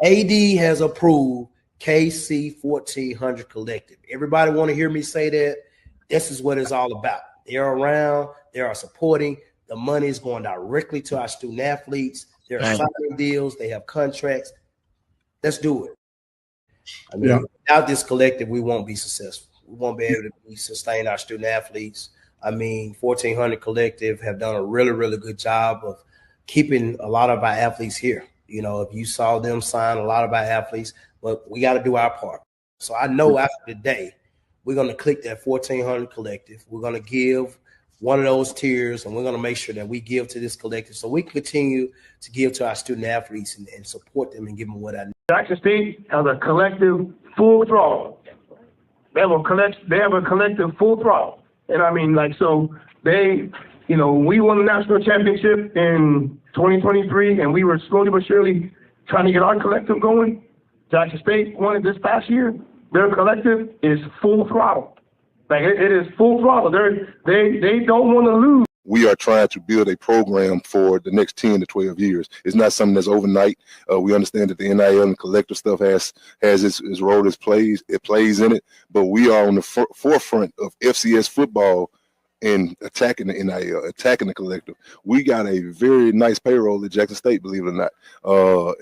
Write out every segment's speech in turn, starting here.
AD has approved KC-1400 collective. Everybody want to hear me say that? This is what it's all about. They're around. They are supporting. The money is going directly to our student athletes. They're signing deals. They have contracts. Let's do it. I mean, without this collective, we won't be successful. We won't be able to sustain our student athletes. I mean, 1400 Collective have done a really, really good job of keeping a lot of our athletes here. You know, if you saw them sign a lot of our athletes, but we got to do our part. So I know after today, we're going to click that 1400 Collective. We're going to give one of those tiers, and we're going to make sure that we give to this collective so we can continue to give to our student athletes and support them and give them what I need. Jackson State has a collective full throttle. They have a collective full throttle. And I mean, like, so they, you know, we won the national championship in 2023, and we were slowly but surely trying to get our collective going. Jackson State won it this past year. Their collective is full throttle. Like, it is full throttle. They don't want to lose. We are trying to build a program for the next 10 to 12 years. It's not something that's overnight. We understand that the NIL and collective stuff has its role, it plays in it, but we are on the forefront of FCS football and attacking the NIL, attacking the collective. We got a very nice payroll at Jackson State, believe it or not.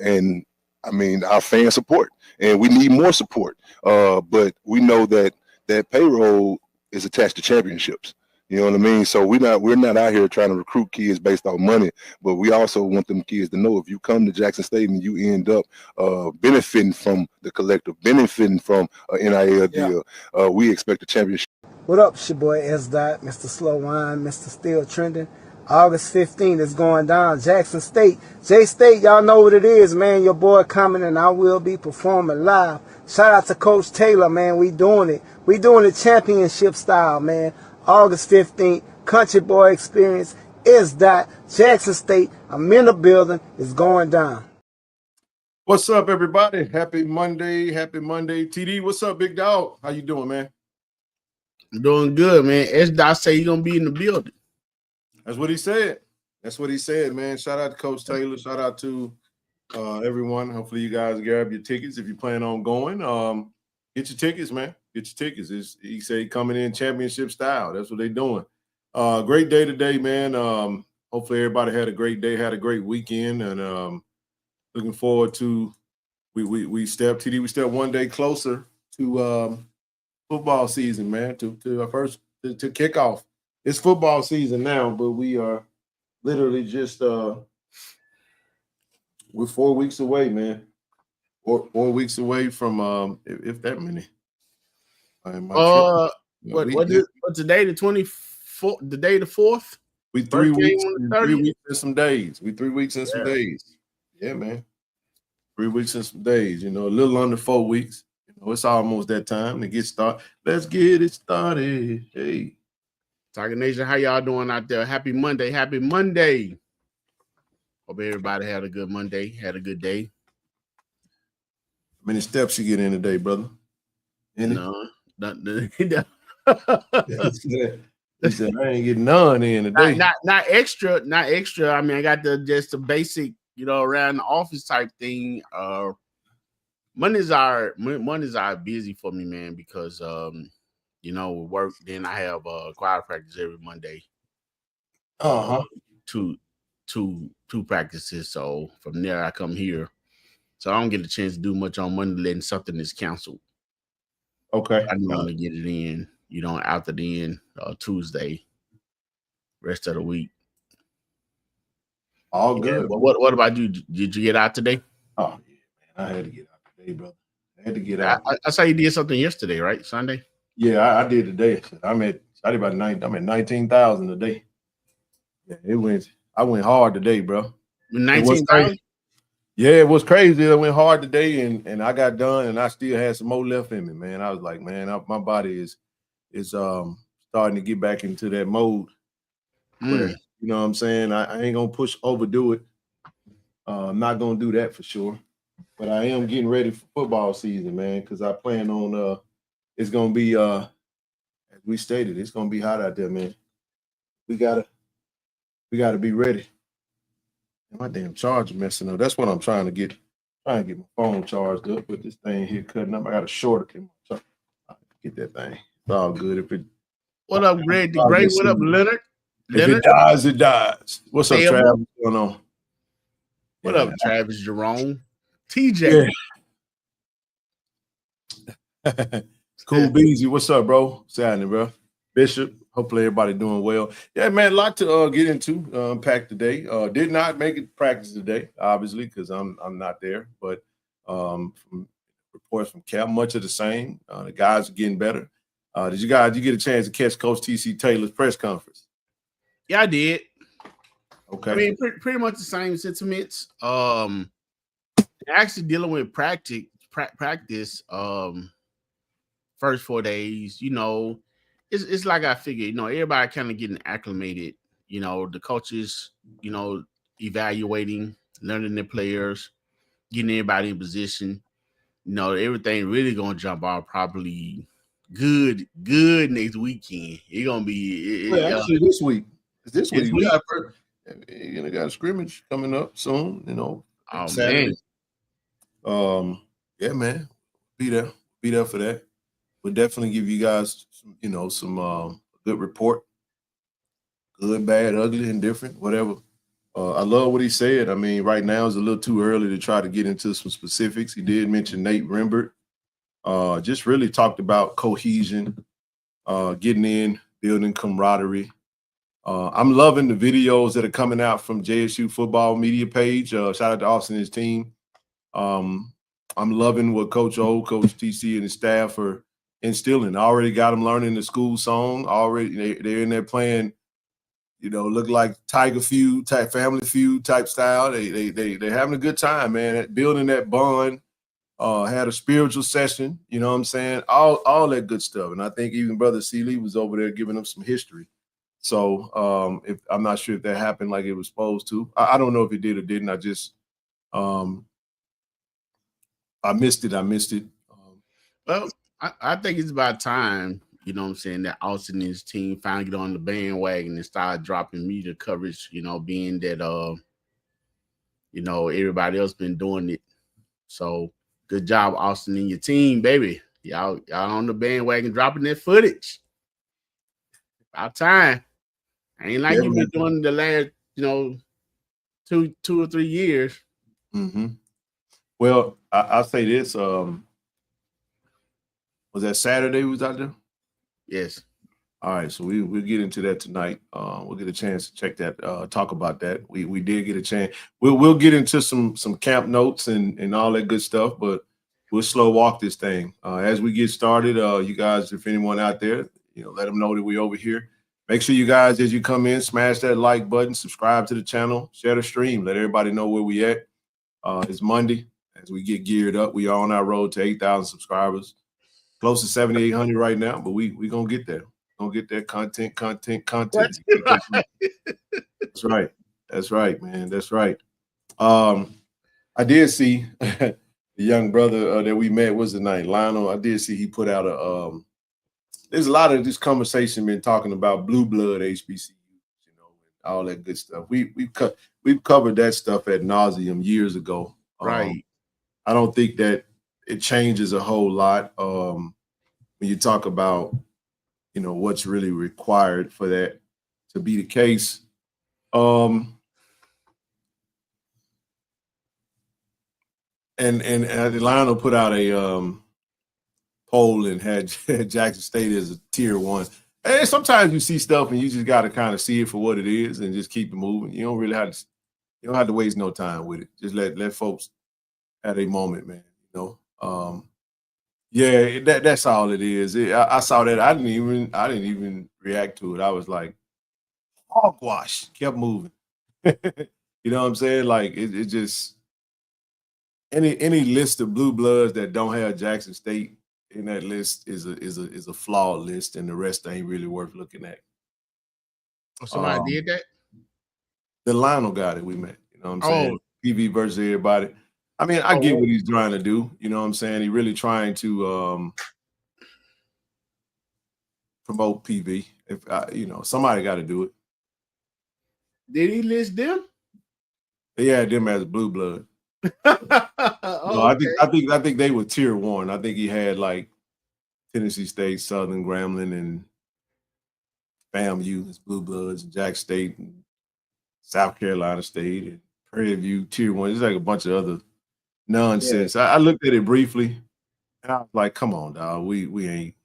And I mean, our fan support, and we need more support. But we know that payroll is attached to championships. You know what I mean? So we're not out here trying to recruit kids based on money, but we also want them kids to know if you come to Jackson State and you end up benefiting from the collective, benefiting from an NIL deal, we expect a championship. What up, it's your boy S-Dot, Mr. Slow Wine, Mr. Still Trending. August 15th is going down. Jackson State. J-State, y'all know what it is, man. Your boy coming and I will be performing live. Shout out to Coach Taylor, man. We doing it. We doing it championship style, man. August 15th, Country Boy Experience is that Jackson State. I'm in the building. It's going down. What's up, everybody? Happy Monday. Happy Monday. TD, what's up, big dog? How you doing, man? I'm doing good, man. S-Dot say you're going to be in the building. That's what he said. That's what he said, man. Shout out to Coach Taylor. Shout out to everyone. Hopefully you guys grab your tickets if you plan on going. Get your tickets, man. Get your tickets. He said coming in championship style. That's what they're doing. Great day today, man. Hopefully everybody had a great day, had a great weekend, and looking forward to we step one day closer to football season, man. To our first to kick off. It's football season now, but we are literally just we're 4 weeks away, man. 4 weeks away from if that many. What's today? The 24th. The day the 4th. We 3 weeks. 3 weeks and some days. We 3 weeks and some days. Yeah, man. 3 weeks and some days. You know, a little under 4 weeks. You know, it's almost that time to get started. Let's get it started. Hey. Tiger Nation, how y'all doing out there? Happy Monday. Happy Monday. Hope everybody had a good Monday, had a good day. How many steps you get in today, brother? Any? No. He said, I ain't getting none in today. Not extra. I mean, I got just the basic, you know, around the office type thing. Mondays are busy for me, man, because you know, work. Then I have choir practice every Monday. Two practices. So from there I come here. So I don't get a chance to do much on Monday, letting something is canceled. Okay. I normally get it in, you know, after the end Tuesday, rest of the week. All good. But what about you? Did you get out today? Oh yeah, man. I had to get out today, brother. I had to get out. I saw you did something yesterday, right? Sunday? Yeah, I did today. I did about 19,000 a day. Yeah, I went hard today, bro. 19,000? Yeah, it was crazy. I went hard today, and I got done, and I still had some more left in me, man. I was like, man, my body is starting to get back into that mode. Where, you know what I'm saying? I ain't gonna overdo it. I'm not gonna do that for sure. But I am getting ready for football season, man, because I plan on it's gonna be as we stated, it's gonna be hot out there, man. We gotta be ready. My damn charger messing up. That's what I'm trying to get Trying to get my phone charged up, but this thing here cutting up. I got a shorter. Get that thing. It's all good. If it What up, Greg? The Great. What up, Leonard? If it dies, it dies. What's up, Travis? What's going on? What up, Travis Jerome? TJ. Yeah. Cool Beezy. What's up, bro? What's happening, bro? Bishop. Hopefully everybody doing well. Yeah, man, a lot to get into, unpack today. Did not make it practice today, obviously, because I'm not there. But from reports from Cal, much of the same. The guys are getting better. Did you get a chance to catch Coach T.C. Taylor's press conference? Yeah, I did. Okay. I mean, pretty much the same sentiments. Actually dealing with practice. First 4 days, you know, it's like I figured, you know, everybody kind of getting acclimated, you know, the coaches, you know, evaluating, learning their players, getting everybody in position. You know, everything really gonna jump out probably good next weekend. It's gonna be actually this week. This week. Week? You got a scrimmage coming up soon, you know. Oh Saturday. Man. Yeah, man. Be there for that. We'll definitely give you guys some, you know, some good report. Good, bad, ugly, indifferent, whatever. I love what he said. I mean, right now is a little too early to try to get into some specifics. He did mention Nate Rembert. Just really talked about cohesion, getting in, building camaraderie. I'm loving the videos that are coming out from JSU football media page. Shout out to Austin and his team. I'm loving what Coach O, Coach TC, and his staff are instilling. I already got them learning the school song. Already, they're in there playing, you know, look like Tiger Feud type, Family Feud type style. They're having a good time, man. Building that bond. Had a spiritual session. You know what I'm saying? All that good stuff. And I think even Brother C. Lee was over there giving them some history. So if I'm not sure if that happened like it was supposed to. I don't know if it did or didn't. I just I missed it. Well, I think it's about time, you know what I'm saying, that Austin and his team finally get on the bandwagon and start dropping media coverage, you know, being that you know, everybody else been doing it. So good job, Austin and your team, baby. Y'all on the bandwagon dropping that footage. About time. Ain't like you've been doing the last, you know, two or 3 years. Mm-hmm. Well, I'll say this. Was that Saturday we was out there? Yes. All right, so we'll get into that tonight. We'll get a chance to check that, talk about that. We did get a chance. We'll get into some camp notes and all that good stuff, but we'll slow walk this thing. As we get started, you guys, if anyone out there, you know, let them know that we're over here. Make sure you guys, as you come in, smash that like button, subscribe to the channel, share the stream, let everybody know where we at. It's Monday. As we get geared up, we are on our road to 8,000 subscribers. Close to 7,800 right now, but we gonna get there. Gonna get that content. That's right, man. That's right. I did see the young brother that we met, what's the name? Lionel. I did see he put out a there's a lot of this conversation been talking about blue blood HBCU, you know, all that good stuff. We've covered that stuff ad nauseum years ago. Right. I don't think that it changes a whole lot when you talk about, you know, what's really required for that to be the case. And Lionel put out a poll and had Jackson State as a tier 1. And sometimes you see stuff and you just got to kind of see it for what it is and just keep it moving. You don't really have to waste no time with it. Just let folks have a moment, man. You know, yeah, that's all it is. I saw that. I didn't even react to it. I was like, hogwash, kept moving. You know what I'm saying? Like it just any list of blue bloods that don't have Jackson State in that list is a flawed list, and the rest ain't really worth looking at. Somebody did that? The Lionel guy that we met, you know what I'm saying? PV versus everybody. I mean, I get what he's trying to do, you know what I'm saying? He really trying to promote PV. If you know, somebody got to do it. Did he list them? He had them as blue blood. Oh, I think they were tier 1. I think he had like Tennessee State, Southern, Grambling, and FAMU, Blue Bloods, and Jack State, and South Carolina State, and Prairie View, tier 1. It's like a bunch of other nonsense. Yeah. I looked at it briefly, and I was like, "Come on, dog, we ain't."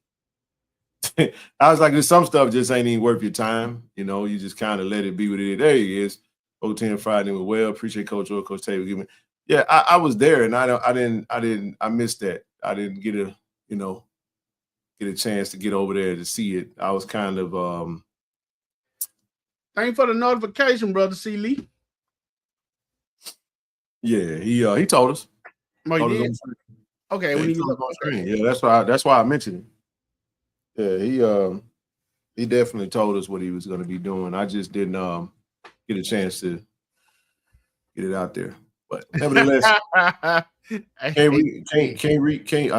I was like, "There's some stuff just ain't even worth your time. You know, you just kind of let it be what it is." There he is. 010 Friday with well. Appreciate Coach Roy, Coach Taylor giving. Yeah, I was there, and I missed that. I didn't get a chance to get over there to see it. I was kind of Thank you for the notification, brother C. Lee. Yeah, he told us. Oh, Told he us did? on screen. Okay, Yeah, when he he told us on okay. screen. Yeah, that's why I mentioned it. Yeah, he definitely told us what he was going to be doing. I just didn't get a chance to get it out there. But nevertheless, I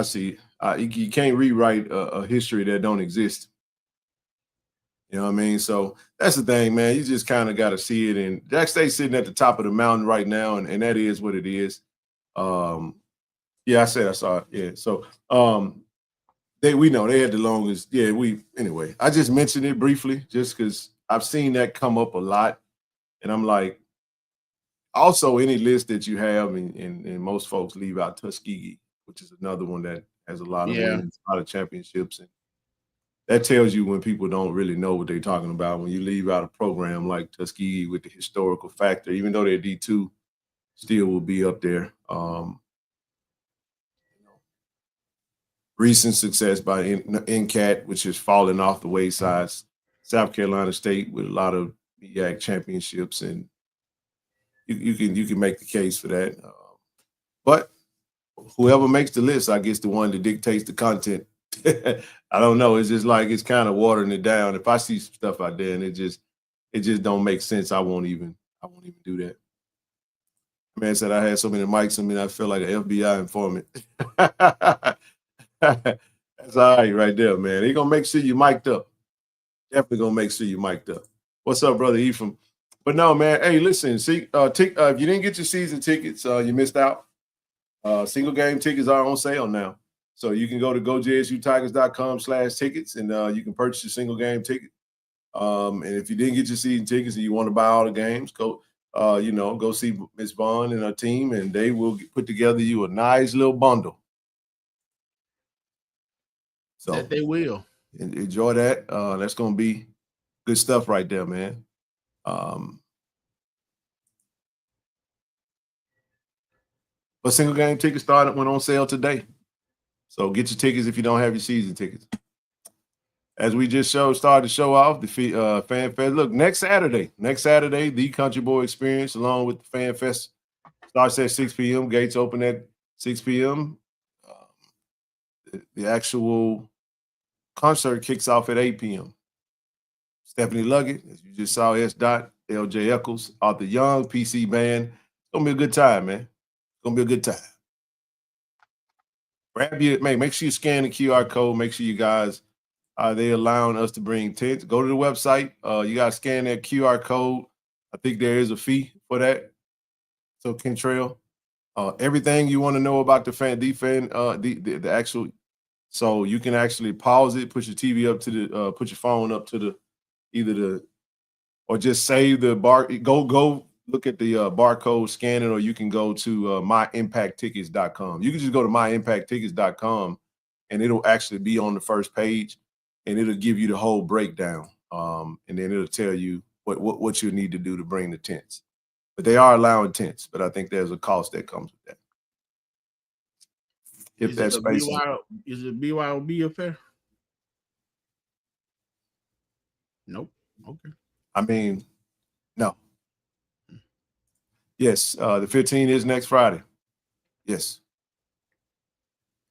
see. You can't rewrite a history that don't exist. You know what I mean? So that's the thing, man. You just kind of got to see it. And Jack State's sitting at the top of the mountain right now, and that is what it is. Yeah, I said I saw it. Yeah. So we know they had the longest. Yeah, anyway. I just mentioned it briefly just because I've seen that come up a lot. And I'm like, also any list that you have, and most folks leave out Tuskegee, which is another one that has a lot of wins, a lot of championships. And that tells you when people don't really know what they're talking about. When you leave out a program like Tuskegee with the historical factor, even though they're D2, still will be up there. Recent success by NCAT, which has fallen off the wayside. South Carolina State with a lot of MEAC championships, and you can make the case for that. But whoever makes the list, I guess, the one that dictates the content. I don't know. It's just like it's kind of watering it down. If I see stuff out there and it just don't make sense, I won't even do that. Man said I had so many mics. I mean, I feel like an FBI informant. That's all right there, man. They're gonna make sure you mic'd up. Definitely gonna make sure you mic'd up. What's up, brother Ephraim? But no, man. Hey, listen. See, if you didn't get your season tickets, you missed out. Single game tickets are on sale now. So you can go to gojsutigers.com/tickets and you can purchase your single game ticket. And if you didn't get your season tickets and you want to buy all the games, go see Miss Vaughn and her team, and they will put together you a nice little bundle. So that they will. Enjoy that. That's going to be good stuff right there, man. But single game tickets went on sale today. So get your tickets if you don't have your season tickets. As we just started to show off the Fan Fest. Look, next Saturday, the Country Boy Experience along with the Fan Fest starts at 6 p.m. Gates open at 6 p.m. The actual concert kicks off at 8 p.m. Stephanie Luggett, as you just saw, S. Dot, LJ Eccles, Arthur Young, PC Band. It's going to be a good time, man. It's going to be a good time. Make sure you scan the QR code. Make sure you guys, they allowing us to bring tents. Go to the website. You got to scan that QR code. I think there is a fee for that. So Kentrail, everything you want to know about the actual, so you can actually pause it, put your TV up to the, put your phone up to or just save the bar. Go look at the barcode, scan it, or you can go to myimpacttickets.com. You can just go to myimpacttickets.com and it'll actually be on the first page and it'll give you the whole breakdown. And then it'll tell you what you need to do to bring the tents. But they are allowing tents, but I think there's a cost that comes with that. If that space is it BYOB affair? Nope. Okay. I mean, no. Yes, the 15th is next Friday. Yes.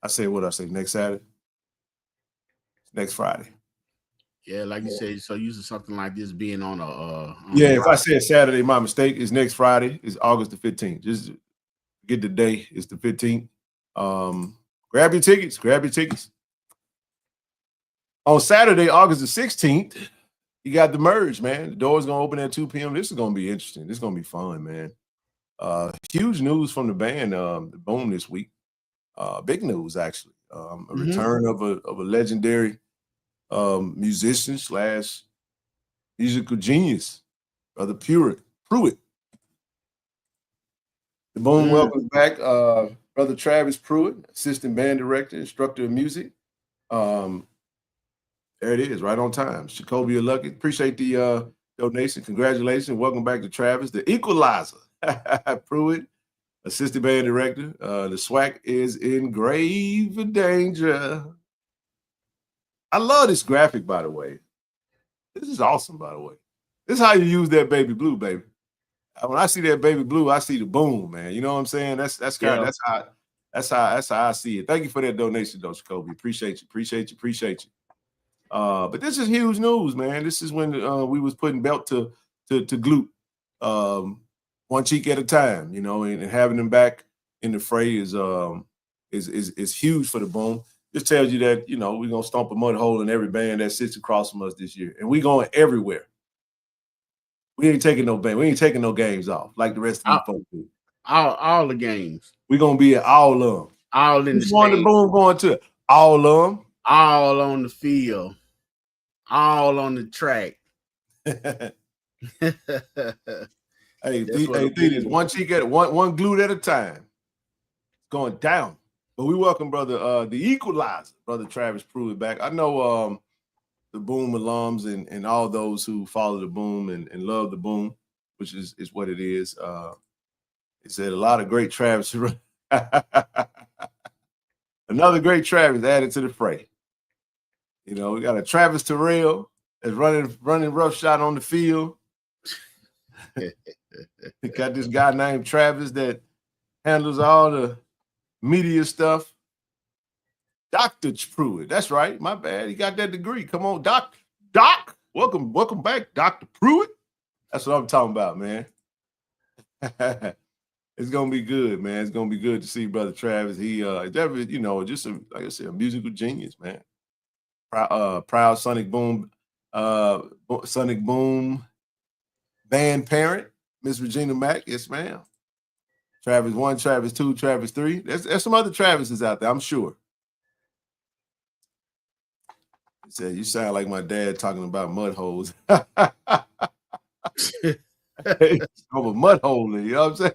I said what I say next Saturday. Next Friday. Yeah, like you said, so using something like this being on a if I said Saturday, my mistake. Is next Friday. It's August the 15th. Just get the day. It's the 15th. Grab your tickets. On Saturday, August the 16th, you got the merge, man. The door's gonna open at 2 p.m. This is gonna be interesting. This is gonna be fun, man. Huge news from the band, the Boom this week. Big news actually. A return of a legendary musician / musical genius, Brother Pruitt. The Boom welcomes back Brother Travis Pruitt, assistant band director, instructor of music. There it is, right on time. Jacoby Lucky, appreciate the donation. Congratulations. Welcome back to Travis, the equalizer. Pruitt, assistant band director. The SWAC is in grave danger. I love this graphic, by the way. This is awesome, by the way. This is how you use that baby blue, baby. When I see that baby blue, I see the Boom, man. You know what I'm saying? That's how I see it. Thank you for that donation, though, Jacoby. Appreciate you. But this is huge news, man. This is when we was putting belt to glute, one cheek at a time, you know, and having them back in the fray is huge for the Boom. Just tells you that, you know, we're gonna stomp a mud hole in every band that sits across from us this year, and we going everywhere. We ain't taking no games off like the rest of you folks do. All the games. We're gonna be at all of them. All in the state. The Boom going to all of them. All on the field. All on the track. Hey, this one cheek at one glute at a time. It's going down. But we welcome brother the equalizer, Brother Travis Pruitt back. I know the Boom alums and all those who follow the Boom and love the Boom, which is what it is. It said a lot of great Travis. Another great Travis added to the fray. You know, we got a Travis Terrell that's running roughshod on the field. We got this guy named Travis that handles all the media stuff. Dr. Pruitt. That's right. My bad. He got that degree. Come on, Doc. Welcome back, Dr. Pruitt. That's what I'm talking about, man. It's gonna be good, man. It's gonna be good to see Brother Travis. He you know, just like I said, a musical genius, man. Proud Sonic Boom band parent, Miss Regina Mack. Yes, ma'am. Travis 1, Travis 2, Travis 3. There's some other Travises out there, I'm sure. He said, you sound like my dad talking about mud holes. I'm a mud hole, you know what I'm saying?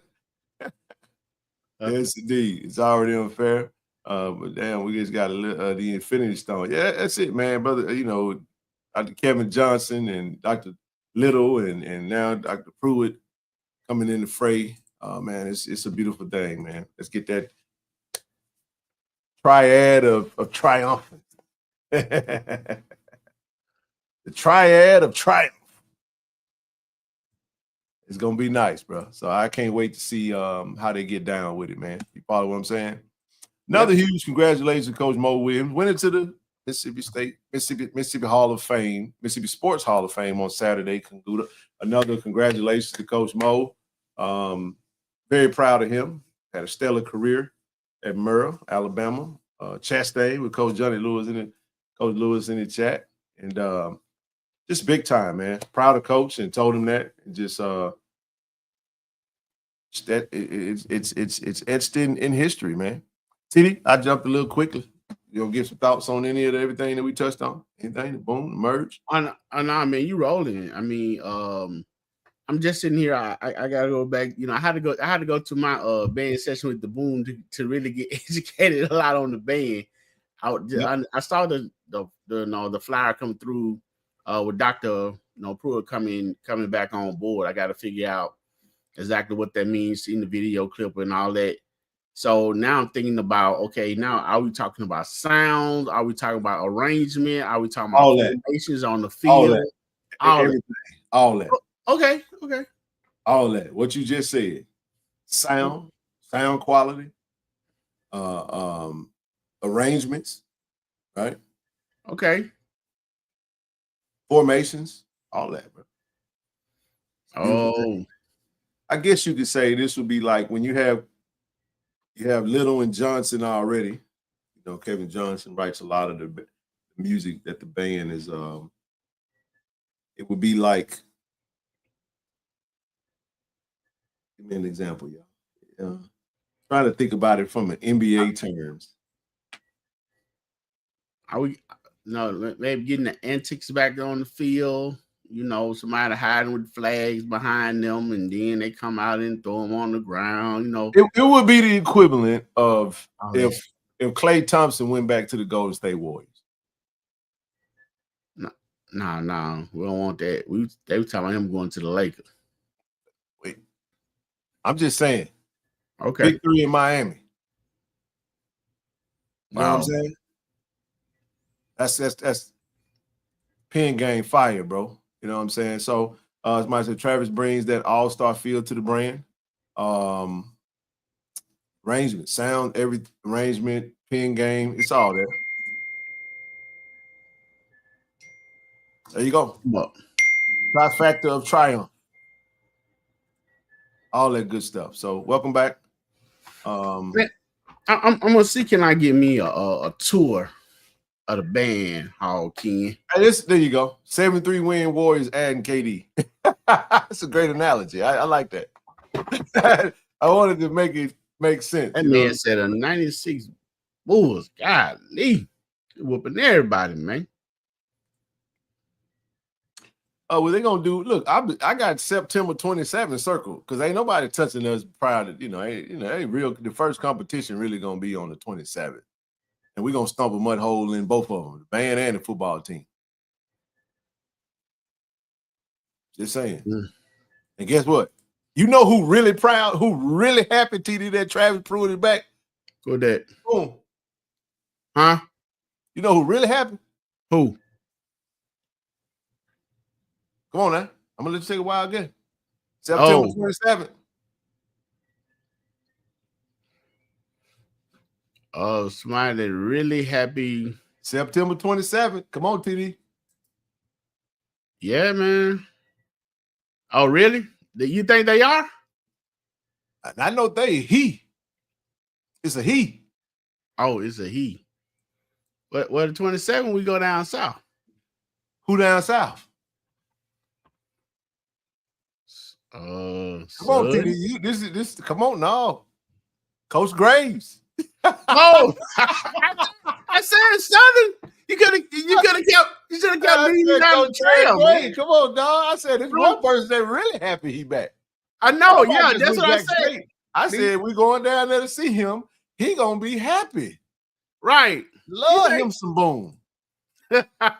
Yes, indeed. It's already unfair. But damn, we just got the Infinity Stone. Yeah, that's it, man, brother. You know, Dr. Kevin Johnson and Dr. Little and now Dr. Pruitt coming in the fray. Man, it's a beautiful thing, man. Let's get that triad of triumphant. The triad of triumph. It's gonna be nice, bro. So I can't wait to see how they get down with it, man. You follow what I'm saying? Another huge congratulations to Coach Mo Williams. Went into the Mississippi Hall of Fame, Mississippi Sports Hall of Fame on Saturday. Another congratulations to Coach Mo. Very proud of him. Had a stellar career at Murrah, Alabama. Chastain with Coach Johnny Lewis Coach Lewis in the chat. And just big time, man. Proud of Coach and told him that. And just that it's etched in history, man. TD, I jumped a little quickly. You gonna give some thoughts on any of everything that we touched on? Anything? The Boom, the merge? Nah, man, you rolling. I mean, I'm just sitting here. I gotta go back. You know, I had to go to my band session with the Boom to really get educated a lot on the band. I saw the flyer come through with Dr. Pruitt coming back on board. I got to figure out exactly what that means in the video clip and all that. So now I'm thinking about, okay, now are we talking about sound? Are we talking about arrangement? Are we talking about formations on the field? All that. Okay. All that. What you just said. Sound quality, arrangements, right? Okay. Formations, all that, bro. Oh. I guess you could say this would be like when you have Little and Johnson already. You know, Kevin Johnson writes a lot of the music that the band is. It would be like, give me an example, y'all. trying to think about it from an NBA terms. Are we, maybe getting the antics back on the field? Somebody hiding with flags behind them, and then they come out and throw them on the ground. It would be the equivalent of if Klay Thompson went back to the Golden State Warriors. No, we don't want that. They were talking about him going to the Lakers. Wait, I'm just saying. Okay, Big three in Miami. You know what I'm saying? That's pin game fire, bro. You know what I'm saying? So as much as Travis brings that all-star feel to the brand, arrangement, sound, every arrangement, pin game, it's all there. There you go. Trifecta of triumph. All that good stuff. So welcome back. I'm gonna see, can I get me a tour of the band hall, Ken? Hey, there you go. 7-3 win Warriors adding KD. That's a great analogy. I like that. I wanted to make it make sense. That man said a 96 Bulls. Golly, whooping everybody, man. Oh, well, they're gonna do. Look, I got September 27th circled because ain't nobody touching us prior to ain't real. The first competition really gonna be on the 27th, and we're gonna stomp a mud hole in both of them, the band and the football team. Just saying. And guess what? You know who really proud, who really happy, TD, that Travis proved it back? Who that? Boom. Huh? You know who really happy? Who? Come on now. I'm gonna let you take a while again. September 27th. Oh, somebody really happy. September 27th. Come on, TD. Yeah, man. Oh, really? You think they are? I know he. It's a he. Oh, it's a he. Well, the 27th, we go down south. Who down south? Come on, TD. This. Come on, no. Coach Graves. Oh, I said Southern. You should have kept me down the trail, man. Come on, dog. I said there's one person that really happy he back. I know, yeah, that's what I said. I said we going down there to see him. He gonna be happy. Right. Love him some boom. I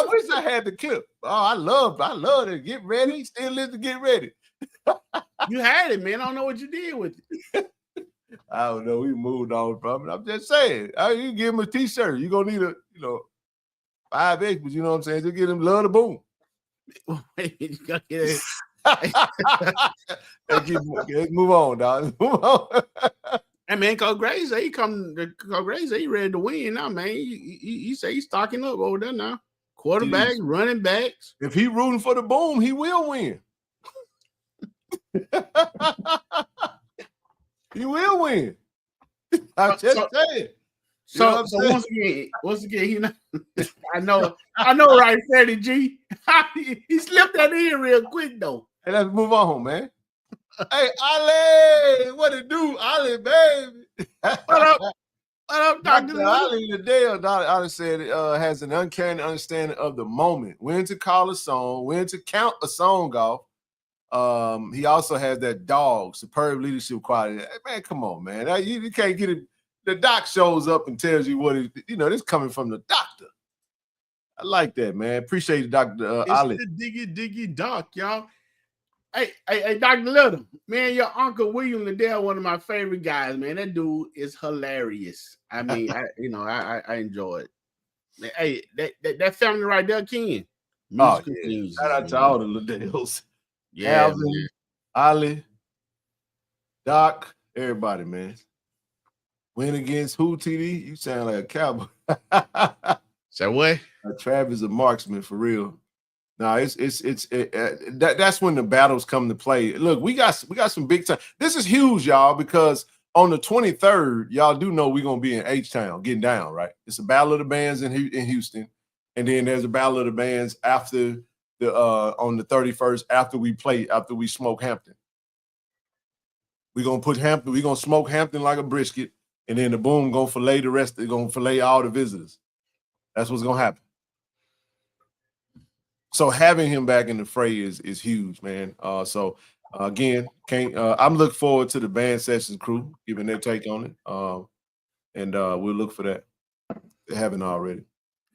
wish I had the clip. Oh, I love it. Get ready. Still live to get ready. You had it, man. I don't know what you did with it. I don't know. We moved on from it. I'm just saying. You give him a t-shirt. You're gonna need a 5X, but you know what I'm saying? Just get him love the boom. You gotta get it. Let's move on, dog. Move on. Hey man, Coach Graves, he ready to win now, man. He say he's stocking up over there now. Quarterbacks, running backs. If he rooting for the boom, he will win. He will win. I'm just saying. So once again, I know, right, Freddie G. He slipped that in real quick though. Hey, let's move on, man. Hey, Ali, what it do, Ali, baby? What up, Dr. Ali today, Ali said has an uncanny understanding of the moment, when to call a song, when to count a song off. He also has that superb leadership quality. Hey, man, come on, man. You can't get it. The doc shows up and tells you what it, this coming from the doctor. I like that, man. Appreciate it, Dr. Ali. It's the diggy doc, y'all. Hey, Dr. Little, man, your Uncle William Liddell, one of my favorite guys, man. That dude is hilarious. I mean, I enjoy it. Hey, that family right there, Ken. Oh, yeah. Shout out to all the Liddells. Yeah, Alvin, Ali, Doc, everybody, man. Win against who, TD? You sound like a cowboy. So what? Travis a marksman for real. No, that's when the battles come to play. Look, we got some big time. This is huge, y'all, because on the 23rd, y'all do know we're gonna be in H-Town getting down, right? It's a battle of the bands in Houston, and then there's a battle of the bands after on the 31st after we smoke Hampton. We're gonna smoke Hampton like a brisket, and then the boom gonna fillet the rest. They're gonna fillet all the visitors. That's what's gonna happen. So having him back in the fray is huge, man. Again, I'm looking forward to the band sessions crew giving their take on it. And we'll look for that. They haven't already.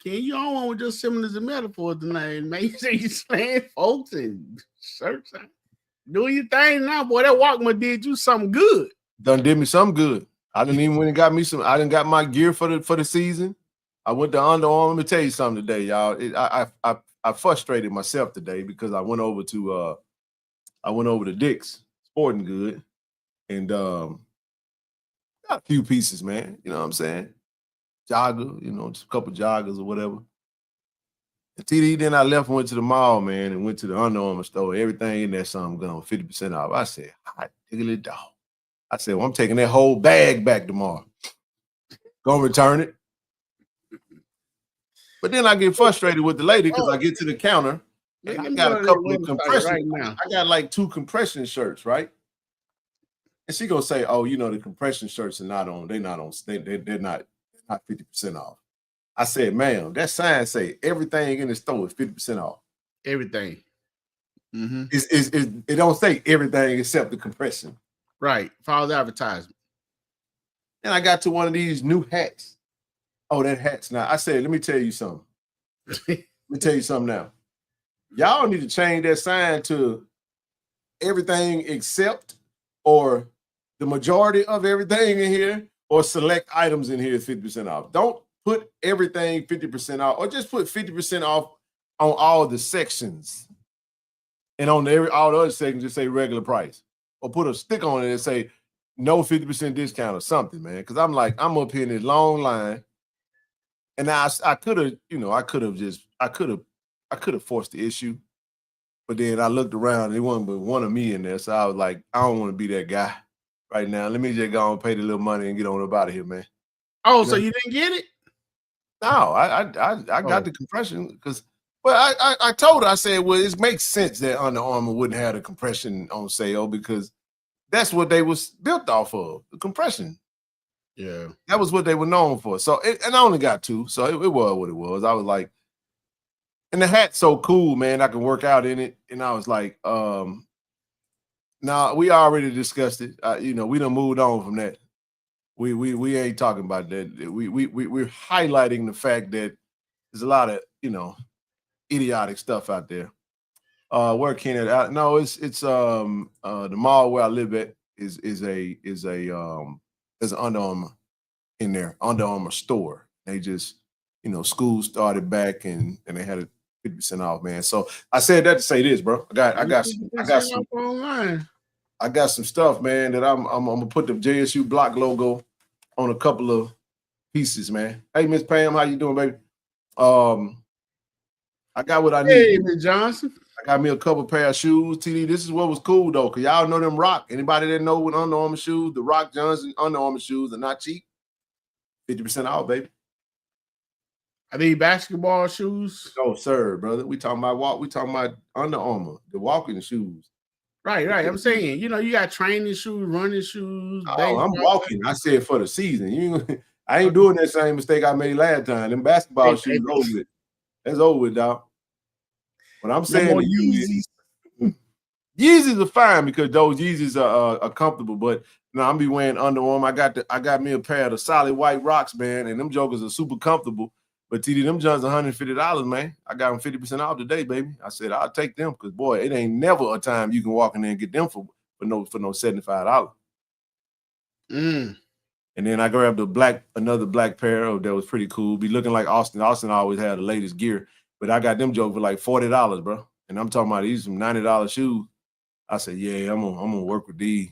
Ken, you don't want to just similar to metaphor tonight, man. You say you slaying folks and shirts. Doing your thing now, boy. That Walkman did you something good. Done did me something good. I didn't even went and got me some. I didn't got my gear for the season. I went to Under Armour. Let me tell you something today, y'all. I frustrated myself today because I went over to Dick's Sporting Good and got a few pieces, man. You know what I'm saying? Jogger, just a couple joggers or whatever. And TD, then I left and went to the mall, man, and went to the Under Armour store. Everything in there, something gone, 50% off. I said, hot diggly dog. I said, well, I'm taking that whole bag back tomorrow. Gonna return it. But then I get frustrated with the lady because I get to the counter and I got a couple of compression. Right now. I got like 2 compression shirts, right? And she gonna say, oh, the compression shirts are not on. They're not 50% off. I said, ma'am, that sign say everything in the store is 50% off. Everything. Mm-hmm. It don't say everything except the compression. Right. Follow the advertisement. And I got to one of these new hats. Oh, that hat's not. I said, let me tell you something. Now. Y'all need to change that sign to everything except or the majority of everything in here or select items in here is 50% off. Don't put everything 50% off or just put 50% off on all the sections. And on all the other sections, just say regular price. Or put a stick on it and say no 50% discount or something, man. Because I'm up here in this long line. And I could have forced the issue. But then I looked around and there wasn't but one of me in there. So I was like, I don't want to be that guy right now. Let me just go and pay the little money and get on up out of here, man. Oh, so you didn't get it? No, I got the compression because I told her, I said, well, it makes sense that Under Armour wouldn't have the compression on sale because that's what they was built off of, the compression. Yeah. That was what they were known for. So, and I only got 2, so it was what it was. I was like, and the hat's so cool, man. I can work out in it. And I was like, nah, we already discussed it. We done moved on from that. We ain't talking about that. We're highlighting the fact that there's a lot of, idiotic stuff out there. Where can it? No, it's the mall where I live at there's an Under Armour in there, Under Armour store. They just, school started back and they had a 50% off, man. So I said that to say this, bro. I got some stuff, man, that I'm gonna put the JSU block logo on a couple of pieces, man. Hey, Miss Pam, how you doing, baby? I got what I need. Hey, Miss Johnson. I got me a couple pair of shoes. TD, this is what was cool though, because y'all know them Rock. Anybody that know with Under Armour shoes, the Rock Johnson Under Armour shoes are not cheap. 50% off, baby. Are these basketball shoes? No, sir, brother. We talking about Under Armour, the walking shoes. Right. I'm saying, you got training shoes, running shoes. Oh, I'm walking. I said for the season. I ain't doing that same mistake I made last time. Them basketball shoes over with. That's over with, dog. What I'm saying to you is Yeezys are fine because those Yeezys are comfortable, but I'm be wearing Under Armour. I got me a pair of the solid white Rocks, man, and them jokers are super comfortable. But TD, them Johns $150, man. I got them 50% off today, baby. I said I'll take them because boy, it ain't never a time you can walk in there and get them for no $75. And then I grabbed another black pair that was pretty cool. Be looking like Austin. Austin always had the latest gear, but I got them jokers for like $40, bro. And I'm talking about these some $90 shoes. I said, yeah, I'm gonna work with these.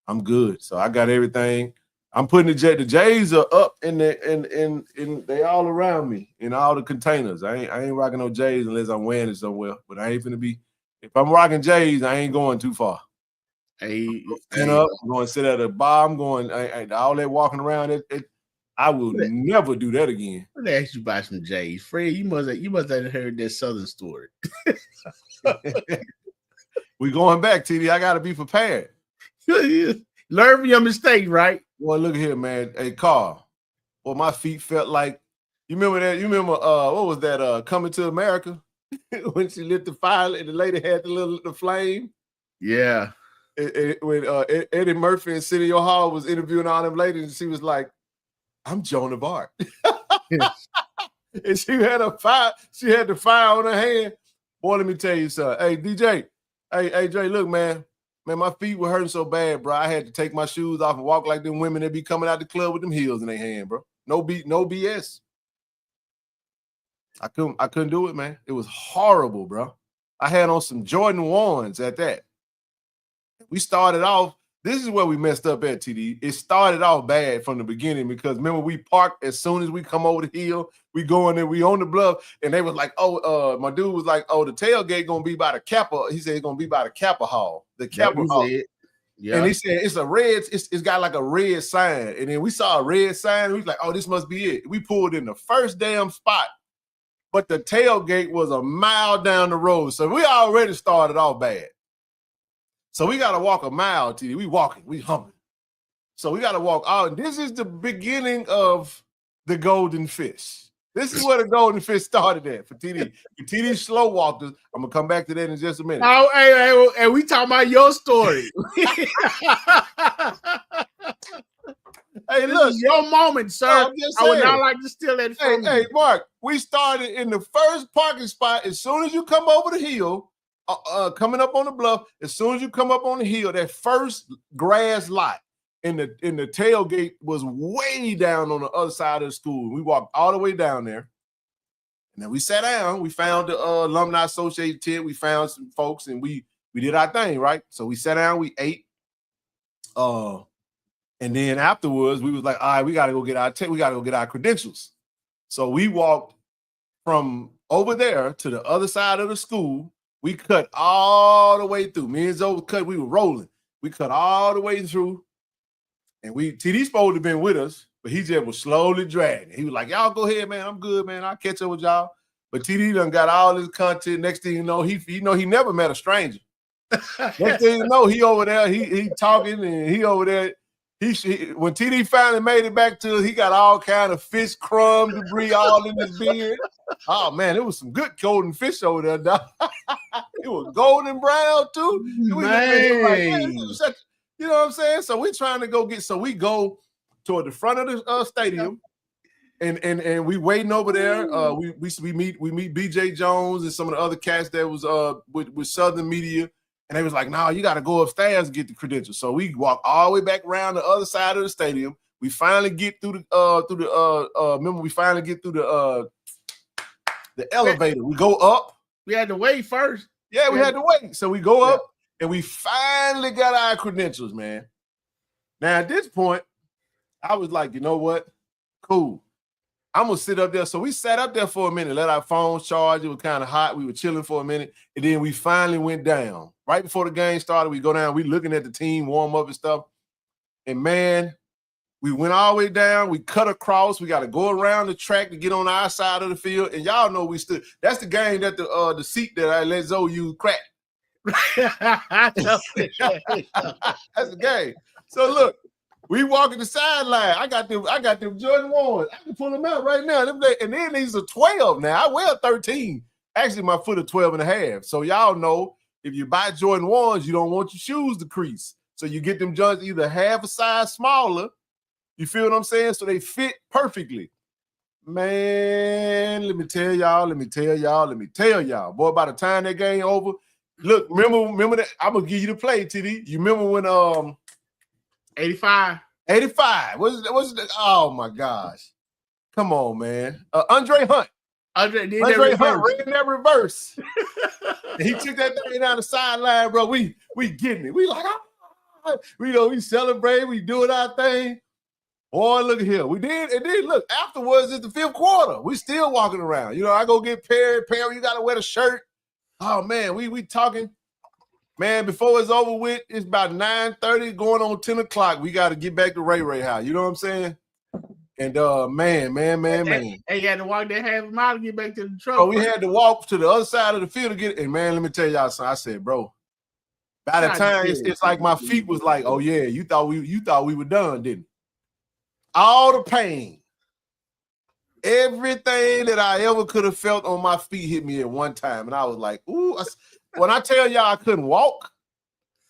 I'm good. So I got everything. I'm putting the J's are up in they all around me in all the containers. I ain't rocking no J's unless I'm wearing it somewhere. But I ain't finna be. If I'm rocking J's, I ain't going too far. Stand up. I'm going to sit at a bar. I'm going all that walking around. I will never do that again. Let me ask you about some J's, Fred. You must have heard that Southern story. We going back, TD. I got to be prepared. Learn from your mistake, right? Boy, look here, man. Hey, Carl. Well, my feet felt like, you remember that? You remember what was that? Coming to America when she lit the fire and the lady had the flame. Yeah. When Eddie Murphy and City Hall was interviewing all them ladies, and she was like, "I'm Joan of Arc," and she had a fire. She had the fire on her hand. Boy, let me tell you something. Hey, DJ. Hey, Jay, look, man, my feet were hurting so bad, bro. I had to take my shoes off and walk like them women that be coming out the club with them heels in their hand, bro. No BS. I couldn't do it, man. It was horrible, bro. I had on some Jordan 1s at that. We started off, this is where we messed up at, TD. It started off bad from the beginning because remember we parked as soon as we come over the hill, we go in there, we on the bluff, and they was like, my dude was like, the tailgate gonna be by the Kappa. He said it's gonna be by the Kappa Hall. The Kappa Hall. Yeah. And he said it's a red, it's got like a red sign. And then we saw a red sign, and we was like, this must be it. We pulled in the first damn spot, but the tailgate was a mile down the road. So we already started off bad. So we got to walk a mile, TD. We walking, we humping. So we got to walk out. This is the beginning of the golden fish. This is where the golden fish started at for TD. For TD slow walkers, I'm going to come back to that in just a minute. Oh, hey, we talking about your story. Hey, look. Your moment, sir. I would not like to steal that from you. Hey, Mark, we started in the first parking spot. As soon as you come over the hill, coming up on the bluff, as soon as you come up on the hill, that first grass lot in the tailgate was way down on the other side of the school. We walked all the way down there, and then we sat down. We found the alumni association tent. We found some folks, and we did our thing, right? So we sat down, we ate, and then afterwards we was like, all right, we gotta go get our credentials. So we walked from over there to the other side of the school. We cut all the way through. Me and Zoe cut. We were rolling. We cut all the way through. And TD's supposed to have been with us, but he just was slowly dragging. He was like, y'all go ahead, man. I'm good, man. I'll catch up with y'all. But TD done got all his content. Next thing you know, he never met a stranger. Next thing you know, he over there, he talking, and he over there. When TD finally made it back to us, he got all kind of fish crumb debris all in his beard. Oh man, it was some good golden fish over there, dog. It was golden brown too. Man. You know what I'm saying? So we're trying to go so we go toward the front of the stadium, and we waiting over there. We meet BJ Jones and some of the other cats that was with Southern Media. And they was like, no, you got to go upstairs and get the credentials. So we walk all the way back around the other side of the stadium. We finally get through remember we finally get through the elevator. We go up. We had to wait first. Yeah, we had to wait. So we go up and we finally got our credentials, man. Now at this point, I was like, you know what? Cool. I'm going to sit up there. So we sat up there for a minute, let our phones charge. It was kind of hot. We were chilling for a minute. And then we finally went down. Right before the game started, we go down. We looking at the team warm up and stuff. And, man, we went all the way down. We cut across. We got to go around the track to get on our side of the field. And y'all know we stood. That's the game that the seat that I let Zoe use cracked. That's the game. So, look. We walking the sideline. I got them Jordan 1s. I can pull them out right now. And then these are 12 now. I wear 13. Actually, my foot is 12 and a half. So y'all know if you buy Jordan 1s, you don't want your shoes to crease. So you get them joints either half a size smaller. You feel what I'm saying? So they fit perfectly. Man, let me tell y'all. Boy, by the time that game over, look, remember that? I'm going to give you the play, TD. You remember when 85. What's the, oh my gosh. Come on, man. Andre Hunt. Andre Hunt ran that reverse. He took that thing down the sideline, bro. We getting it. We like, we celebrate, we doing our thing. Boy, look at here. We did, and then look, afterwards it's the fifth quarter. We still walking around. You know, I go get Perry, you gotta wear the shirt. Oh man, we talking. Man, before it's over with, it's about 9:30, going on 10 o'clock. We got to get back to Ray House. You know what I'm saying? And man. Hey, you had to walk that half a mile to get back to the truck. So we had to walk to the other side of the field to get it. And man, let me tell y'all something. I said, bro, By the time it's like my feet was like, oh yeah, you thought we were done, didn't you? All the pain, everything that I ever could have felt on my feet hit me at one time, and I was like, ooh. When I tell y'all I couldn't walk,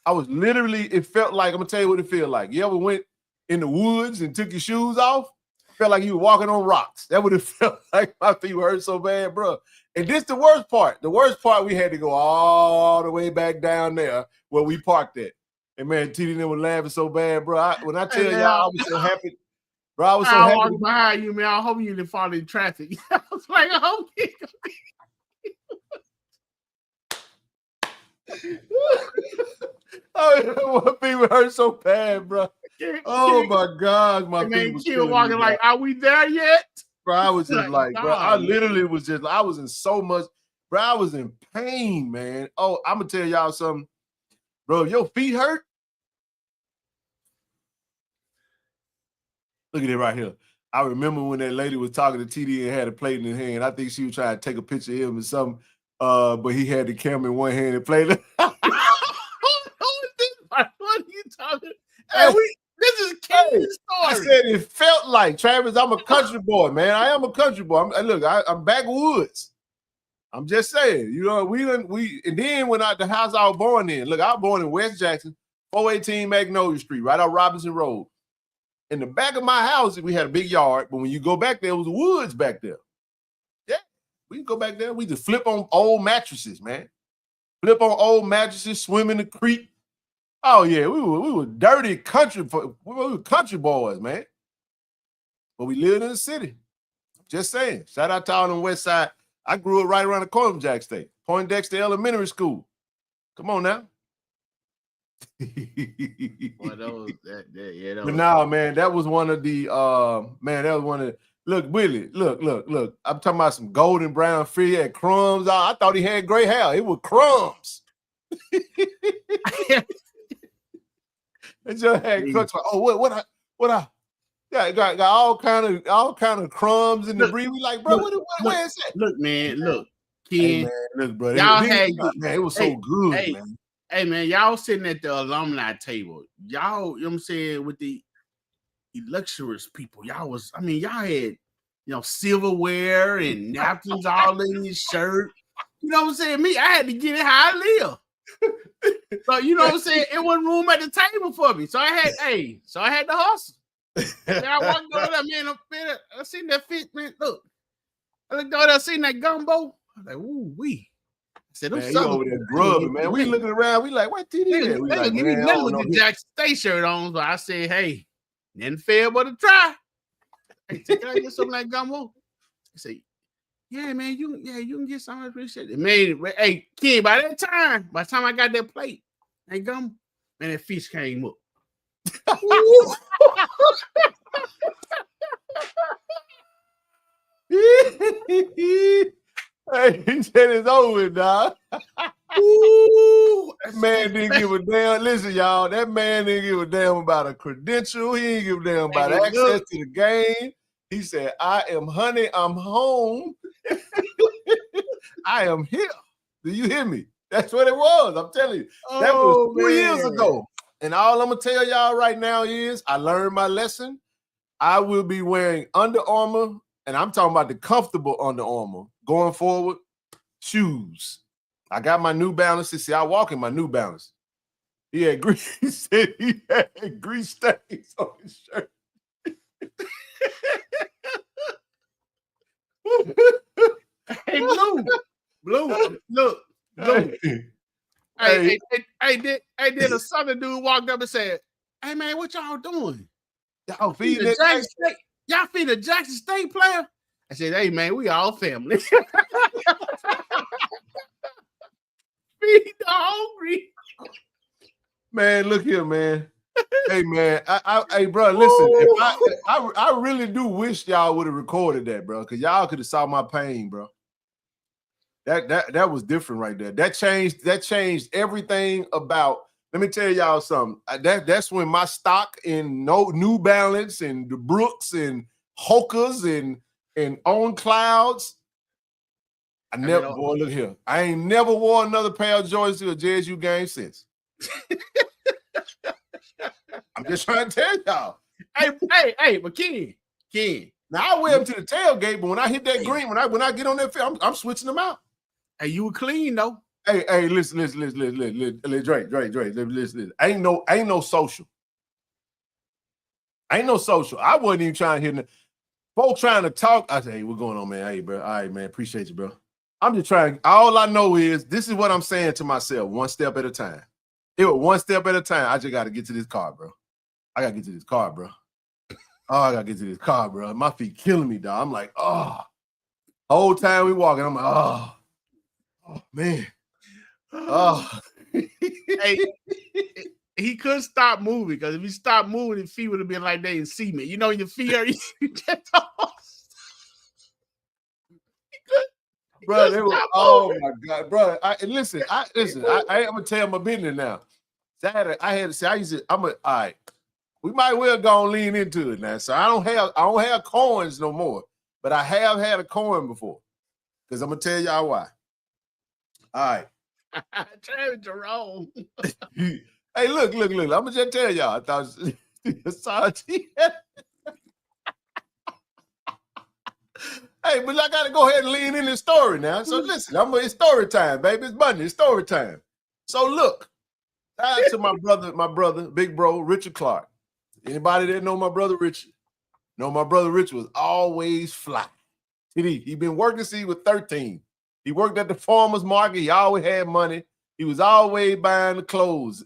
I was literally. It felt like, I'm gonna tell you what it felt like. You ever went in the woods and took your shoes off? Felt like you were walking on rocks. That would have felt like my feet were hurt so bad, bro. And this the worst part. The worst part, we had to go all the way back down there where we parked at. And man, TD and them were laughing so bad, bro. When I tell y'all, I was so happy. Bro, I was so happy. Walking behind you, man. I hope you didn't fall in traffic. I was like, I hope you. Oh, my feet were hurt so bad, bro. Oh my God, my feet was still walking like, are we there yet? Bro, I was just like, bro, I literally was just, I was in so much, bro, I was in pain, man. Oh, I'm gonna tell y'all something, bro. Your feet hurt. Look at it right here. I remember when that lady was talking to TD and had a plate in his hand. I think she was trying to take a picture of him or something. But he had the camera in one hand and played it. What are you talking? Hey, this is Ken's story. I said it felt like, Travis, I'm a country boy, man. I am a country boy. I'm backwoods. I'm just saying, you know, and then when the house I was born in, look, I was born in West Jackson, 418 Magnolia Street, right off Robinson Road. In the back of my house, we had a big yard, but when you go back there, it was woods back there. Yeah, we can go back there. We just flip on old mattresses, man. Flip on old mattresses, swim in the creek. Oh yeah, we were dirty country. We were country boys, man. But we lived in the city. Just saying. Shout out to all on the west side. I grew up right around the corner from Jack State, Poindexter Elementary School. Come on now. But no, man, that was one of the look, Willie, look. I'm talking about some golden brown fish, had crumbs. I thought he had gray hair. It was crumbs. It just had crunch. What yeah, got all kind of crumbs in the breed. We like, bro, where is that? Look, man, look, Ken. Hey, man, look, bro. It was so good, man. Hey, man, y'all sitting at the alumni table. Y'all, you know what I'm saying, with the luxurious people. Y'all had, silverware and napkins all in your shirt. You know what I'm saying? Me, I had to get it how I live. So, you know what I'm saying? It wasn't room at the table for me. So I had to hustle. I walked over there, man. I seen that fit, man. Look. I looked over there, I seen that gumbo. I was like, ooh, wee. I said, man, you over there grubbing, man. We looking around, we like, what did he do? We like, man, with the Jackson State shirt on. So I said, hey, nothing fair but a try. Hey, can I get some of that gumbo? I said, yeah, man, you can get some. I appreciate it. Man, hey, Ken, by the time I got that plate, that gum, man, that fish came up. Hey, he said it's over, dog. That man didn't give a damn. Listen, y'all, that man didn't give a damn about a credential. He didn't give a damn about access to the game. He said, I am honey, I'm home. I am here. Do you hear me? That's what it was. I'm telling you. That was 2 years ago. And all I'm going to tell y'all right now is I learned my lesson. I will be wearing Under Armour, and I'm talking about the comfortable Under Armour going forward, shoes. I got my New Balances. See, I walk in my New Balance. He had grease. He said he had grease stains on his shirt. Hey, Blue, look. Hey, then a Southern dude walked up and said, hey, man, what y'all doing? Y'all feeding that Jackson State? Y'all feed a Jackson State player? I said, hey, man, we all family. Feed the hungry. Man, look here, man. Hey, man. Hey, bro, listen. If I really do wish y'all would have recorded that, bro, because y'all could have saw my pain, bro. That was different right there. That changed everything about. Let me tell y'all something. That's when my stock in New Balance and the Brooks and Hokas and On Clouds. Boy, look here. I ain't never wore another pair of Jordans to a JSU game since. I'm just trying to tell y'all. Hey, but Ken. Now I wear them to the tailgate, but when I hit that green, when I get on that field, I'm switching them out. Hey, you were clean though. Hey, listen, Drake, listen. Ain't no social. Ain't no social. I wasn't even trying to hear folks trying to talk. I say, hey, what's going on, man? Hey, bro. All right, man. Appreciate you, bro. I'm just trying. All I know is this is what I'm saying to myself, one step at a time. It was one step at a time. I just got to get to this car, bro. I got to get to this car, bro. Oh, I got to get to this car, bro. My feet killing me, dog. I'm like, oh. Whole time we walking, I'm like, oh man. Oh. Hey, he couldn't stop moving because if he stopped moving, his feet would have been like they in cement. You know, your feet are Bro, they were, oh my God, bro. Listen, I'm gonna tell my business now. Saturday, all right. We might well go and lean into it now. So I don't have coins no more, but I have had a coin before. Because I'm gonna tell y'all why. All right. Travis Jerome. Hey, look. I'm gonna just tell y'all. I thought Hey, but I gotta go ahead and lean in the story now. So listen, it's story time, baby. It's Monday, it's story time. So look, shout out to my brother, big bro, Richard Clark. Anybody that know my brother Richard, was always fly. He been working since he was 13. He worked at the farmer's market. He always had money. He was always buying the clothes.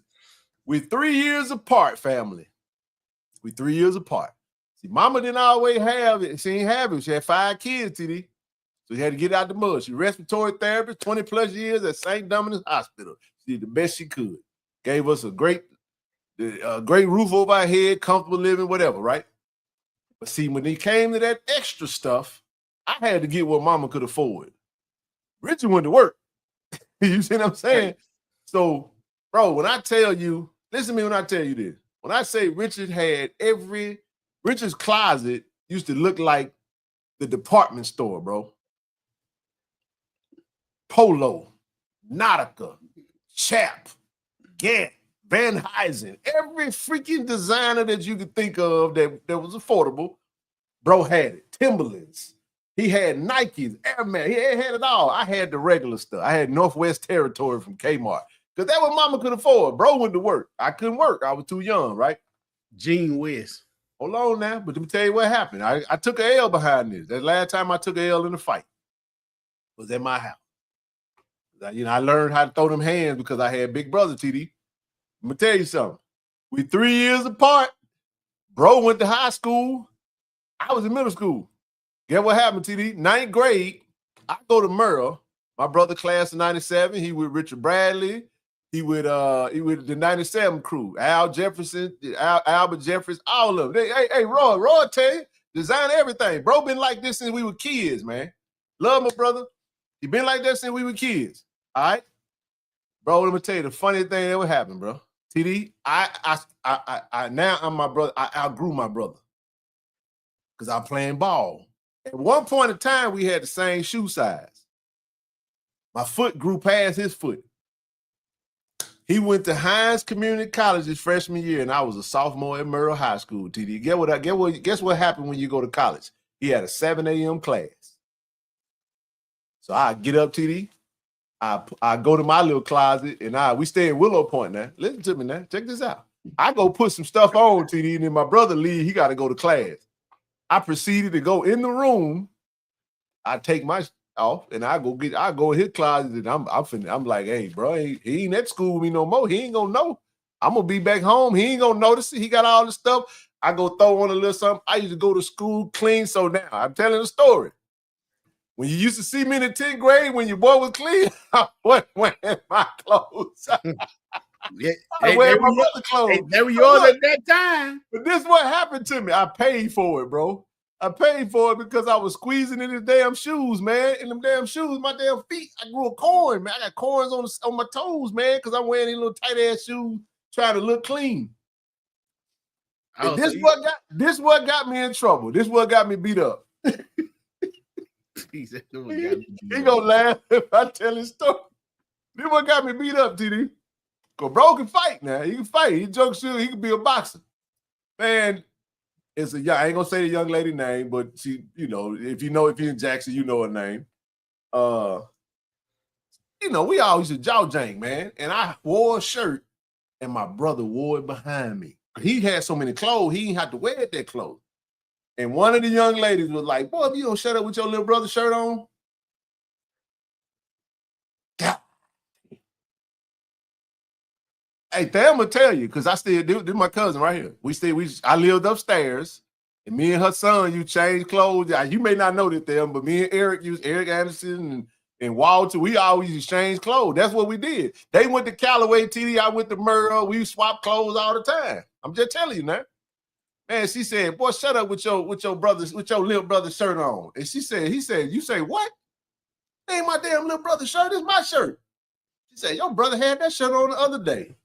We're 3 years apart, family. We're 3 years apart. See, mama didn't always have it. She didn't have it. She had 5 kids, TD. So she had to get out the mud. She respiratory therapist, 20 plus years at St. Dominic's Hospital. She did the best she could. Gave us a great roof over our head, comfortable living, whatever, right? But see, when it came to that extra stuff, I had to get what mama could afford. Richard went to work. You see what I'm saying? So, bro, when I tell you, listen to me when I tell you this. When I say Richard's closet used to look like the department store, bro. Polo, Nautica, Chap, Gant, Van Huysen, every freaking designer that you could think of that was affordable, bro had it. Timberlands. He had Nikes, Air Max. He had it all. I had the regular stuff. I had Northwest Territory from Kmart. Because that what mama could afford. Bro went to work. I couldn't work. I was too young, right? Gene West. Hold on now. But let me tell you what happened. I took an L behind this. That last time I took an L in a fight was at my house. I learned how to throw them hands because I had big brother, TD. Let me tell you something. We 3 years apart. Bro went to high school. I was in middle school. Guess what happened, TD? 9th grade, I go to Merle. My brother class of 97. He with Richard Bradley. He with the 97 crew. Al Jefferson, Albert Jeffries, all of them. Hey, Roy tell you, design everything. Bro been like this since we were kids, man. Love my brother. He been like that since we were kids. All right? Bro, let me tell you the funny thing that would happen, bro. TD, I now I'm my brother. I outgrew my brother. Because I'm playing ball. At one point in time, we had the same shoe size. My foot grew past his foot. He went to Hines Community College his freshman year, and I was a sophomore at Merle High School, TD. Guess what happened when you go to college? He had a 7 a.m. class. So I get up, TD. I go to my little closet, and we stay in Willow Point now. Listen to me now. Check this out. I go put some stuff on, TD, and then my brother leave. He got to go to class. I proceeded to go in the room. I take my off and I go in his closet and I'm like, hey, bro, he ain't at school with me no more. He ain't gonna know. I'm gonna be back home. He ain't gonna notice it. He got all the stuff. I go throw on a little something. I used to go to school clean. So now I'm telling a story. When you used to see me in the 10th grade, when your boy was clean, I wasn't wearing my clothes. I wear my brother's clothes. They were yours at that time. But this is what happened to me. I paid for it, bro. I paid for it because I was squeezing in his damn shoes, man. In them damn shoes, my damn feet. I grew a corn, man. I got corns on my toes, man, because I'm wearing these little tight ass shoes, trying to look clean. And this what got me in trouble. This what got me beat up. He gonna laugh if I tell his story. This what got me beat up, TD. Cause bro can fight now. He can fight. He joke shit. He can be a boxer. Man, it's a I ain't gonna say the young lady name, but she, if you're in Jackson, you know her name. We all used to jaw jang, man. And I wore a shirt, and my brother wore it behind me. He had so many clothes, he didn't have to wear that clothes. And one of the young ladies was like, boy, if you don't shut up with your little brother's shirt on. God. Hey, I'm gonna tell you, because I still do. This is my cousin right here. I lived upstairs, and me and her son, you changed clothes. You may not know that them, but me and Eric Anderson and Walter, we always exchange clothes. That's what we did. They went to Callaway TD, I went to Merle. We swapped clothes all the time. I'm just telling you, man. Man, she said, boy, shut up with your little brother's shirt on. And he said, you say what? That ain't my damn little brother's shirt, it's my shirt. She said, your brother had that shirt on the other day.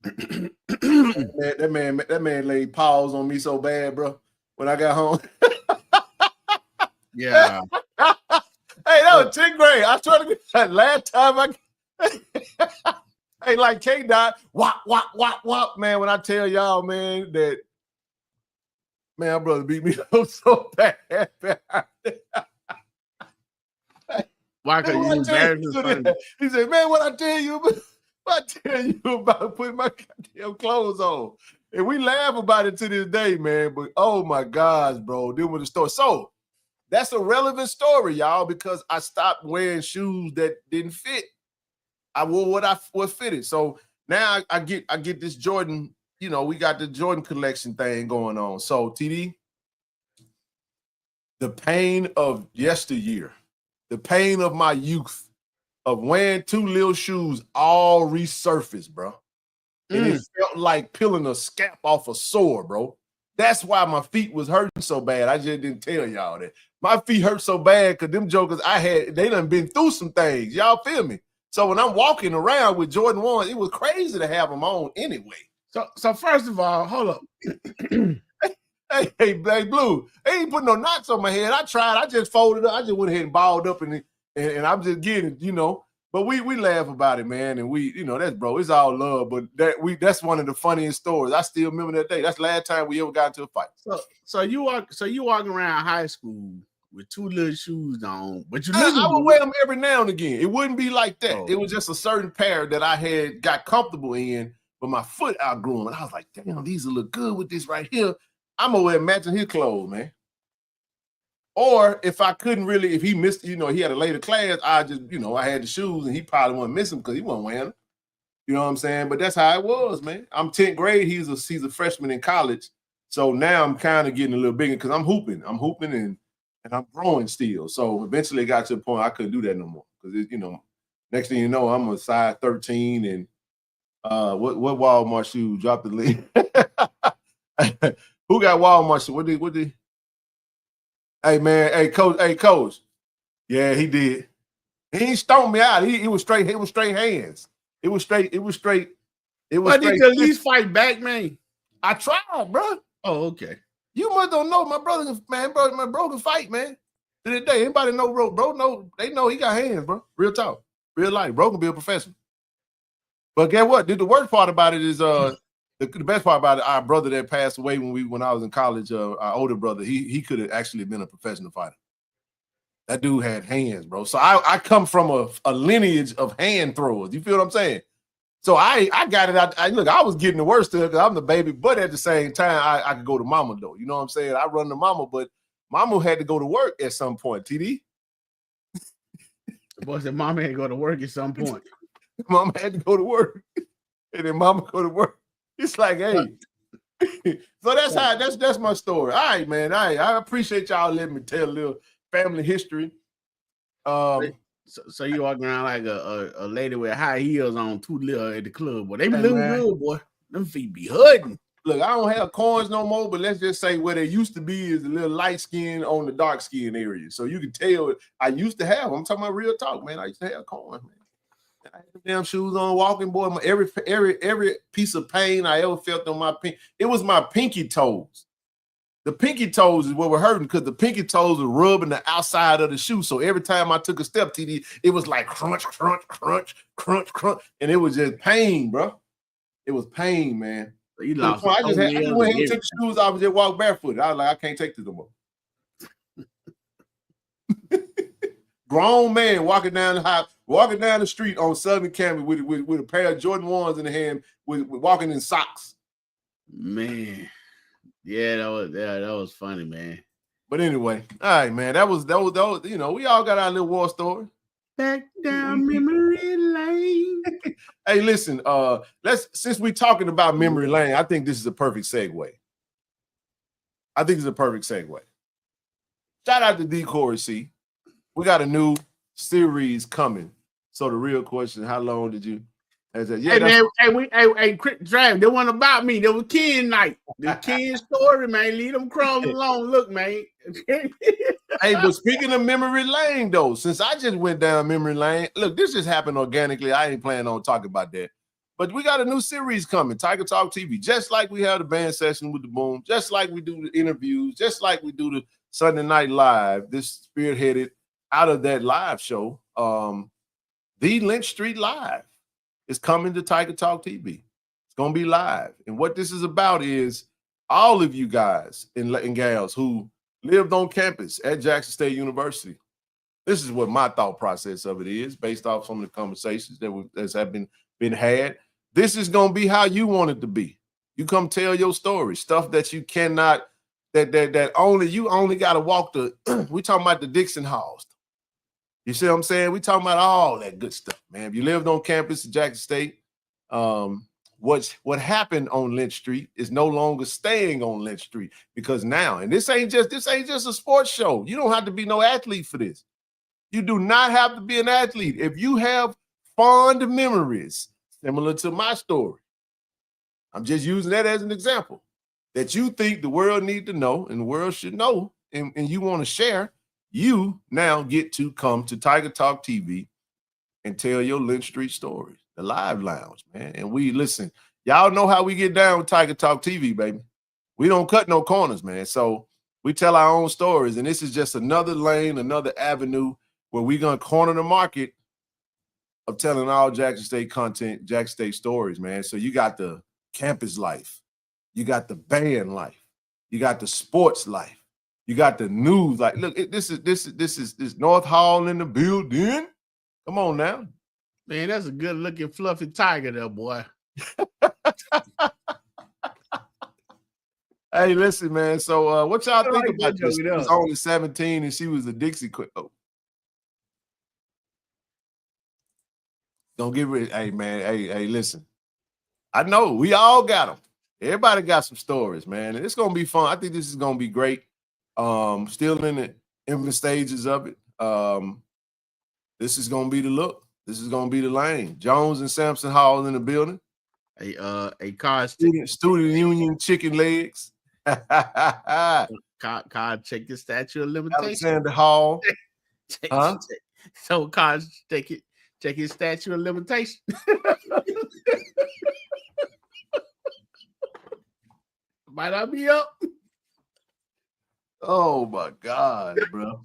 that man laid paws on me so bad, bro, when I got home. Yeah. Hey, that was 10th grade. I tried to get that last time hey, like K-Dot, wop, man. When I tell y'all, man, that man, my brother beat me up so bad. Why? Because you embarrassed. He said, man, what I tell you about putting my goddamn clothes on. And we laugh about it to this day, man. But oh my gosh, bro, this was the story. So that's a relevant story, y'all, because I stopped wearing shoes that didn't fit. I wore what fitted. So now I get this Jordan, we got the Jordan collection thing going on. So TD, the pain of yesteryear, the pain of my youth, of wearing two little shoes all resurfaced, bro. And it felt like peeling a scalp off a sore, bro. That's why my feet was hurting so bad. I just didn't tell y'all that. My feet hurt so bad because them jokers they done been through some things. Y'all feel me? So when I'm walking around with Jordan 1, it was crazy to have them on anyway. So first of all, hold up. Hey, Blue, they ain't putting no knots on my head. I tried. I just folded up. I just went ahead and balled up and I'm just getting it, But we laugh about it, man, and that's it's all love. But that's one of the funniest stories. I still remember that day. That's the last time we ever got into a fight. So you walking around high school with two little shoes on, but I would wear them every now and again. It wouldn't be like that. Oh. It was just a certain pair that I had got comfortable in, but my foot outgrew them. And I was like, damn, these will look good with this right here. I'm gonna wear matching his clothes, man. Or if I couldn't really, if he missed, he had a later class, I just, I had the shoes and he probably wouldn't miss them because he wasn't wearing them. You know what I'm saying? But that's how it was, man. I'm 10th grade. He's a freshman in college. So now I'm kind of getting a little bigger because I'm hooping and I'm growing still. So eventually it got to the point I couldn't do that no more. Because, next thing you know, I'm a size 13 and what Walmart shoe dropped the lid? Who got Walmart shoe? What did Hey man, hey coach. Yeah, he did. He ain't stoned me out. It was straight hands. It was straight. But did you at least fight back, man? I tried, bro. Oh, okay. You must don't know my brother can fight, man. To this day, anybody know bro? They know he got hands, bro. Real talk, real life. Bro can be a professional. But guess what? The worst part about it is the best part about it. Our brother that passed away when I was in college, our older brother, he could have actually been a professional fighter. That dude had hands, bro. So I come from a lineage of hand throwers. You feel what I'm saying? So I got it. Look, I was getting the worst of it because I'm the baby, but at the same time, I could go to mama though. You know what I'm saying? I run to mama, but mama had to go to work at some point. TD. The boy said mama had to go to work at some point. Mama had to go to work, and then mama go to work. It's like, hey. So that's my story. All right, man. I appreciate y'all letting me tell a little family history. So you walking around like a lady with high heels on, too little at the club, boy. They be looking good, boy. Them feet be hurting. Look, I don't have corns no more, but let's just say where they used to be is a little light skin on the dark skin area. So you can tell I used to have them. I'm talking about real talk, man. I used to have corns, man. I had the damn shoes on, walking, boy. Every piece of pain I ever felt on my pinky, it was my pinky toes. The pinky toes is what were hurting because the pinky toes were rubbing the outside of the shoe. So every time I took a step, TD, it was like crunch, crunch, crunch, crunch, crunch. And it was just pain, bro. It was pain, man. So you I lost. just went ahead and took the shoes off and just walked barefoot. I was like, I can't take this no more. Grown man walking down the street on Southern Campus with a pair of Jordan 1s in the hand, with walking in socks. Man, yeah, that was funny, man. But anyway, all right, man. That was you know, we all got our little war story. Back down memory lane. Hey, listen, since we're talking about memory lane, I think this is a perfect segue. Shout out to D. Corey C. We got a new series coming. So the real question, how long did you? Hey man, quick drive. They wasn't about me. There was Ken night. The Ken story, man. Leave them crumbs alone. Look, man. Hey, but speaking of memory lane, though, since I just went down memory lane, look, this just happened organically. I ain't planning on talking about that. But we got a new series coming, Tiger Talk TV. Just like we have the band session with the Boom, just like we do the interviews, just like we do the Sunday Night Live. This spearheaded out of that live show, the Lynch Street Live is coming to Tiger Talk TV. It's going to be live. And what this is about is all of you guys and gals who lived on campus at Jackson State University. This is what my thought process of it is, based off some of the conversations that have been had. This is going to be how you want it to be. You come tell your story, stuff that you cannot, that only got to walk the, we talking about the Dixon Halls. You see what I'm saying? We talking about all that good stuff, man. If you lived on campus at Jackson State, what happened on Lynch Street is no longer staying on Lynch Street, because now, and this ain't just a sports show. You don't have to be no athlete for this. You do not have to be an athlete. If you have fond memories similar to my story, I'm just using that as an example, that you think the world need to know and the world should know, and you want to share, you now get to come to Tiger Talk TV and tell your Lynch Street stories, the live lounge, man. And we listen, y'all know how we get down with Tiger Talk TV, baby. We don't cut no corners, man. So we tell our own stories, and this is just another lane, another avenue where we're going to corner the market of telling all Jackson State content, Jackson State stories, man. So you got the campus life, you got the band life, you got the sports life. You got the news. Like, look, this is North Hall in the building. Come on now. Man, that's a good looking fluffy tiger there, boy. Hey, listen, man. So what y'all think like about this? She was only 17 and she was a Dixie Queen. Oh. Don't get rid. Hey, man. Hey, listen. I know we all got them. Everybody got some stories, man. And it's gonna be fun. I think this is gonna be great. Still in the infant stages of it. This is gonna be the look. This is gonna be the lane. Jones and Sampson Hall in the building. A card student union chicken legs. Card check your statute of limitation. Alexander Hall. So card check his statute of limitation. Might not be up. Oh my God, bro.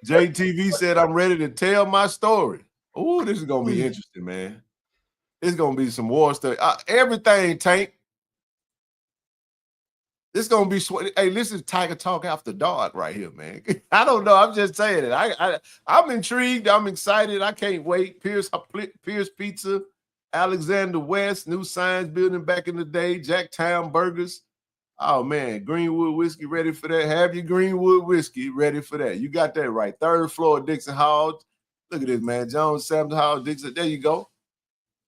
JTV said, I'm ready to tell my story. Oh, this is gonna be interesting, man. It's gonna be some war stuff. Everything, Tank. This gonna be hey, this is Tiger Talk After Dark right here, man. I don't know. I'm just saying it. I'm intrigued. I'm excited. I can't wait. Pierce Pizza, Alexander West, new science building back in the day, Jacktown Burgers. Oh, man, Greenwood whiskey ready for that. Have your Greenwood whiskey ready for that. You got that right. Third floor, Dixon Hall. Look at this, man. Jones, Sampson Hall, Dixon. There you go.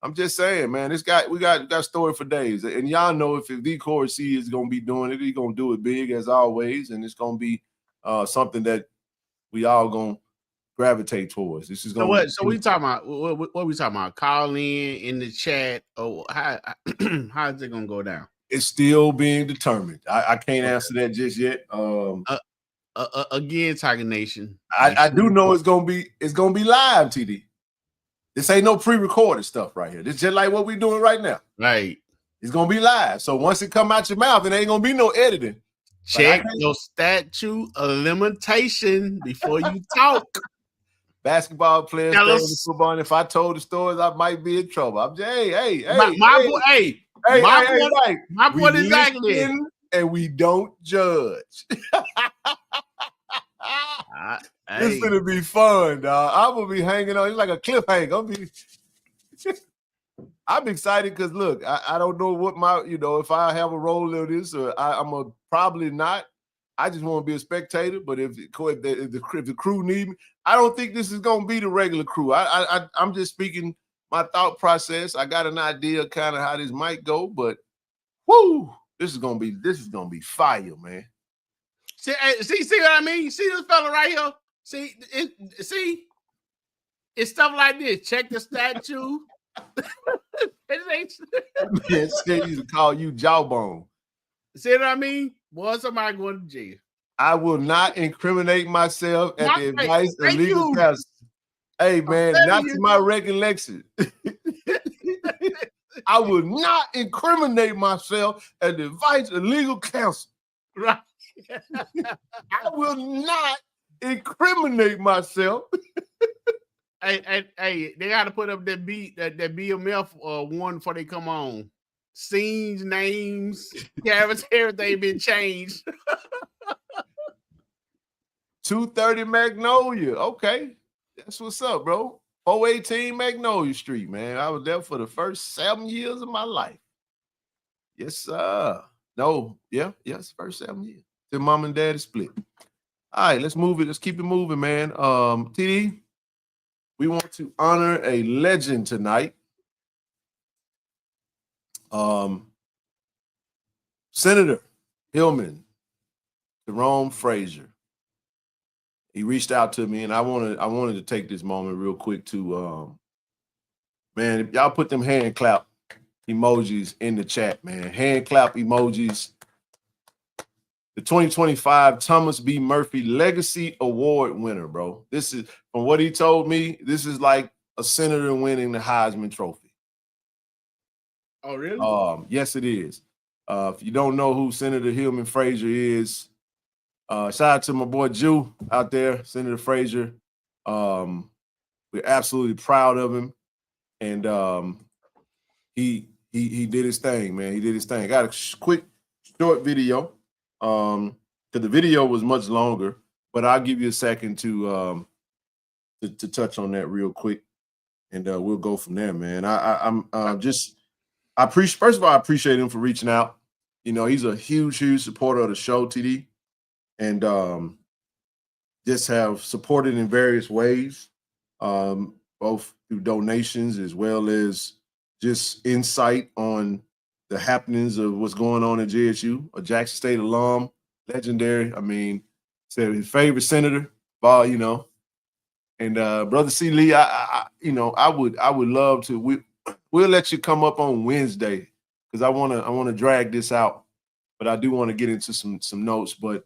I'm just saying, man, we got story for days. And y'all know if D. Corey C is going to be doing it, he's going to do it big as always. And it's going to be something that we all going to gravitate towards. This is going So we talking about, what we talking about? Call in the chat. Oh, how is it going to go down? It's still being determined. I can't answer that just yet. Again, Tiger Nation. I do know it's gonna be live, TD. This ain't no pre-recorded stuff right here. This is just like what we're doing right now. Right. It's gonna be live. So once it come out your mouth, it ain't gonna be no editing. Check your statute of limitation before you talk. Basketball players, football. And if I told the stories, I might be in trouble. I'm just, my point exactly. And we don't judge. It's gonna be fun, dog. I'm gonna be hanging on. It's like a cliffhanger. I'm excited because look, I don't know what if I have a role in this, or I'm probably not. I just want to be a spectator. But if the crew need me, I don't think this is gonna be the regular crew. I'm just speaking my thought process. I got an idea kind of how this might go, but this is gonna be fire, man. See what I mean? See this fella right here? See, it's stuff like this. Check the statute. Man said you to call you jawbone. See what I mean? Boy, somebody going to jail. I will not incriminate myself at the advice of legal counsel. Hey, man, not to my recollection. I will not incriminate myself at the advice of legal counsel. Right. I will not incriminate myself. Hey, they got to put up that BMF one before they come on. Scenes, names, characters, everything been changed. 230 Magnolia. Okay. That's what's up, bro. 418 Magnolia Street, man. I was there for the first 7 years of my life. Yes, sir. No, yes, first 7 years. Till mom and dad split. All right, let's move it. Let's keep it moving, man. TD, we want to honor a legend tonight. Senator Hillman, Jerome Frazier. He reached out to me, and I wanted to take this moment real quick to, man, if y'all put them hand clap emojis in the chat, man. Hand clap emojis. The 2025 Thomas B. Murphy Legacy Award winner, bro. This is, from what he told me, this is like a senator winning the Heisman Trophy. Oh, really? Yes, it is. If you don't know who Senator Hillman Frazier is, shout out to my boy Jew out there, Senator Frazier. We're absolutely proud of him, and he did his thing, man. He did his thing. Got a quick, short video, because the video was much longer, but I'll give you a second to touch on that real quick, and we'll go from there, man. First of all, I appreciate him for reaching out. You know, he's a huge supporter of the show, TD, and just have supported in various ways, both through donations as well as just insight on the happenings of what's going on at JSU, a Jackson State alum, legendary. I mean, said his favorite senator, you know, and Brother C. Lee, I would love to. We'll let you come up on Wednesday because I want to drag this out, but I do want to get into some notes. But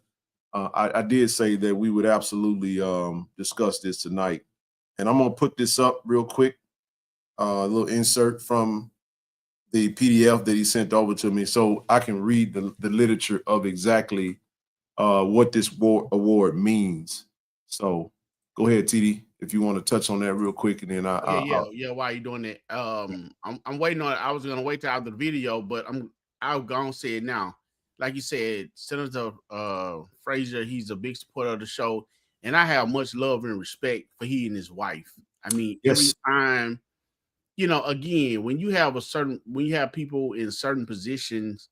I did say that we would absolutely discuss this tonight, and I'm gonna put this up real quick, a little insert from the PDF that he sent over to me, so I can read the literature of exactly what this award means. So go ahead, TD, if you want to touch on that real quick, and then yeah. Why are you doing that? I'm waiting on it. I was gonna wait till after the video, but I'll go and say it now. Like you said, Senator Frazier, he's a big supporter of the show, and I have much love and respect for he and his wife. I mean, yes. Every time, you know, again, when you have people in certain positions,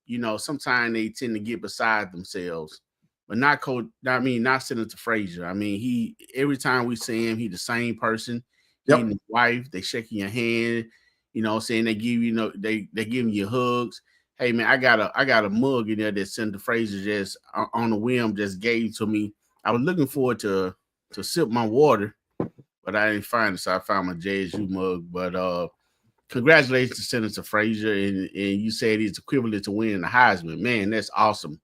you know, sometimes they tend to get beside themselves. But not Senator Frazier. I mean, every time we see him, he the same person. Yep. He and his wife, they shaking your hand, you know, saying they give you, they giving you hugs. Hey man, I got a mug in there that Senator Frazier just on the whim just gave to me. I was looking forward to sip my water, but I didn't find it, so I found my JSU mug. But congratulations to Senator Frazier, and you said he's equivalent to winning the Heisman. Man, that's awesome.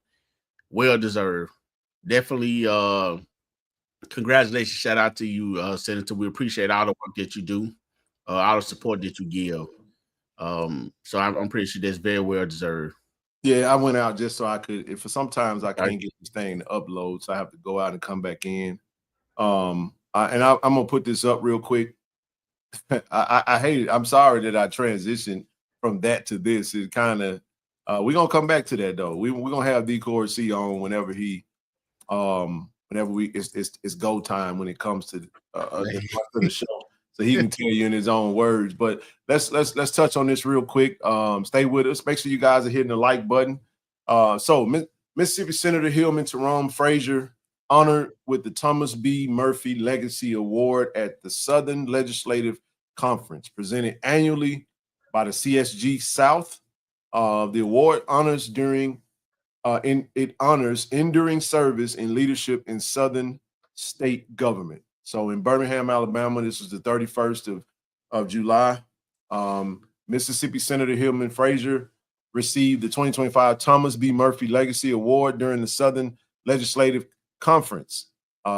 Well deserved. Definitely congratulations. Shout out to you, Senator. We appreciate all the work that you do, all the support that you give. So I'm pretty sure that's very well deserved. Yeah, I went out just so I could. If sometimes I Right. can't get this thing to upload, so I have to go out and come back in. I'm gonna put this up real quick. I hate it. I'm sorry that I transitioned from that to this. It kind of we're gonna come back to that though. We're gonna have Decor C on whenever he whenever it's go time when it comes to the rest of the show. So he can tell you in his own words. But let's touch on this real quick. Stay with us. Make sure you guys are hitting the like button. So Mississippi Senator Hillman Jerome Frazier honored with the Thomas B. Murphy Legacy Award at the Southern Legislative Conference, presented annually by the CSG South. The award honors it honors enduring service and leadership in Southern state government. So in Birmingham, Alabama, this was the 31st of July. Mississippi Senator Hillman Frazier received the 2025 Thomas B. Murphy Legacy Award during the Southern Legislative Conference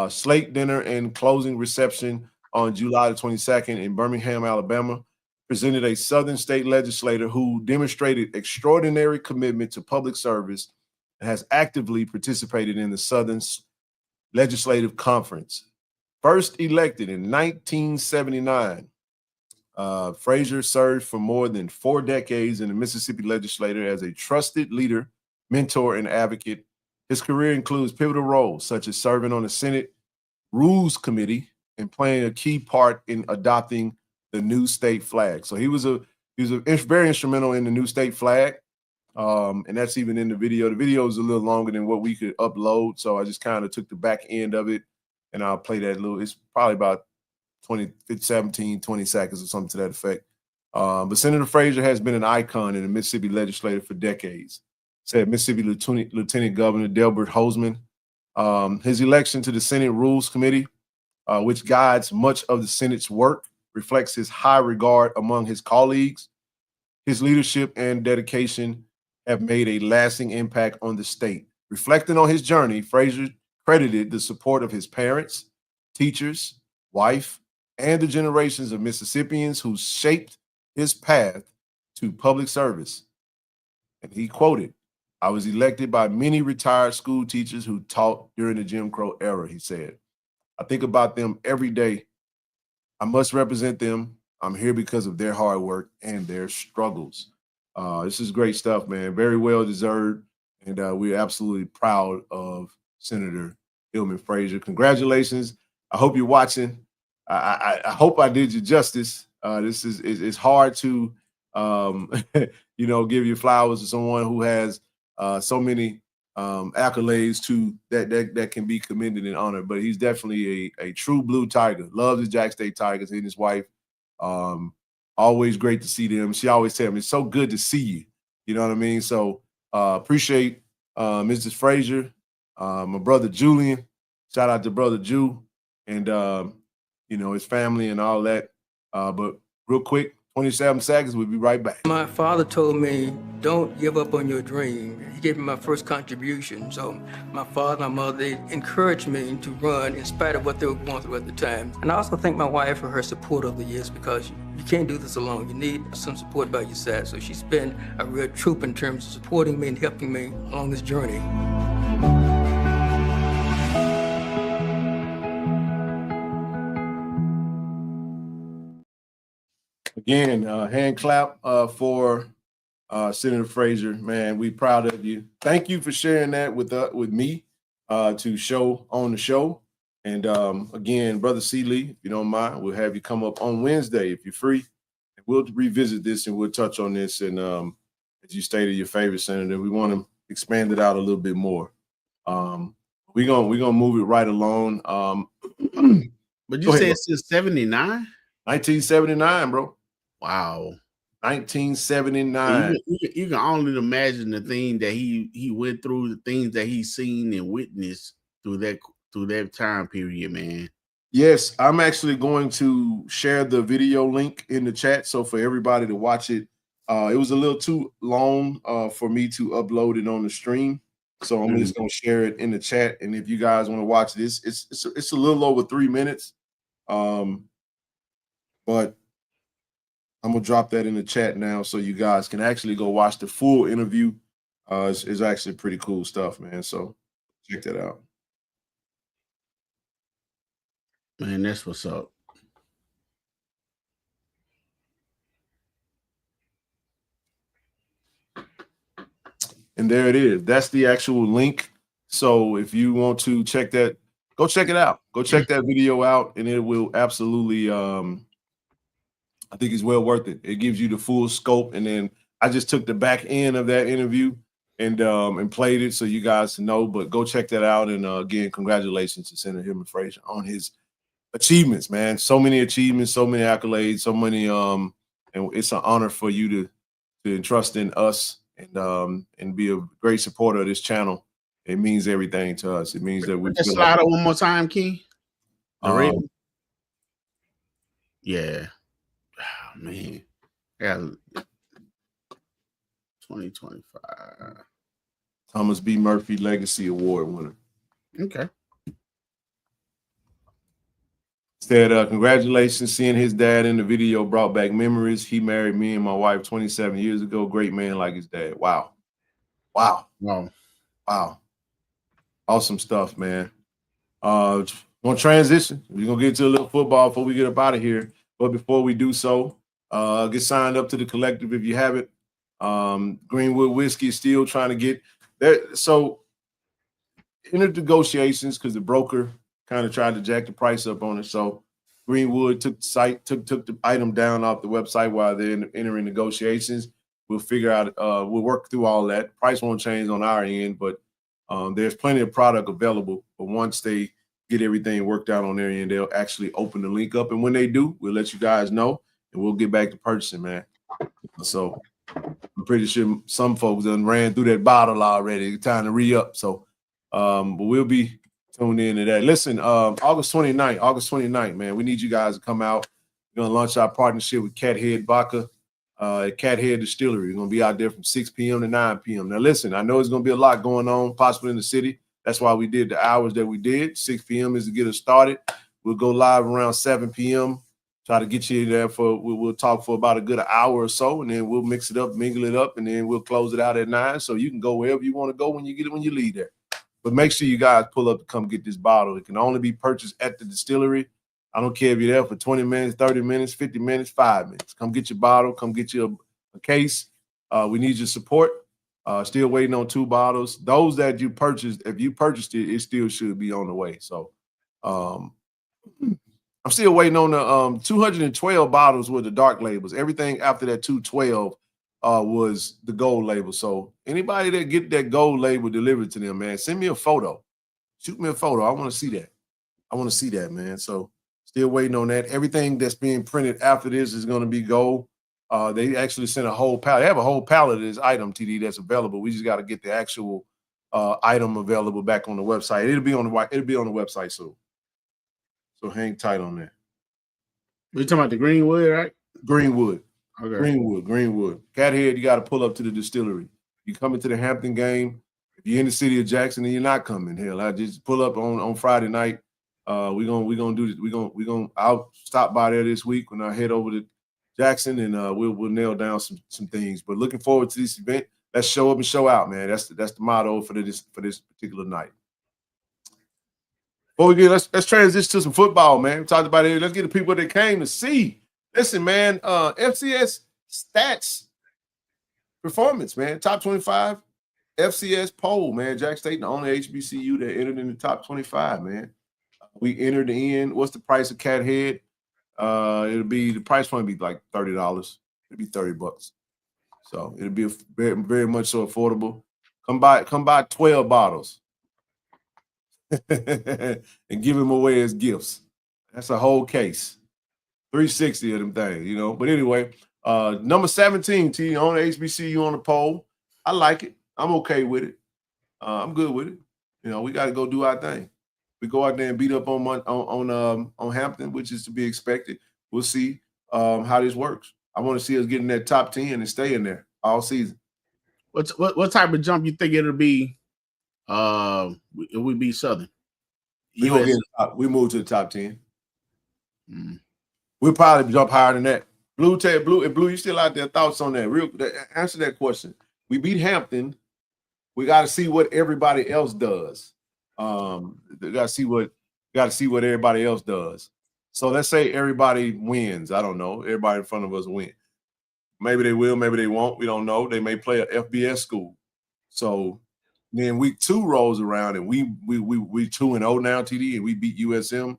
slate dinner and closing reception on July the 22nd in Birmingham, Alabama. Presented a Southern state legislator who demonstrated extraordinary commitment to public service and has actively participated in the Southern Legislative Conference. First elected in 1979, Frazier served for more than 4 decades in the Mississippi legislature as a trusted leader, mentor, and advocate. His career includes pivotal roles such as serving on the Senate Rules Committee and playing a key part in adopting the new state flag. So he was very instrumental in the new state flag. And that's even in the video. The video is a little longer than what we could upload. So I just kind of took the back end of it and I'll play that little, it's probably about 20 seconds or something to that effect. But Senator Frazier has been an icon in the Mississippi legislature for decades, said Mississippi Lieutenant Governor Delbert Hosemann. His election to the Senate Rules Committee, which guides much of the Senate's work, reflects his high regard among his colleagues. His leadership and dedication have made a lasting impact on the state. Reflecting on his journey, Frazier credited the support of his parents, teachers, wife, and the generations of Mississippians who shaped his path to public service. And he quoted, "I was elected by many retired school teachers who taught during the Jim Crow era," he said. "I think about them every day. I must represent them. I'm here because of their hard work and their struggles." This is great stuff, man. Very well deserved. And we're absolutely proud of Senator Hillman Frazier. Congratulations. I hope you're watching. I hope I did you justice. This is hard to, give you flowers to someone who has so many accolades to that can be commended and honored. But he's definitely a true blue Tiger. Loves the Jack State Tigers and his wife. Always great to see them. She always tells me, "It's so good to see you." You know what I mean? So appreciate Mrs. Frazier, my brother Julian. Shout out to brother Jew and his family and all that. But real quick, 27 seconds. We'll be right back. My father told me, don't give up on your dream. He gave me my first contribution. So my father and my mother, they encouraged me to run in spite of what they were going through at the time. And I also thank my wife for her support over the years, because you can't do this alone. You need some support by your side. So she's been a real troop in terms of supporting me and helping me along this journey. Again, hand clap for Senator Frazier. Man, we proud of you. Thank you for sharing that with me to show on the show. And again, Brother Seeley, if you don't mind, we'll have you come up on Wednesday if you're free. And we'll revisit this and we'll touch on this. And as you stated, your favorite senator, we want to expand it out a little bit more. We're gonna move it right along. But you said since 79? 1979, bro. Wow. 1979. You can only imagine the thing that he went through, the things that he's seen and witnessed through that time period, man. Yes, I'm actually going to share the video link in the chat. So for everybody to watch it, it was a little too long for me to upload it on the stream. So I'm just going to share it in the chat. And if you guys want to watch this, it's a little over 3 minutes. But I'm going to drop that in the chat now so you guys can actually go watch the full interview It's actually pretty cool stuff, man. So check that out. Man, that's what's up. And there it is. That's the actual link. So if you want to check that, go check it out. Go check that video out, and it will absolutely, I think it's well worth it. It gives you the full scope. And then I just took the back end of that interview and played it so you guys know. But go check that out. And again, congratulations to Senator Hillman Frazier on his achievements, man. So many achievements, so many accolades, so many. And it's an honor for you to entrust in us and be a great supporter of this channel. It means everything to us. It means that we slide it one more time, King. Yeah. Oh, man. Yeah. 2025. Thomas B. Murphy Legacy Award winner. Okay. Said, congratulations, seeing his dad in the video brought back memories. He married me and my wife 27 years ago. Great man like his dad. Wow. Wow. Wow. Wow. Awesome stuff, man. Gonna transition. We're gonna get to a little football before we get up out of here. But before we do so, get signed up to the collective if you haven't. Greenwood Whiskey is still trying to get there. So in the negotiations, because the broker kind of tried to jack the price up on it. So Greenwood took the item down off the website while they're entering negotiations. We'll figure out, we'll work through all that. Price won't change on our end, but there's plenty of product available. But once they get everything worked out on their end, they'll actually open the link up. And when they do, we'll let you guys know, and we'll get back to purchasing, man. So I'm pretty sure some folks done ran through that bottle already. Time to re-up. So, but we'll be tuned in to that. Listen, August 29th, man, we need you guys to come out. We're going to launch our partnership with Cathead Vodka at Cathead Distillery. We're going to be out there from 6 p.m. to 9 p.m. Now, listen, I know there's going to be a lot going on, possibly in the city. That's why we did the hours that we did. 6 p.m. is to get us started. We'll go live around 7 p.m. Try to get you there we'll talk for about a good hour or so, and then we'll mix it up, mingle it up, and then we'll close it out at 9. So you can go wherever you want to go when you leave there. But make sure you guys pull up to come get this bottle. It can only be purchased at the distillery. I don't care if you're there for 20 minutes, 30 minutes, 50 minutes, 5 minutes. Come get your bottle. Come get you a case. We need your support. Still waiting on 2 bottles. Those that you purchased, if you purchased it, it still should be on the way. So I'm still waiting on the 212 bottles with the dark labels. Everything after that 212 was the gold label. So anybody that get that gold label delivered to them, man, send me a photo. Shoot me a photo. I want to see that. I want to see that, man. So still waiting on that. Everything that's being printed after this is going to be gold. They actually sent a whole pallet. They have a whole pallet of this item, TD, that's available. We just got to get the actual item available back on the website. It'll be on the website soon. So hang tight on that. We're talking about the Greenwood, right? Greenwood. Okay. Greenwood. Cathead, you got to pull up to the distillery. You come into the Hampton game. If you're in the city of Jackson and you're not coming, hell, I just pull up on Friday night. We're gonna do this. I'll stop by there this week when I head over to Jackson, and we'll nail down some things. But looking forward to this event. Let's show up and show out, man. That's the motto for this particular night. Before we get, let's transition to some football, man. We talked about it. Let's get the people that came to see. Listen, man, FCS stats performance, man. Top 25 FCS poll, man. Jack State, the only HBCU that entered in the top 25, man. We entered in. What's the price of cat head? The price point be like $30. It'd be $30. So it'll be very, very much so affordable. Come buy 12 bottles. And give them away as gifts. That's a whole case. 360 of them things, you know. But anyway, number 17, T, on HBCU on the poll. I like it. I'm okay with it. I'm good with it. You know, we got to go do our thing. We go out there and beat up on Hampton, which is to be expected. We'll see how this works. I want to see us getting that top 10 and stay in there all season. What type of jump you think it'll be? It would be Southern. We move to the top 10. We'll probably jump higher than that. Blue, you still out there? Thoughts on that? Answer that question. We beat Hampton. we got to see what everybody else does. They got to see what everybody else does. So let's say everybody wins. I don't know. Everybody in front of us win. Maybe they will, maybe they won't. We don't know. They may play a FBS school. So then week 2 rolls around and we 2-0 now, TD, and we beat USM.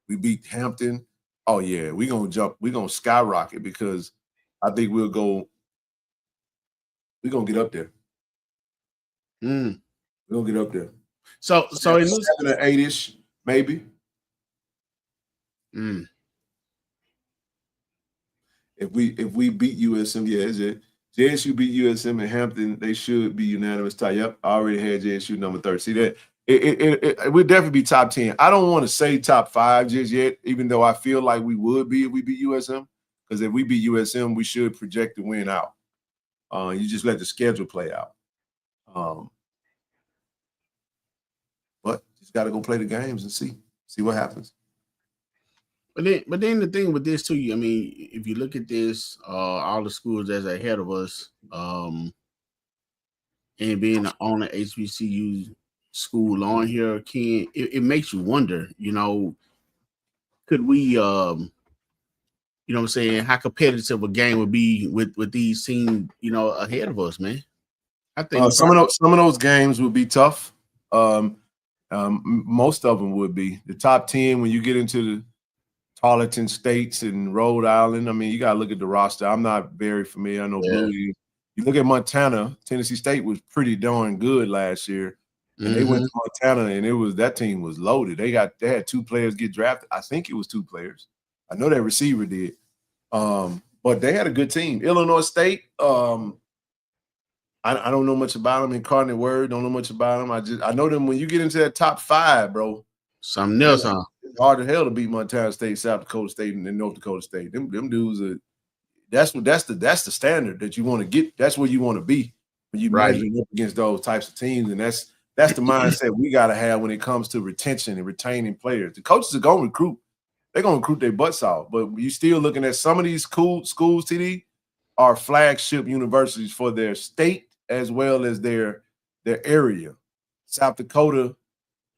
We beat Hampton. Oh yeah, we're gonna skyrocket because I think we're gonna get up there. We're gonna get up there. So in this 7 or 8-ish, maybe. If we beat USM, yeah, is it? JSU beat USM and Hampton, they should be unanimous tie. Yep, I already had JSU number 30. See that? It would definitely be top 10. I don't want to say top 5 just yet, even though I feel like we would be if we beat USM. Because if we beat USM, we should project to win out. You just let the schedule play out. But just got to go play the games and see what happens. But then the thing with this too, I mean, if you look at this, all the schools that's ahead of us, and being on the HBCU school on here, Ken, it makes you wonder, could we, you know what I'm saying, how competitive a game would be with these teams, ahead of us, man. I think some of those games would be tough. Most of them would be. The top 10 when you get into the Tarleton States and Rhode Island. I mean, you got to look at the roster. I'm not very familiar. I know Blue. You look at Montana. Tennessee State was pretty darn good last year, and they went to Montana, and that team was loaded. They had 2 players get drafted. I think it was 2 players. I know that receiver did, but they had a good team. Illinois State. I don't know much about them. Incarnate Word, don't know much about them. I know them when you get into that top 5, bro. Something else, huh? It's hard as hell to beat Montana State, South Dakota State, and North Dakota State. Them dudes are. That's the standard that you want to get. That's where you want to be when you measuring up against those types of teams, and that's the mindset we got to have when it comes to retention and retaining players. The coaches are gonna recruit. They're gonna recruit their butts off, but you still looking at some of these cool schools. TD are flagship universities for their state as well as their area. South Dakota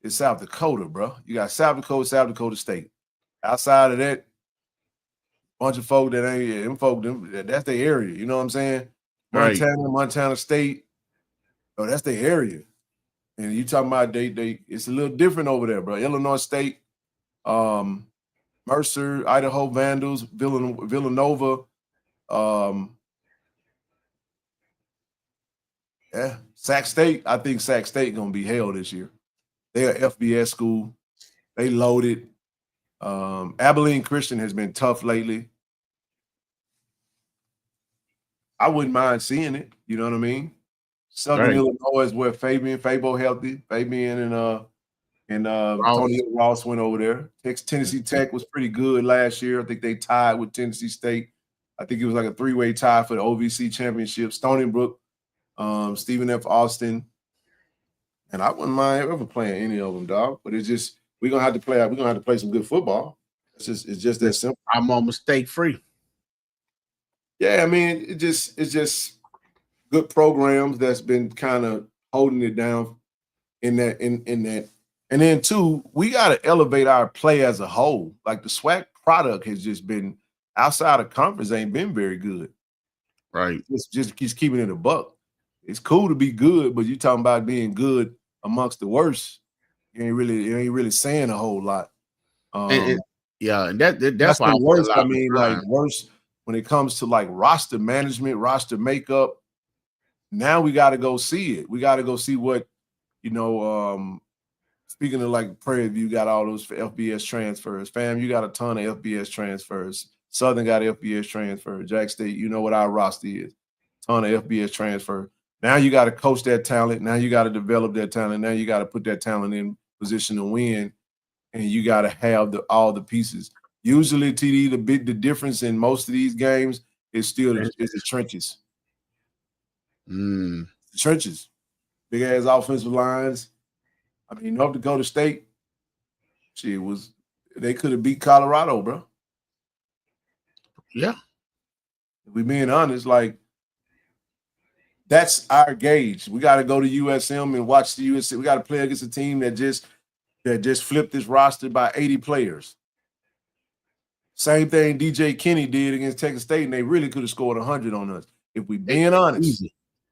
is South Dakota, bro. You got South Dakota State. Outside of that, bunch of folk that ain't that's their area. You know what I'm saying? Montana State. Oh, that's their area. And you talking about it's a little different over there, bro. Illinois State, Mercer, Idaho Vandals, Villanova. Sac State. I think Sac State gonna be hell this year. They're an FBS school. They loaded. Abilene Christian has been tough lately. I wouldn't mind seeing it. You know what I mean? Southern Illinois is where Fabo healthy. Fabian and Tony Ross went over there. Tennessee Tech was pretty good last year. I think they tied with Tennessee State. I think it was like a 3-way tie for the OVC championship. Stony Brook, Stephen F. Austin. And I wouldn't mind ever playing any of them, dog. But it's just we're gonna have to play some good football. It's just that simple. I'm on mistake free. Yeah, I mean, it's just good programs that's been kind of holding it down in that. And then 2, we got to elevate our play as a whole. Like the SWAC product has just been outside of conference ain't been very good. Right. Just keeps keeping it a buck. It's cool to be good, but you talking about being good amongst the worst. It ain't really saying a whole lot. And that's why the worst. I mean, like worse when it comes to like roster management, roster makeup. Now we got to go see it. We got to go see what, speaking of like Prairie View, got all those FBS transfers. Fam, you got a ton of FBS transfers. Southern got FBS transfer. Jack State, you know what our roster is. Ton of FBS transfer. Now you got to coach that talent. Now you got to develop that talent. Now you got to put that talent in position to win, and you got to have all the pieces. Usually, TD, the difference in most of these games is still the trenches. The trenches, big ass offensive lines. I mean, North Dakota State, they could have beat Colorado, bro. Yeah. If we being honest, like That's our gauge. We got to go to USM and watch the USM. We got to play against a team that just flipped this roster by 80 players. Same thing DJ Kenny did against Texas State, and they really could have scored 100 on us. If we being honest,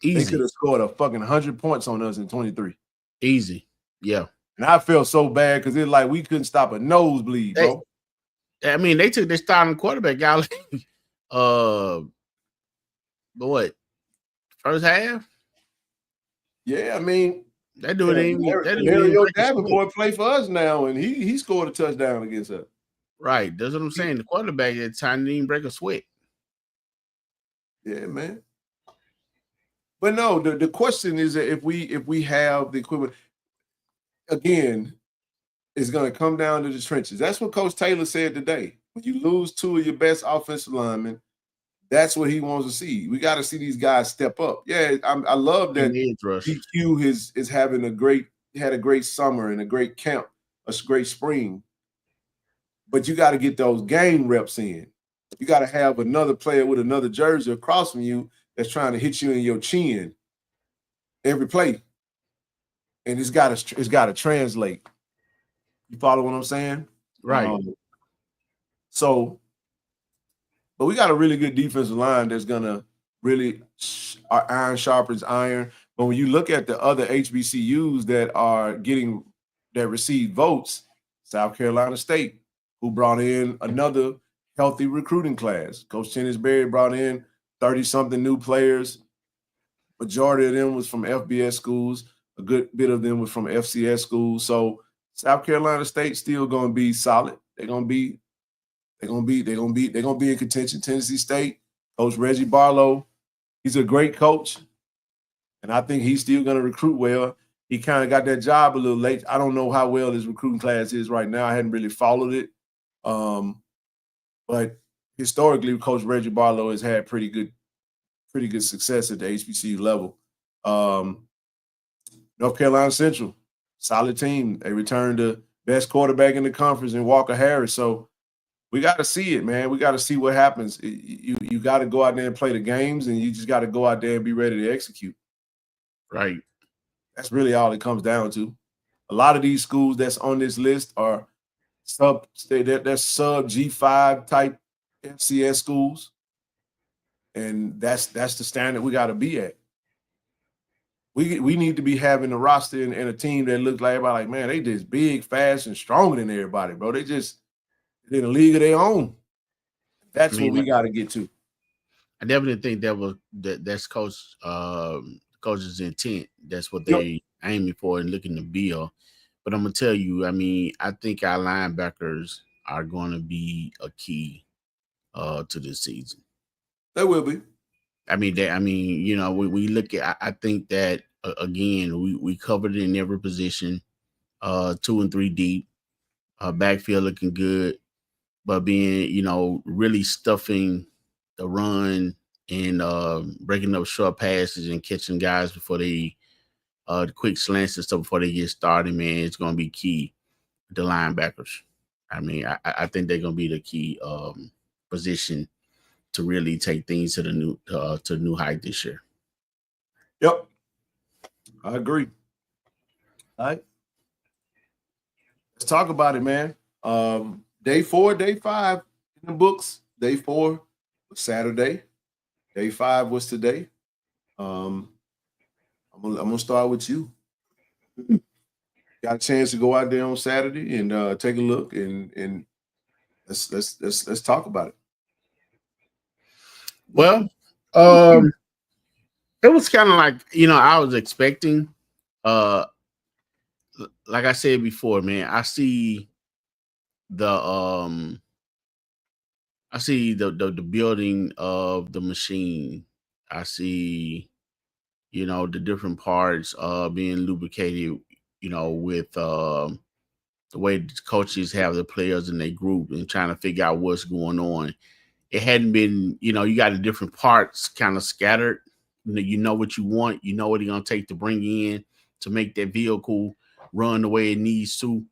they could have scored a fucking 100 points on us in 23. Easy, yeah. And I felt so bad because it's like we couldn't stop a nosebleed, bro. I mean, they took their starting quarterback out. But what? First half? Yeah, I mean, that dude ain't. Mario Davenport play for us now, and he scored a touchdown against us. Right, that's what I'm saying. The quarterback at the time didn't even break a sweat. Yeah, man. But no, the question is that if we have the equipment, again, it's going to come down to the trenches. That's what Coach Taylor said today. When you lose two of your best offensive linemen, that's what he wants to see. We got to see these guys step up. Yeah, I love that DQ is having had a great summer and a great camp, a great spring. But you got to get those game reps in. You got to have another player with another jersey across from you that's trying to hit you in your chin every play, and it's got to translate. You follow what I'm saying? Right. But we got a really good defensive line that's gonna really iron sharpens iron. But when you look at the other HBCUs that receive votes, South Carolina State, who brought in another healthy recruiting class. Coach Tennisberry brought in 30-something new players. Majority of them was from FBS schools. A good bit of them was from FCS schools. So South Carolina State still going to be solid. They're going to be in contention. Tennessee State, Coach Reggie Barlow, he's a great coach, and I think he's still going to recruit well. He kind of got that job a little late. I don't know how well his recruiting class is right now. I hadn't really followed it. But historically, Coach Reggie Barlow has had pretty good success at the HBCU level. North Carolina Central, solid team. They returned the best quarterback in the conference in Walker Harris. So we got to see it, man. We got to see what happens. You got to go out there and play the games, and you just got to go out there and be ready to execute. Right. That's really all it comes down to. A lot of these schools that's on this list are sub G5 type FCS schools, and that's the standard we got to be at. We need to be having a roster and a team that looks like everybody like, man, they just big, fast, and stronger than everybody, bro. They just in a league of their own. That's what we got to get to. I definitely think that's coach's intent. That's what they aiming for and looking to build. But I'm gonna tell you, I mean, I think our linebackers are going to be a key to this season. They will be. You know, we look at. I think that again, we covered it in every position, 2 and 3 deep, backfield looking good, but being, you know, really stuffing the run and breaking up short passes and catching guys before they the quick slants and stuff before they get started, man, it's going to be key. The linebackers. I mean, I think they're going to be the key position to really take things to the new height this year. Yep, I agree. All right, let's talk about it, man. Day 4, day 5 in the books. Day 4 was Saturday. Day 5 was today. I'm gonna start with you. Got a chance to go out there on Saturday and take a look and let's talk about it. Well, it was kind of like, you know, I was expecting. Like I said before, man, I see the building of the machine. I see, you know, the different parts being lubricated, you know, with the way the coaches have the players in their group and trying to figure out what's going on. It hadn't been, you know, you got the different parts kind of scattered. You know what you want. You know what it's going to take to bring in to make that vehicle run the way it needs to.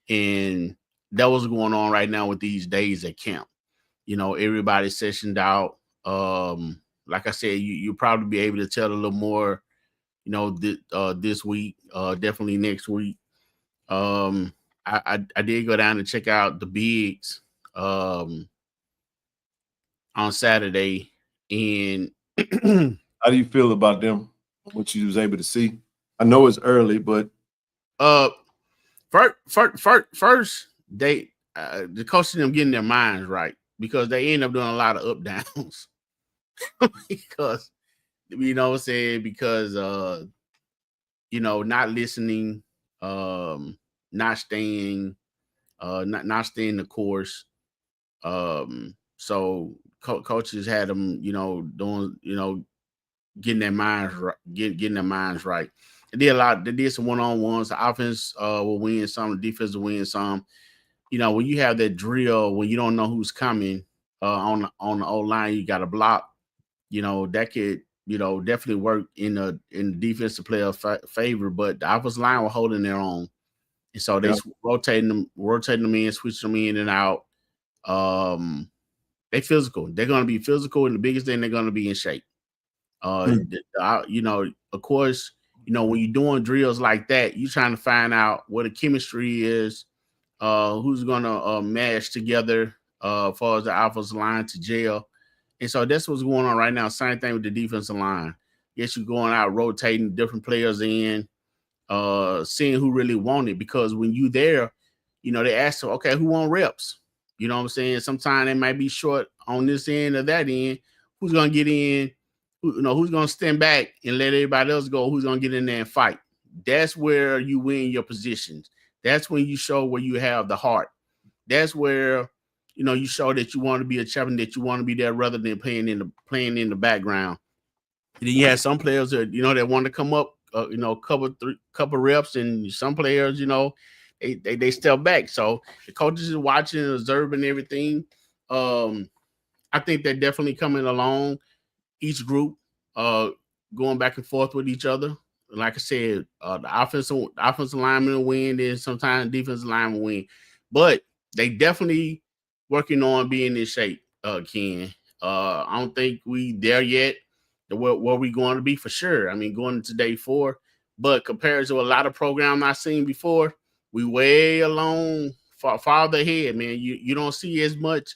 And that was going on right now with these days at camp. You know, everybody sessioned out. like I said, you'll probably be able to tell a little more, you know, this week, definitely next week. I did go down and check out the bigs on Saturday, and how do you feel about them? What you was able to see? I know it's early, but first they the coach them getting their minds right, because they end up doing a lot of up downs because, you know what I'm saying, because you know, not listening, not staying the course. So coaches had them, you know, doing, you know, getting their minds right, getting their minds right. They did a lot. They did some one-on-ones. The offense will win some, the defense will win some. You know, when you have that drill, when you don't know who's coming on the old line, you got to block. You know, that could, you know, definitely work in the defensive player favor. But the offensive line were holding their own, and so they rotating them in, switching them in and out. They physical. They're going to be physical, and the biggest thing, they're going to be in shape. You know, of course, you know, when you're doing drills like that, you're trying to find out what the chemistry is, who's going to mash together as far as the offensive line to gel. And so that's what's going on right now. Same thing with the defensive line. Yes, you're going out rotating different players in, seeing who really want it. Because when you there, you know, they ask them, okay, who want reps? You know what I'm saying? Sometimes they might be short on this end or that end. Who's going to get in? You know, who's going to stand back and let everybody else go? Who's going to get in there and fight? That's where you win your positions. That's when you show where you have the heart. That's where, you know, you show that you want to be a champion, that you want to be there rather than playing in the background. And then you have some players that, you know, that want to come up, you know, couple reps, and some players, you know, they step back. So the coaches are watching and observing everything. I think they're definitely coming along. Each group going back and forth with each other. Like I said, the offensive lineman will win, then sometimes defensive lineman will win. But they definitely working on being in shape, Ken. I don't think we there yet, where we going to be for sure. I mean, going into day 4. But compared to a lot of programs I've seen before, we way along, farther ahead, man. You don't see as much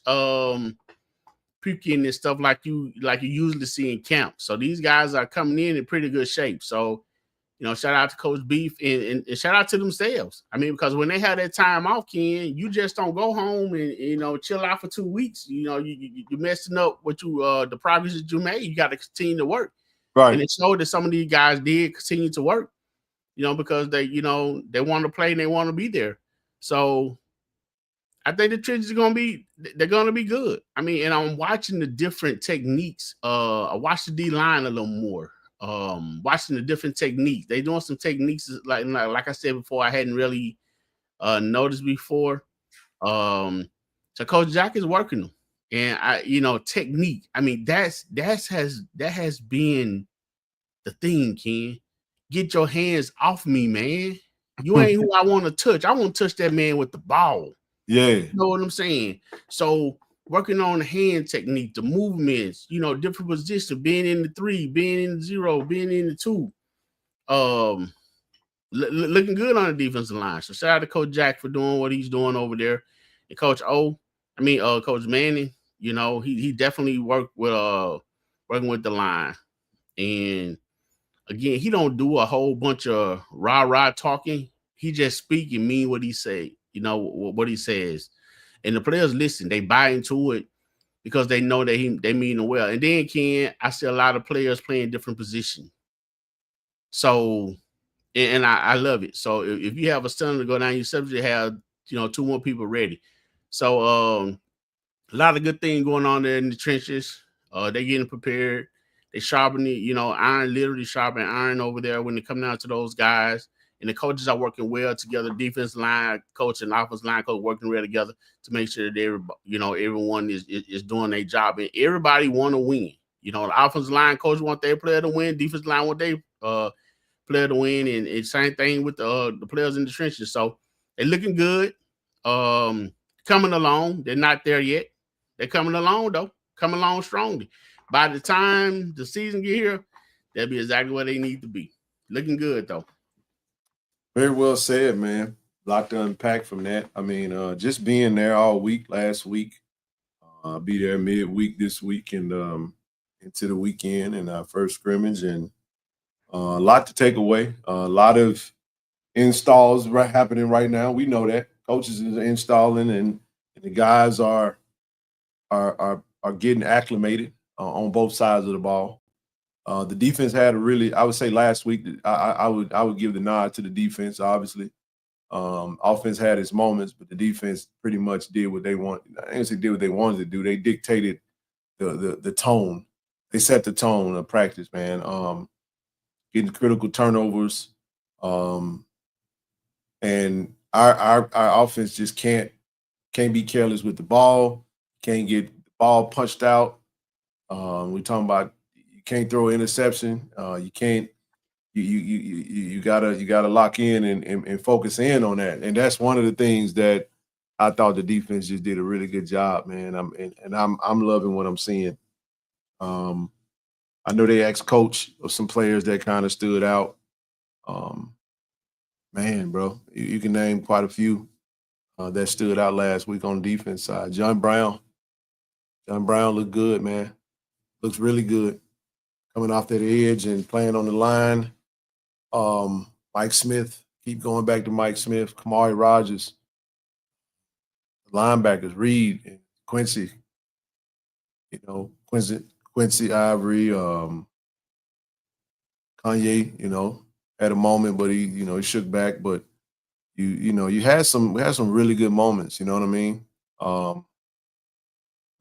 puking and stuff like you usually see in camp. So these guys are coming in pretty good shape. So, you know, shout out to Coach Beef and shout out to themselves. I mean, because when they have that time off, Ken, you just don't go home and, you know, chill out for 2 weeks. You know, you're messing up what the progress that you made. You got to continue to work. Right. And it showed that some of these guys did continue to work, you know, because they, you know, they want to play and they want to be there. So I think the trenches they're going to be good. I mean, and I'm watching the different techniques. I watched the D-line a little more. Watching the different techniques. They doing some techniques like I said before, I hadn't really noticed before. So Coach Jack is working them. And you know, technique. I mean, that has been the thing, Ken. Get your hands off me, man. You ain't who I want to touch. I want to touch that man with the ball. Yeah. You know what I'm saying? So working on the hand technique, the movements, you know, different positions, being in the 3, being in the 0, being in the 2. Looking good on the defensive line. So shout out to Coach Jack for doing what he's doing over there. And Coach Manning, you know, he definitely worked with working with the line. And again, he don't do a whole bunch of rah-rah talking. He just speak and mean what he say. You know what he says, and the players listen. They buy into it because they know that they mean it well. And then, Ken, I see a lot of players playing different positions. So, and I love it. So if you have a stunner to go down, you subject have, you know, 2 more people ready. So a lot of good things going on there in the trenches. They getting prepared. They sharpening, you know, iron, literally sharpening iron over there when they come down to those guys. And the coaches are working well together. Defense line coach and offensive line coach working well together to make sure that everyone is doing their job. And everybody want to win. You know, the offensive line coach want their player to win. Defense line want their player to win. And same thing with the players in the trenches. So they're looking good. Coming along. They're not there yet. They're coming along, though. Coming along strongly. by the time the season get here, that'll be exactly where they need to be. Looking good though. Very well said, man. A lot to unpack from that. I mean, just being there all week, last week, I'll be there midweek this week and into the weekend and our first scrimmage, and a lot to take away. A lot of installs happening right now. We know that coaches is installing, and the guys are getting acclimated on both sides of the ball. The defense had a really, I would say last week, I would give the nod to the defense, obviously. Offense had its moments, but the defense pretty much did what they want. I didn't say did what they wanted to do. They dictated the tone. They set the tone of practice, man. Getting critical turnovers. And our offense just can't be careless with the ball, can't get the ball punched out. We're talking about you can't throw an interception. You can't. You gotta lock in and focus in on that. And that's one of the things that I thought the defense just did a really good job, man. I'm loving what I'm seeing. I know they asked coach of some players that kind of stood out. Man, bro, you can name quite a few that stood out last week on the defense side. John Brown looked good, man. Looks really good coming off that edge and playing on the line. Mike Smith, keep going back to Mike Smith, Kamari Rogers, linebackers, Reed and Quincy, Quincy Ivory, Kanye, had a moment, but he shook back. But you had some really good moments. You know what I mean?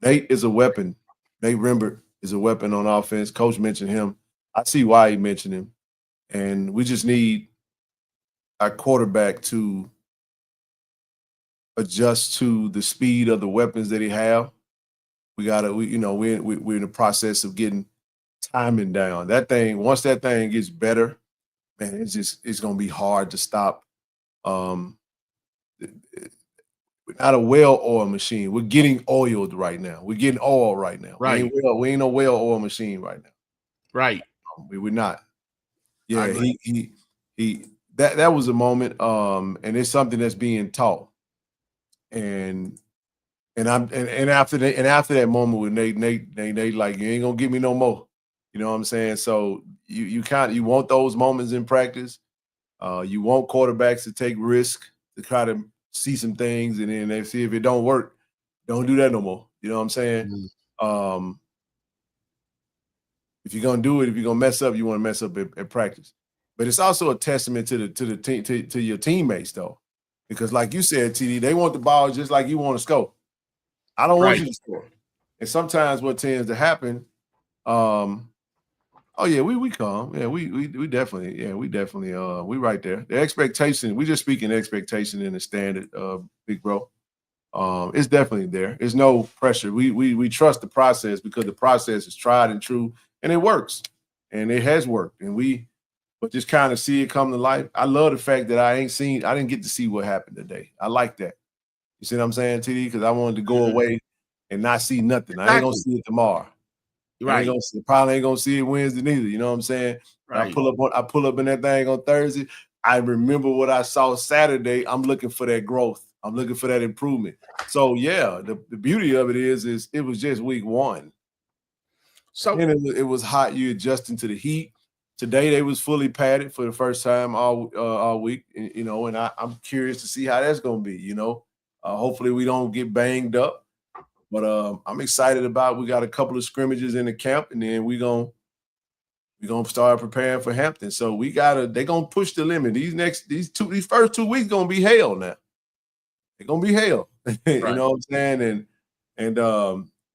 Nate is a weapon. Nate Rembert is a weapon on offense. Coach mentioned him. I see why he mentioned him. And we just need our quarterback to adjust to the speed of the weapons that he have. We're in the process of getting timing down. That thing, once that thing gets better, man, it's gonna be hard to stop. We're not a well-oiled machine. We're getting oiled right now. We're getting oil right now. Right. We ain't no well-oiled machine right now. Right. We're not. Yeah, that was a moment, and it's something that's being taught. And after that moment with Nate like, you ain't gonna give me no more. You know what I'm saying? So you want those moments in practice. You want quarterbacks to take risk to try to see some things, and then they see if it don't work, don't do that no more. You know what I'm saying? Mm-hmm. If you're gonna do it, if you're gonna mess up, you want to mess up at practice. But it's also a testament to the team, to your teammates, though, because like you said, TD, they want the ball just like you want to score. I don't want you to score. And sometimes what tends to happen, we come. Yeah, we definitely, we right there. The expectation, we just speaking expectation in the standard, big bro. It's definitely there. There's no pressure. We trust the process because the process is tried and true, and it works, and it has worked, and but just kind of see it come to life. I love the fact that I didn't get to see what happened today. I like that. You see what I'm saying, TD? Because I wanted to go away and not see nothing. Exactly. I ain't gonna see it tomorrow. Right. Probably ain't gonna see it Wednesday neither. You know what I'm saying? Right. I pull up in that thing on Thursday. I remember what I saw Saturday. I'm looking for that growth. I'm looking for that improvement. So yeah, the beauty of it is it was just week one. So it was hot. You adjusting to the heat. Today they was fully padded for the first time all week. And I'm curious to see how that's gonna be. Hopefully we don't get banged up. But I'm excited about. We got a couple of scrimmages in the camp, and then we're gonna start preparing for Hampton. So they're gonna push the limit. These first 2 weeks gonna be hell now. They're gonna be hell. Right. You know what I'm saying?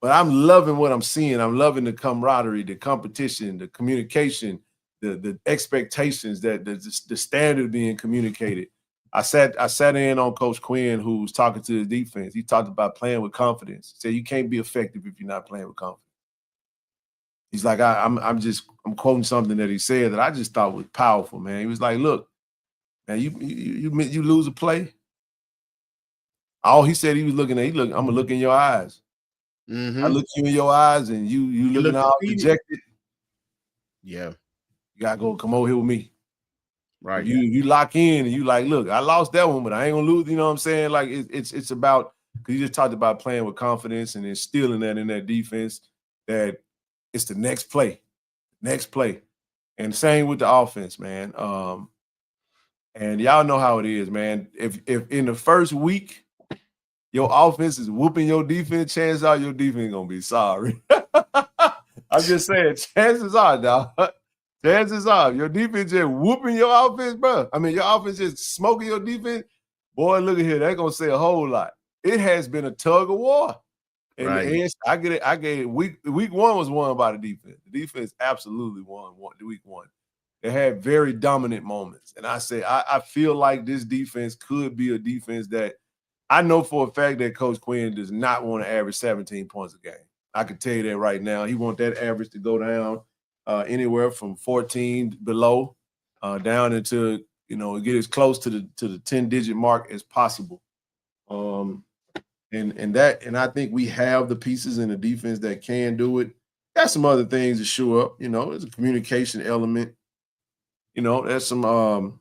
But I'm loving what I'm seeing. I'm loving the camaraderie, the competition, the communication, the expectations that the standard being communicated. I sat in on Coach Quinn, who was talking to the defense. He talked about playing with confidence. He said you can't be effective if you're not playing with confidence. He's like, I'm quoting something that he said that I just thought was powerful, man. He was like, look, man, you lose a play. All he said he was looking at, I'm gonna look in your eyes. Mm-hmm. I look you in your eyes and you looking all dejected. Yeah. You gotta go come over here with me. Right. If you lock in and you like, look, I lost that one, but I ain't gonna lose. You know what I'm saying? Like it's about, because you just talked about playing with confidence and instilling that in that defense, that it's the next play. And same with the offense, man. And y'all know how it is, man. If in the first week your offense is whooping your defense, chances are your defense gonna be sorry. I'm just saying, chances are, dog. Chances are your defense just whooping your offense, bro. I mean, your offense just smoking your defense. Boy, look at here. They're gonna say a whole lot. It has been a tug of war. And I get it. I get it. Week one was won by the defense. The defense absolutely won week one. They had very dominant moments. And I say, I feel like this defense could be a defense that I know for a fact that Coach Quinn does not want to average 17 points a game. I can tell you that right now. He wants that average to go down anywhere from 14 below down into, get as close to the 10-digit mark as possible. And I think we have the pieces in the defense that can do it. Got some other things to show up. There's a communication element. There's some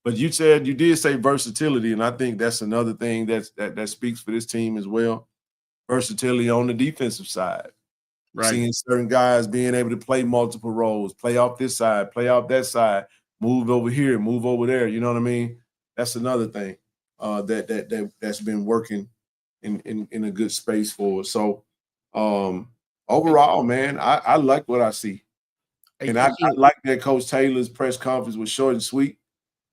but you did say versatility, and I think that's another thing that speaks for this team as well. Versatility on the defensive side. Right. Seeing certain guys being able to play multiple roles, play off this side, play off that side, move over here, move over there. You know what I mean? That's another thing that's been working in a good space for us. So overall, man, I like what I see. And I like that Coach Taylor's press conference was short and sweet,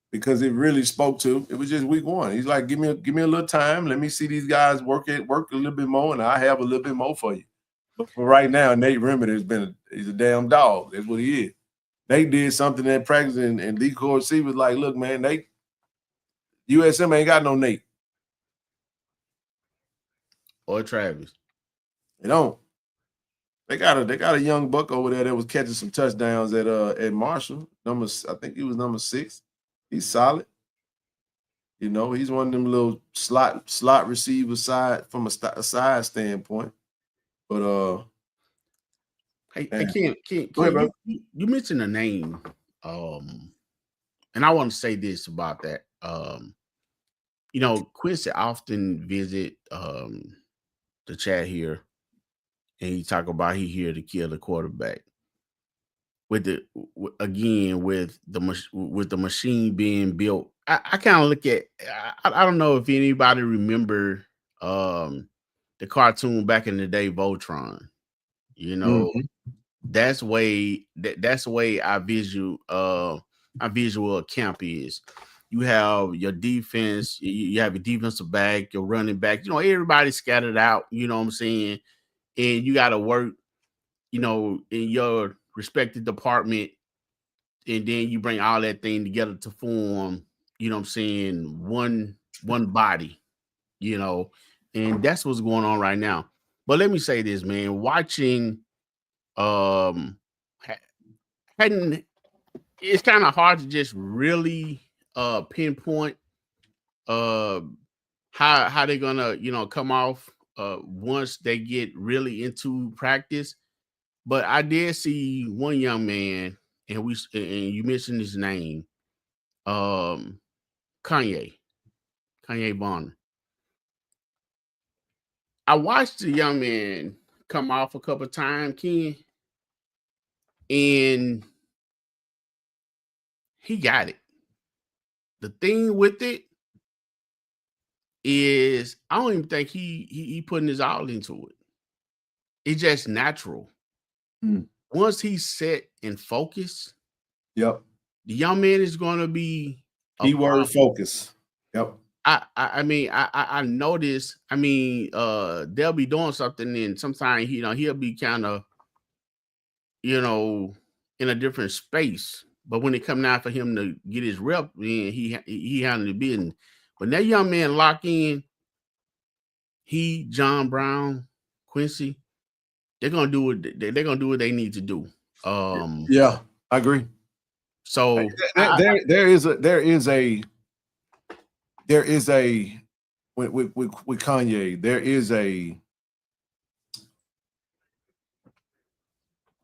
because it really spoke to, it was just week one. He's like, give me a little time. Let me see these guys work a little bit more, and I have a little bit more for you. But for right now, Nate Remedy he's a damn dog. That's what he is. They did something at practice, and D. Corsi was like, look, man, USM ain't got no Nate. Or Travis. They don't. They got a young buck over there that was catching some touchdowns at Marshall. I think he was number 6. He's solid. He's one of them little slot receiver side from a side standpoint. But I can't. Go ahead, bro. You mentioned a name, and I want to say this about that. Quincy often visit the chat here, and he talk about he here to kill the quarterback. With the machine being built, I kind of look at. I don't know if anybody remember the cartoon back in the day, Voltron. Mm-hmm. That's the way our visual camp is. You have your defense, you have your defensive back, your running back. Everybody scattered out. You know what I'm saying, and you got to work. In your respective department, and then you bring all that thing together to form, one body, and that's what's going on right now. But let me say this, man, watching it's kind of hard to just really pinpoint how they're gonna come off once they get really into practice. But I did see one young man, and you mentioned his name, Kanye Bonner. I watched the young man come off a couple of times, Ken, and he got it. The thing with it is, I don't even think he putting his all into it. It's just natural. Once he's set and focused, yep, the young man is going to be keyword focus. Yep. I mean, I notice. I mean, they'll be doing something, and sometimes he'll be kind of, in a different space. But when it come down for him to get his rep in, he handled the business. When that young man lock in, John Brown, Quincy, they're gonna do what they need to do. Yeah, I agree. So there is a with Kanye, there is a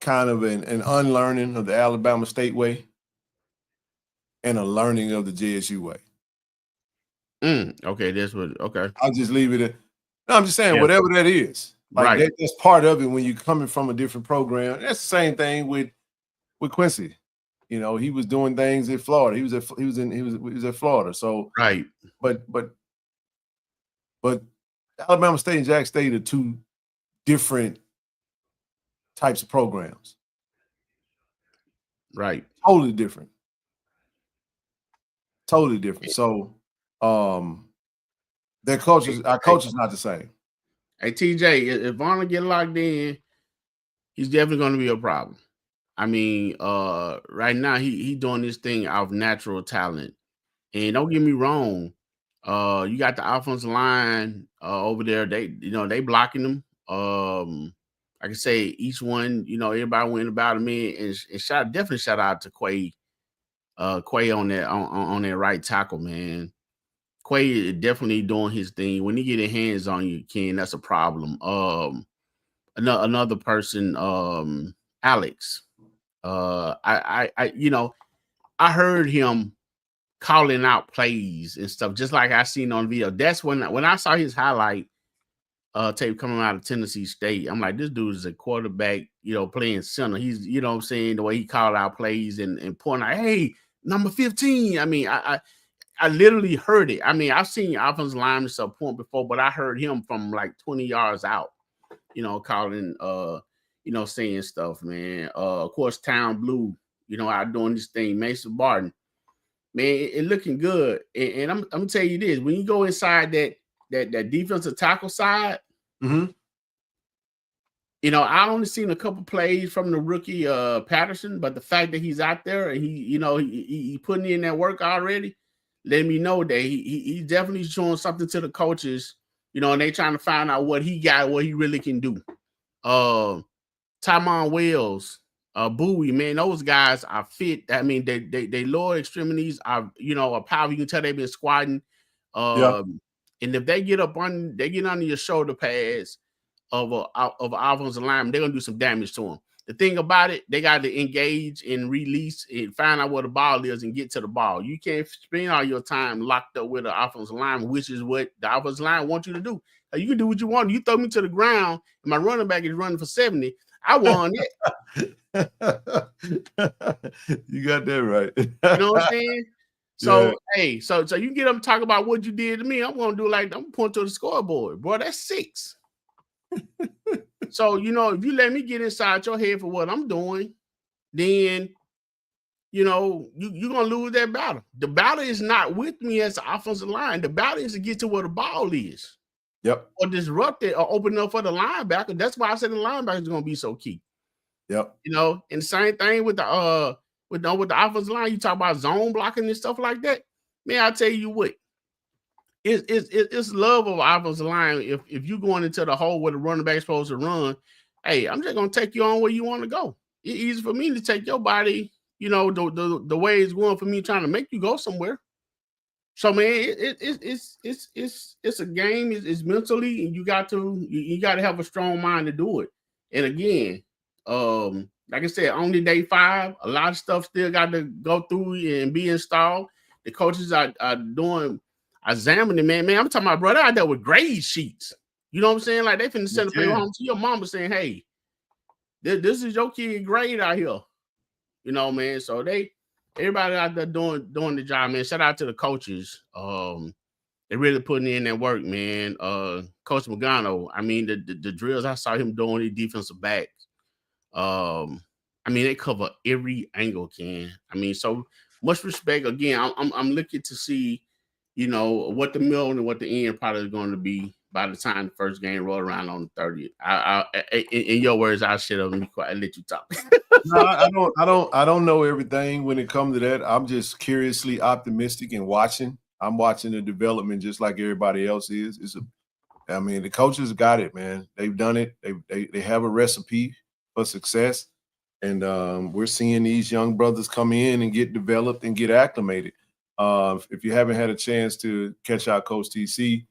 kind of an unlearning of the Alabama State way and a learning of the JSU way. Okay, that's what. Okay, I'll just leave it at. No, I'm just saying whatever that is. Like right. that's part of it when you're coming from a different program. That's the same thing with Quincy. You know, he was doing things in Florida. He was at Florida. So right. But Alabama State and Jack State are two different types of programs. Right. Totally different. Totally different. So our culture's not the same. Hey TJ, if Varner get locked in, he's definitely going to be a problem. I mean, right now he doing this thing out of natural talent. And don't get me wrong, you got the offensive line over there. They blocking them. I can say each one, everybody went about him in and definitely shout out to Quay. Quay on that right tackle, man. Quay is definitely doing his thing. When he get his hands on you, Ken, that's a problem. Another person, Alex. I heard him calling out plays and stuff, just like I seen on video. That's when I saw his highlight tape coming out of Tennessee State. I'm like, this dude is a quarterback, playing center. He's, what I'm saying, the way he called out plays and pointing out, hey, number 15. I mean, I literally heard it. I mean, I've seen offensive linemen stuff point before, but I heard him from like 20 yards out, calling, saying stuff, man. Of course, Town Blue, out doing this thing. Mason Barton, man, it looking good. And I'm gonna tell you this: when you go inside that defensive tackle side, I only seen a couple plays from the rookie Patterson, but the fact that he's out there and he putting in that work already, let me know that he's definitely showing something to the coaches, and they trying to find out what he got, what he really can do. Tymon Wells, Bowie, man, those guys are fit. I mean, they lower extremities are, a power. You can tell they've been squatting. And if they get under your shoulder pads of an offensive lineman, they're gonna do some damage to them. The thing about it, they got to engage and release and find out where the ball is and get to the ball. You can't spend all your time locked up with an offensive lineman, which is what the offensive line wants you to do. You can do what you want. You throw me to the ground and my running back is running for 70. I won it. You got that right. You know what I'm saying? So, yeah. Hey, so you can get them to talk about what you did to me. I'm going to do I'm going to point to the scoreboard. Boy, that's 6. So, if you let me get inside your head for what I'm doing, then, you're going to lose that battle. The battle is not with me as an offensive line. The battle is to get to where the ball is. Yep. Or disrupt it or open up for the linebacker. That's why I said the linebacker is going to be so key. Yep. And the same thing with the offensive line. You talk about zone blocking and stuff like that. Man, I tell you what, it's love of offensive line. If you're going into the hole where the running back's supposed to run, hey, I'm just gonna take you on where you want to go. It's easy for me to take your body, the way it's going for me trying to make you go somewhere. So man, it's a game. It's mentally, and you got to have a strong mind to do it. And again, like I said, only day 5, a lot of stuff still got to go through and be installed. The coaches are examining, man. I'm talking about, brother, out there with grade sheets. You know what I'm saying? Like they finna send a paper home to your mama saying, hey, this is your kid grade out here. Man. So everybody out there doing the job, man. Shout out to the coaches. They really putting in that work, man. Coach Magano, I mean, the drills I saw him doing, the defensive backs. I mean, they cover every angle, Ken. I mean, so much respect. Again, I'm looking to see, what the middle and what the end probably is going to be by the time the first game roll around on the 30th. In your words, I'll shut up and be quiet and let you talk. No, I don't know everything when it comes to that. I'm just curiously optimistic and watching. I'm watching the development just like everybody else is. The coaches got it, man. They've done it. They have a recipe for success. And we're seeing these young brothers come in and get developed and get acclimated. If you haven't had a chance to catch out Coach TC,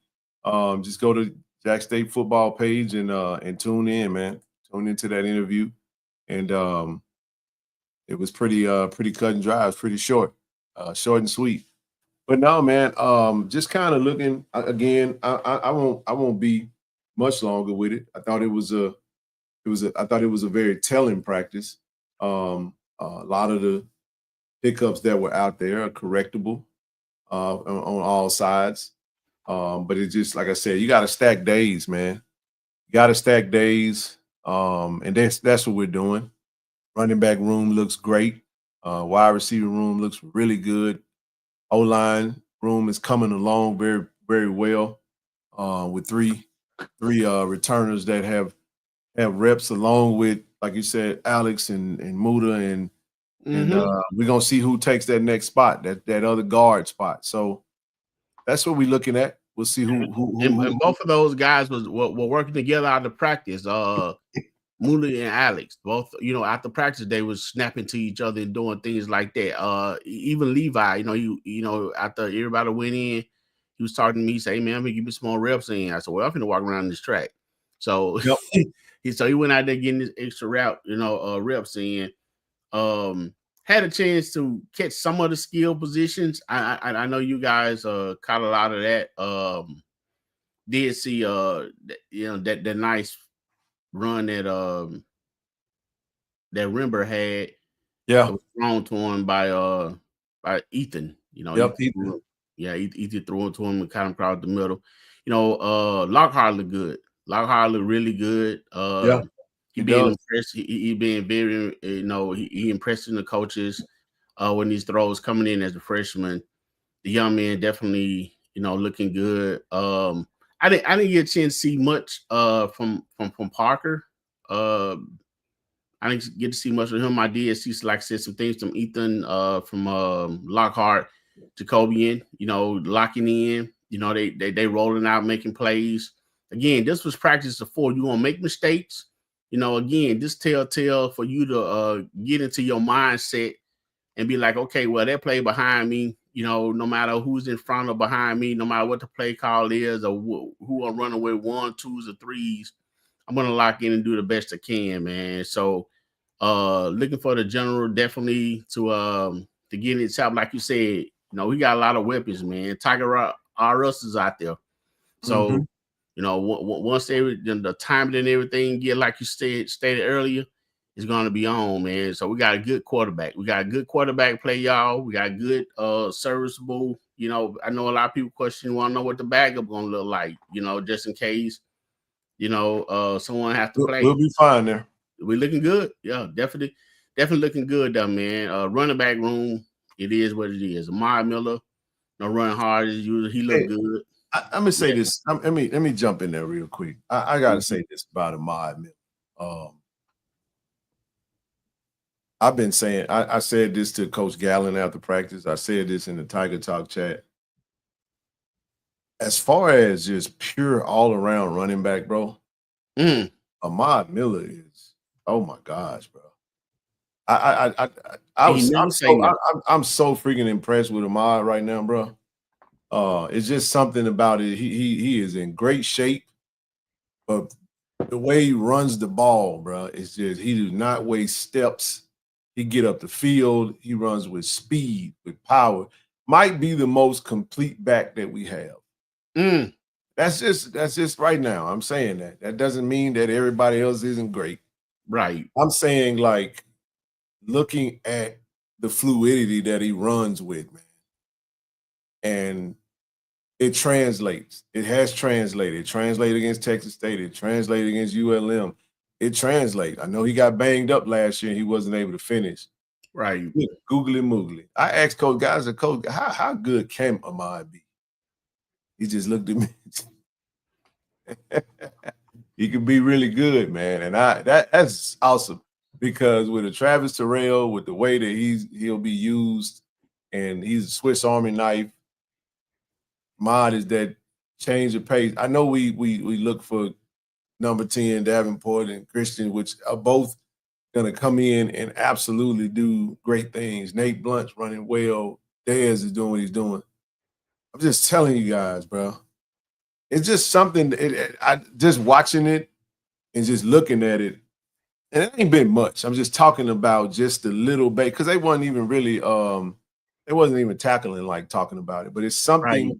just go to Jack State football page and tune in, man. Tune into that interview. and it was pretty cut and dry. It was pretty short and sweet. But no, man, just kind of looking again. I won't be much longer with it. I thought it was a very telling practice. A lot of the hiccups that were out there are correctable on all sides. But it's just like I said, you got to stack days, man. You got to stack days, and that's what we're doing. Running back room looks great. Wide receiver room looks really good. O-line room is coming along very, very well with three returners that have reps, along with, like you said, Alex and Muda, and we're gonna see who takes that next spot, that other guard spot. So that's what we're looking at. We'll see who and both of those guys were working together out of practice. Muda and Alex, both, after practice, they was snapping to each other and doing things like that. Even Levi, after everybody went in, he was talking to me, say, "Hey, man, I'm gonna give me some more reps in." I said, "Well, I'm gonna walk around this track." So, he went out there getting this extra route, reps in. Had a chance to catch some of the skill positions. I know you guys caught a lot of that. Did see that nice run that Rimber had. Yeah, was thrown to him by Ethan. Ethan. Ethan threw it to him and kind of crowded the middle. Lockhart looked good. Lockhart looked really good. He being impressed. He being very, he impressing the coaches when these throws coming in as a freshman. The young man definitely, looking good. I didn't get a chance to see much from Parker. I didn't get to see much of him. I did see, like I said, some things from Ethan, from Lockhart, Jacobian, locking in. They rolling out, making plays. Again, this was practice before. You're gonna make mistakes. Again, this telltale for you to get into your mindset and be like, okay, well, that play behind me, no matter who's in front or behind me, no matter what the play call is or who I'm running with, 1, 2s, or 3s, I'm gonna lock in and do the best I can, man. So looking for the general definitely to get it top, like you said. We got a lot of weapons, man. Tiger R. Us is out there. So once the timing and everything get, like you stated earlier, is going to be on, man. So we got a good quarterback. We got a good quarterback play, y'all. We got good, serviceable. I know a lot of people want to know what the backup going to look like, just in case, someone has to play. We'll be fine there. We're looking good. Yeah, definitely looking good, though, man. Running back room, it is what it is. Amari Miller, running hard as usual. He looked good. I'm gonna say this. Let me jump in there real quick. I gotta say this about Amari Miller. I've been saying, I said this to Coach Gallen after practice. I said this in the Tiger Talk chat. As far as just pure all-around running back, bro, Amari Miller is, oh my gosh, bro. I'm so freaking impressed with Amari right now, bro. It's just something about it. He is in great shape, but the way he runs the ball, bro, it's just, he does not waste steps. He get up the field. He runs with speed, with power. Might be the most complete back that we have. That's just right now. I'm saying that. That doesn't mean that everybody else isn't great. Right. I'm saying, like, looking at the fluidity that he runs with, man. And it translates. It has translated. It translated against Texas State. It translated against ULM. It translates. I know he got banged up last year and he wasn't able to finish. Right. Googly moogly. I asked Coach, how good can Amari be? He just looked at me. He could be really good, man. And that's awesome, because with a Travis Terrell, with the way that he'll be used, and he's a Swiss Army knife. Mod is that change of pace. I know we look for number 10, Davenport and Christian, which are both going to come in and absolutely do great things. Nate Blunt's running well. Dez is doing what he's doing. I'm just telling you guys, bro. It's just something, I just watching it and just looking at it, and it ain't been much. I'm just talking about just a little bit because they wasn't even really they wasn't even tackling like talking about it. But it's something. Right.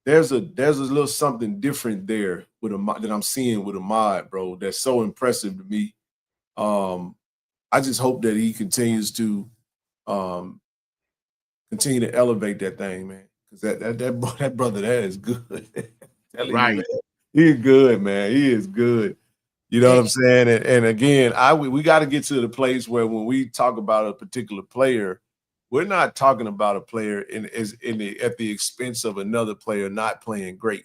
There's a little something different there with that I'm seeing with Ahmad, bro. That's so impressive to me. I just hope that he continues to continue to elevate that thing, man. Because that brother, that is good. Right. You, he is good, man. He is good. You know what I'm saying? And again, we got to get to the place where when we talk about a particular player, we're not talking about a player at the expense of another player not playing great.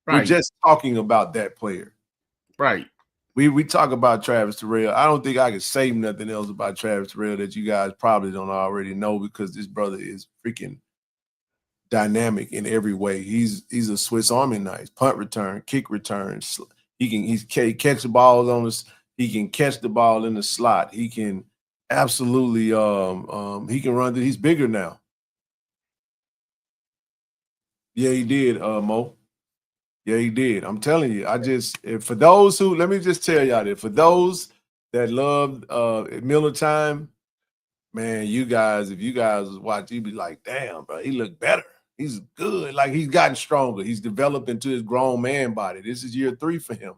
Right. We're just talking about that player. Right. We talk about Travis Terrell. I don't think I can say nothing else about Travis Terrell that you guys probably don't already know because this brother is freaking dynamic in every way. He's a Swiss Army knife. Punt return, kick return. He catch the balls on this. He can catch the ball in the slot. He can absolutely he can run. He's bigger now. Yeah, he did, Mo. Yeah, he did. I'm telling you. For those who, let me just tell y'all that for those that love Miller Time, man, if you guys watch, you'd be like, damn, bro, he looked better. He's good. Like he's gotten stronger. He's developed into his grown man body. This is year 3 for him.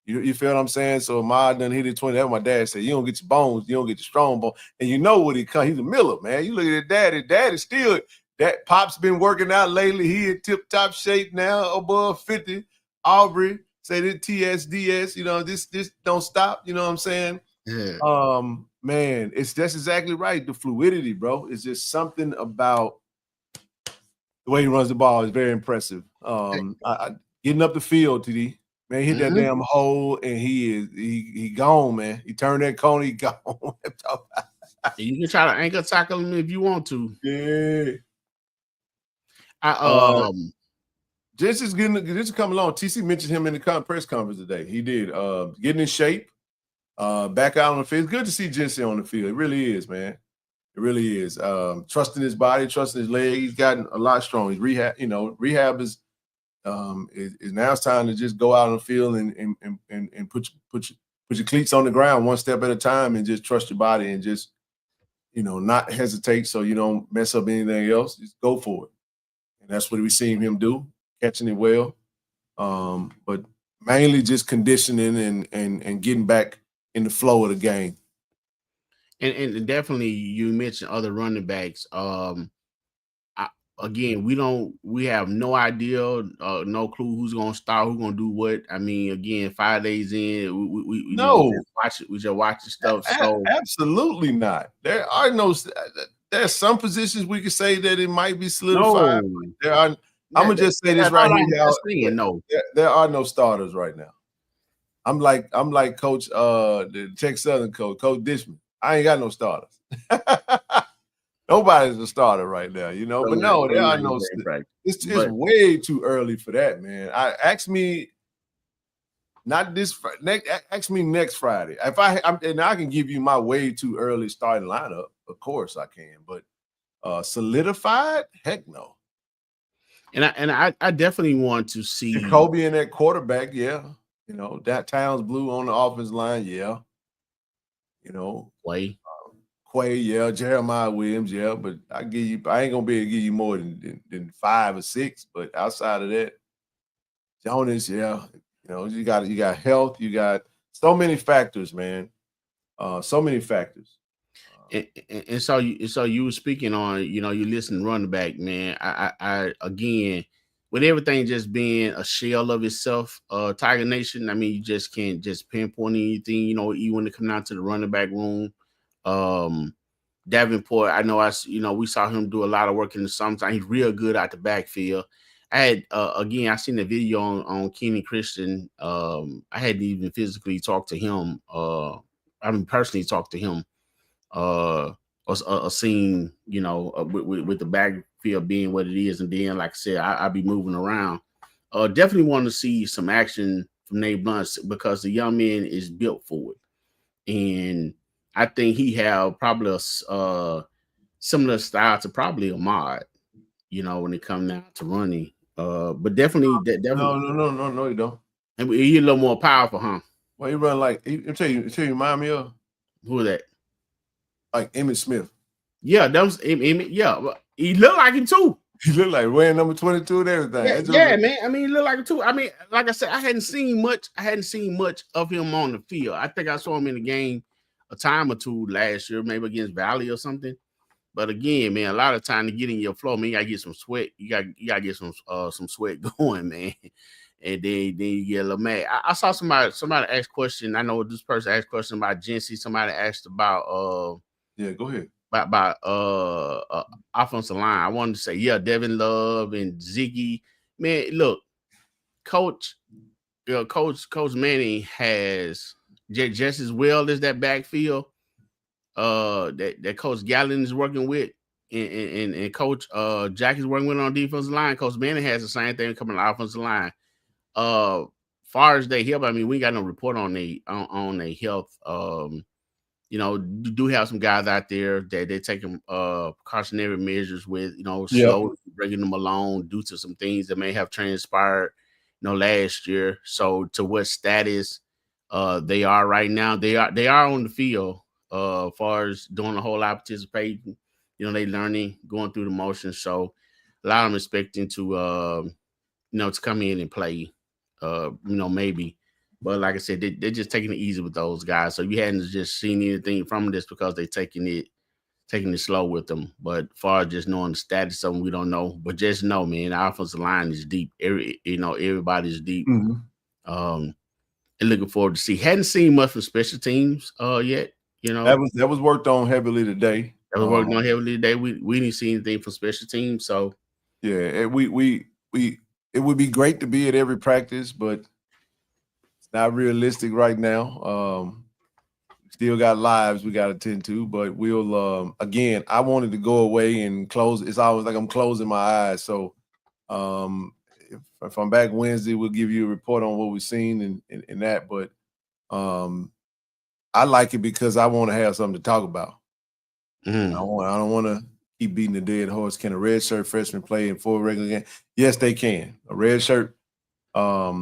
You feel what I'm saying? So Ahmad done hit it 20. That's what my dad said. You don't get your bones, you don't get your strong bone. And you know what he come. He's a Miller, man. You look at his dad is still that Pop's been working out lately. He in tip-top shape now, above 50. Aubrey say this TSDS, you know, this don't stop. You know what I'm saying? Yeah. Man, that's exactly right. The fluidity, bro. It's just something about the way he runs the ball is very impressive. Getting up the field, TD. Man, he hit that damn hole and he gone, man. He turned that corner, he gone. You can try to ankle tackle him if you want to. Yeah. This is coming along. TC mentioned him in the press conference today. He did. Getting in shape, back out on the field. It's good to see Jensen on the field. It really is, man. It really is. Trusting his body, trusting his leg. He's gotten a lot stronger. He's rehab is now it's time to just go out on the field and put your cleats on the ground one step at a time and just trust your body and just, not hesitate so you don't mess up anything else. Just go for it. And that's what we've seen him do, catching it well. But mainly just conditioning and getting back in the flow of the game. And definitely you mentioned other running backs. Again, we have no idea, no clue who's gonna start, who's gonna do what. I mean, again, 5 days in, we just watch the stuff. So absolutely not. There's some positions we could say that it might be solidified. No. I'm gonna just say this right here. No, there are no starters right now. I'm like Coach, the Tech Southern coach, Coach Dishman. I ain't got no starters. Nobody's a starter right now, But no, there are no. It's way too early for that, man. Ask me next Friday. I can give you my way too early starting lineup. Of course I can, but solidified? Heck no. And I definitely want to see Kobe in that quarterback. Yeah, that Towns Blue on the offense line. Yeah, Quay, yeah, Jeremiah Williams, yeah, but I ain't gonna be able to give you more than 5 or 6. But outside of that, Jonas, yeah, you got health, you got so many factors, man. So many factors. And so you were speaking on, you listen running back, man. I again, with everything just being a shell of itself, Tiger Nation. I mean, you just can't just pinpoint anything, even when it come down to the running back room. Davenport, I know we saw him do a lot of work in the summertime. He's real good out the backfield. I had I seen the video on Kenny Christian. I hadn't even physically talked to him. Personally talked to him. Seen, with the backfield being what it is, and then like I said, I'll be moving around. Definitely want to see some action from Nate Blunt because the young man is built for it, and I think he have probably a similar style to probably Ahmad, when it comes down to running. But definitely. No, you don't. And he's a little more powerful, huh? Well, he run like he tell you remind me of Who that? like Emmitt Smith. Yeah, that was yeah. He looked like him too. He looked like wearing number 22 and everything. Yeah, man. I mean, he looked like him too. I mean, like I said, I hadn't seen much of him on the field. I think I saw him in the game a time or two last year, maybe against Valley or something. But again, man, a lot of time to get in your flow, man, you gotta get some sweat. You gotta get some sweat going, man. And then you get a little mad. I saw somebody ask question. I know this person asked question about Jency. Somebody asked about yeah, go ahead. About offensive line. I wanted to say, yeah, Devin Love and Ziggy. Man, look, Coach Manning has just as well as that backfield that Coach Gallen is working with, and Coach Jack is working with on defensive line. Coach Manning has the same thing coming on the offensive line. Far as they help, I mean, we got no report on their health. You know, do have some guys out there that they're taking precautionary measures with, you know, slow bringing them along due to some things that may have transpired, you know, last year. So to what status they are right now, they are on the field as far as doing a whole lot of participating. You know, they learning, going through the motions. So a lot of them expecting to you know, to come in and play, you know, maybe. But like I said, they're just taking it easy with those guys. So you hadn't just seen anything from this because they're taking it slow with them. But far as just knowing the status of them, we don't know. But just know, man, the offensive line is deep. Everybody's deep. And looking forward to see. Hadn't seen much from special teams yet. You know, that was worked on heavily today. That was worked on heavily today. We didn't see anything from special teams. So yeah, we it would be great to be at every practice, but it's not realistic right now. Still got lives we got to tend to, but we'll again, I wanted to go away and close. It's always like I'm closing my eyes. So if I'm back Wednesday, we'll give you a report on what we've seen and that. But I like it because I want to have something to talk about. I don't want to keep beating the dead horse. Can a red shirt freshman play in 4 regular games? Yes, they can. A red shirt, a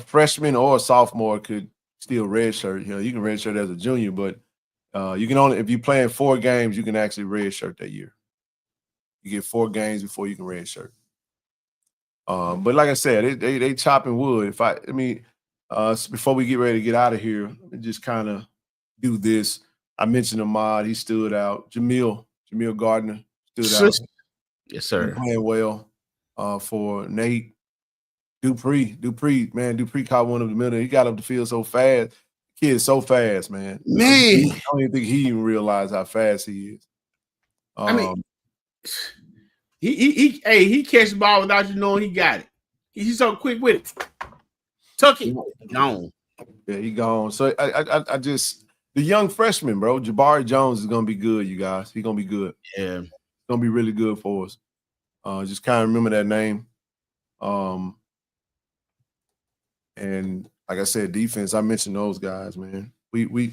freshman or a sophomore could still red shirt. You know, you can red shirt as a junior, but you can only, if you play in 4 games, you can actually red shirt that year. You get 4 games before you can red shirt. But like I said, they chopping wood. Before we get ready to get out of here, let me just kind of do this. I mentioned Ahmad, he stood out. Jamil Gardner stood out. Yes, sir. Playing well for Nate. Dupree caught one of the middle. He got up the field so fast. The kid is so fast, man. I don't even think he even realized how fast he is. I mean, he catch the ball without you knowing he got it. He's so quick with it. Tuck it, gone. Yeah, he gone. So I just the young freshman, bro, Jabari Jones is gonna be good, you guys. He's gonna be good. Yeah, it's gonna be really good for us. Just kind of remember that name. And like I said, defense. I mentioned those guys, man. We're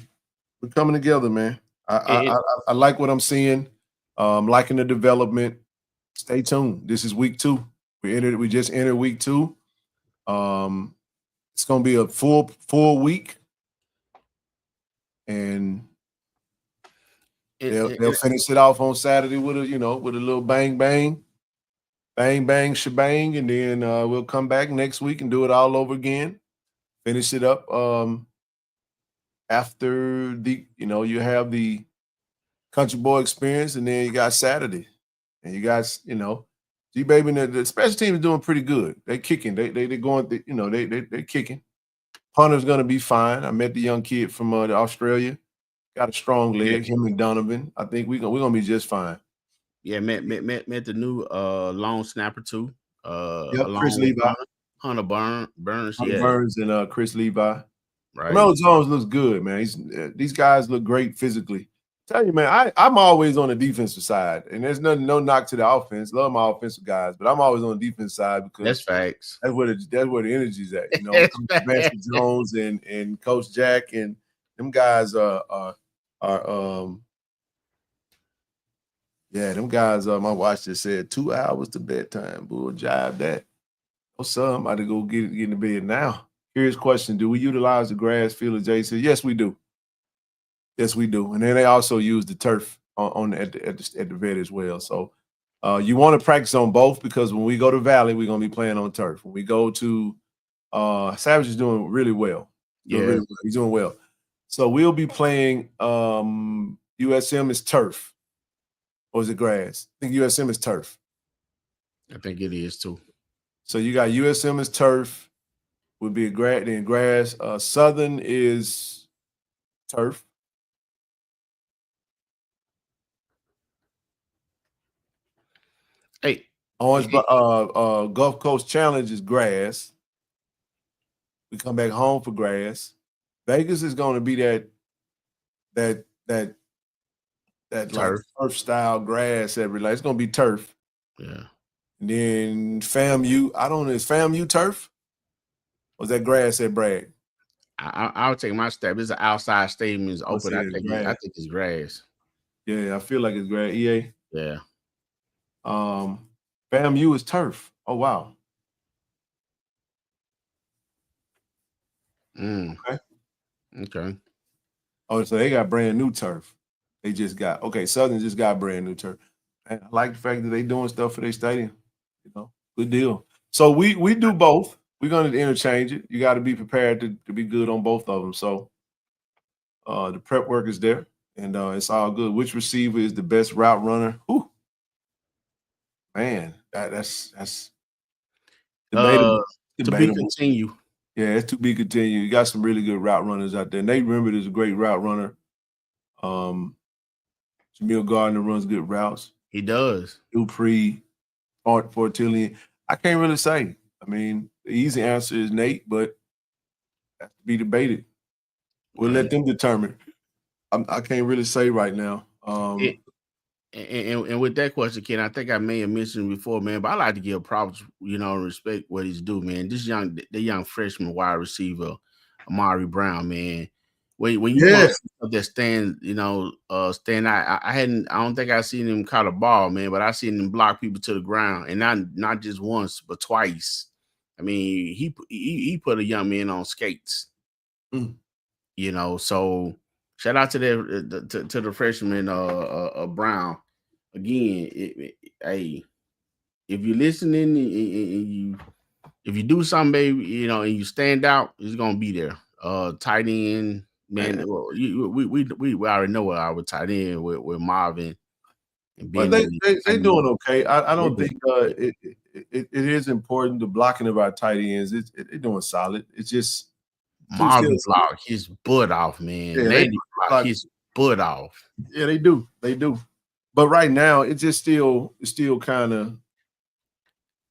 coming together, man. I like what I'm seeing. Liking the development. Stay tuned. This is week 2. We just entered week 2. It's gonna be a full week, and they'll finish it off on Saturday with a little bang shebang, and then we'll come back next week and do it all over again. Finish it up after you have the Country Boy experience, and then you got Saturday, and you guys, G-Baby and the special team is doing pretty good. They kicking. They going. They're kicking. Hunter's gonna be fine. I met the young kid from Australia. Got a strong leg. Him and Donovan. I think we're gonna be just fine. Yeah, met the new long snapper too. Chris Levi, Hunter Burns, Burns, and Chris Levi. Right. Melo Jones looks good, man. These guys look great physically. Tell you, man, I'm always on the defensive side, and there's no knock to the offense. Love my offensive guys, but I'm always on the defense side because that's facts. That's where the energy's at. Master Jones and Coach Jack and them guys are them guys. My watch just said 2 hours to bedtime. Bull jive that. What's up? I'm about to go get in the bed now. Curious question: do we utilize the grass field at JSU? Yes, we do. Yes, we do. And then they also use the turf at the vet as well. So you want to practice on both, because when we go to Valley, we're gonna be playing on turf. When we go to Savage is doing really well. He's doing well. So we'll be playing USM is turf. Or is it grass? I think USM is turf. I think it is too. So you got USM is turf, would be then grass. Southern is turf. Hey, Gulf Coast Challenge is grass. We come back home for grass. Vegas is going to be that turf. Like turf style grass every. It's going to be turf. Yeah. And then FAMU, I don't know, is FAMU turf? Or is that grass at Bragg? I'll take my step. It's an outside stadium. It's open. I think it's grass. Yeah, I feel like it's grass. EA. Yeah. FAMU is turf. Oh wow. Okay. Oh, so they got brand new turf. They just got Southern just got brand new turf. And I like the fact that they doing stuff for their stadium. You know, good deal. So we do both. We're going to interchange it. You got to be prepared to be good on both of them. So the prep work is there, and it's all good. Which receiver is the best route runner? Whew. Man, that's debatable. To be continued. Yeah, it's to be continued. You got some really good route runners out there. Nate Rembert is a great route runner. Jamil Gardner runs good routes. He does. Dupree, Fortillion. I can't really say. I mean, the easy answer is Nate, but that's to be debated. We'll let them determine. I can't really say right now. And with that question, Ken, I think I may have mentioned before, man, but I like to give props, and respect what he's doing, man. The young freshman wide receiver, Amari Brown, man. When you want that stand out, I don't think I seen him caught a ball, man, but I seen him block people to the ground, and not just once, but twice. I mean, he put a young man on skates. So shout out to the freshman Brown. Again, hey, if you're listening and if you do something, baby, and you stand out, it's gonna be there. Tight end, man. We already know our tight end with Marvin. But they doing okay. I don't think it is important, the blocking of our tight ends. They're doing solid. It's just Marvin block his butt off, man. Yeah, they block his butt off. Yeah, they do. But right now, it's still kind of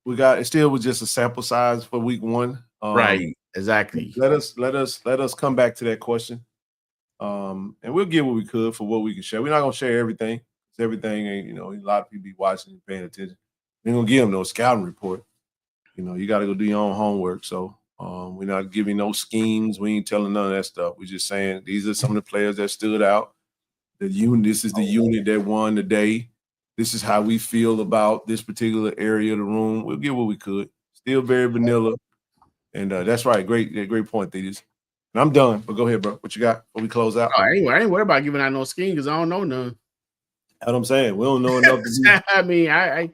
it still was just a sample size for week one. Right, exactly. Let us come back to that question. And we'll get what we could for what we can share. We're not gonna share everything. Everything ain't, a lot of people be watching and paying attention. We ain't gonna give them no scouting report. You got to go do your own homework. So we're not giving no schemes. We ain't telling none of that stuff. We're just saying these are some of the players that stood out. This is the unit that won the day. This is how we feel about this particular area of the room. We'll get what we could. Still very vanilla. And that's right. Great point, Thetis. And I'm done. But go ahead, bro. What you got before we close out? I ain't worried about giving out no scheme because I don't know none. That's what I'm saying. We don't know enough to do. I mean, I ain't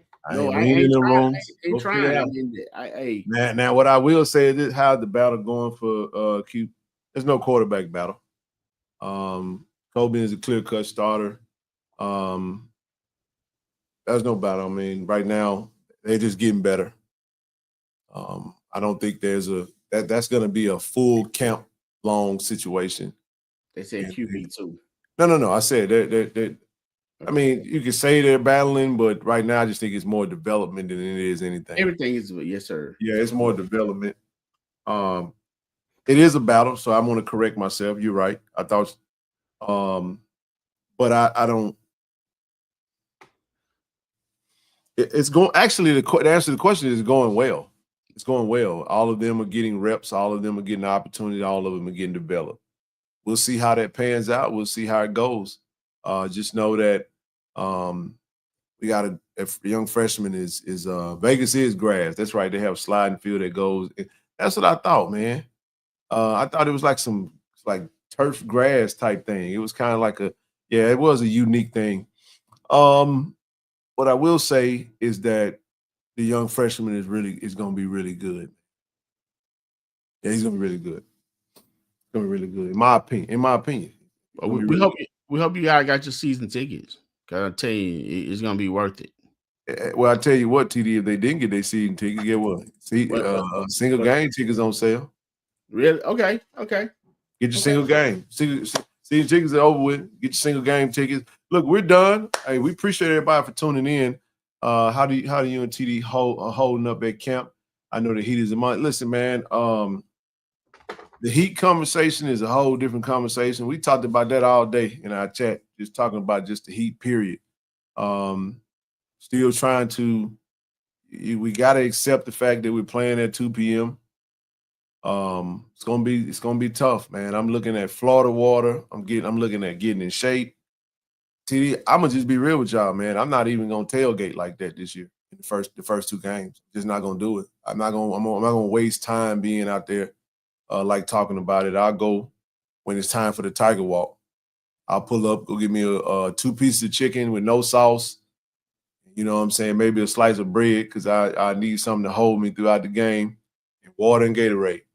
trying. Now, what I will say is how the battle going for Q. There's no quarterback battle. Coben is a clear-cut starter. There's no battle. I mean, right now they're just getting better. I don't think there's that's going to be a full camp long situation. They said QB too. No. I said they I mean, you could say they're battling, but right now I just think it's more development than it is anything. Everything is, yes, sir. Yeah, it's more development. It is a battle, so I'm going to correct myself. You're right. I thought, but I don't. It's going. Actually, the answer to the question is going well. It's going well. All of them are getting reps. All of them are getting opportunity. All of them are getting developed. We'll see how that pans out. We'll see how it goes. Just know that we got a young freshman is Vegas is grass. That's right. They have a sliding field that goes. That's what I thought, man. I thought it was like some turf grass type thing. It was kind of like it was a unique thing. What I will say is that the young freshman is going to be really good. Yeah, he's going to be really good. Going to be really good, in my opinion. Well, we hope you guys got your season tickets. Cause I tell you, it's gonna be worth it. Well, I tell you what, TD, if they didn't get their season ticket, get what? See, single game tickets on sale. Really? Okay. Get your single game. Season tickets are over with. Get your single game tickets. Look, we're done. Hey, we appreciate everybody for tuning in. How do you and TD holding up at camp? I know the heat is a month. Listen, man. The heat conversation is a whole different conversation. We talked about that all day in our chat, just talking about just the heat, period. Still trying to, we got to accept the fact that we're playing at 2 p.m. It's gonna be tough, man. I'm looking at Florida water. I'm looking at getting in shape. TD, I'm gonna just be real with y'all, man. I'm not even gonna tailgate like that this year in the first 2 games. Just not gonna do it. I'm not gonna waste time being out there. Like talking about it. I'll go when it's time for the Tiger Walk. I'll pull up, go get me a 2 pieces of chicken with no sauce. You know what I'm saying? Maybe a slice of bread because I need something to hold me throughout the game. And water and Gatorade.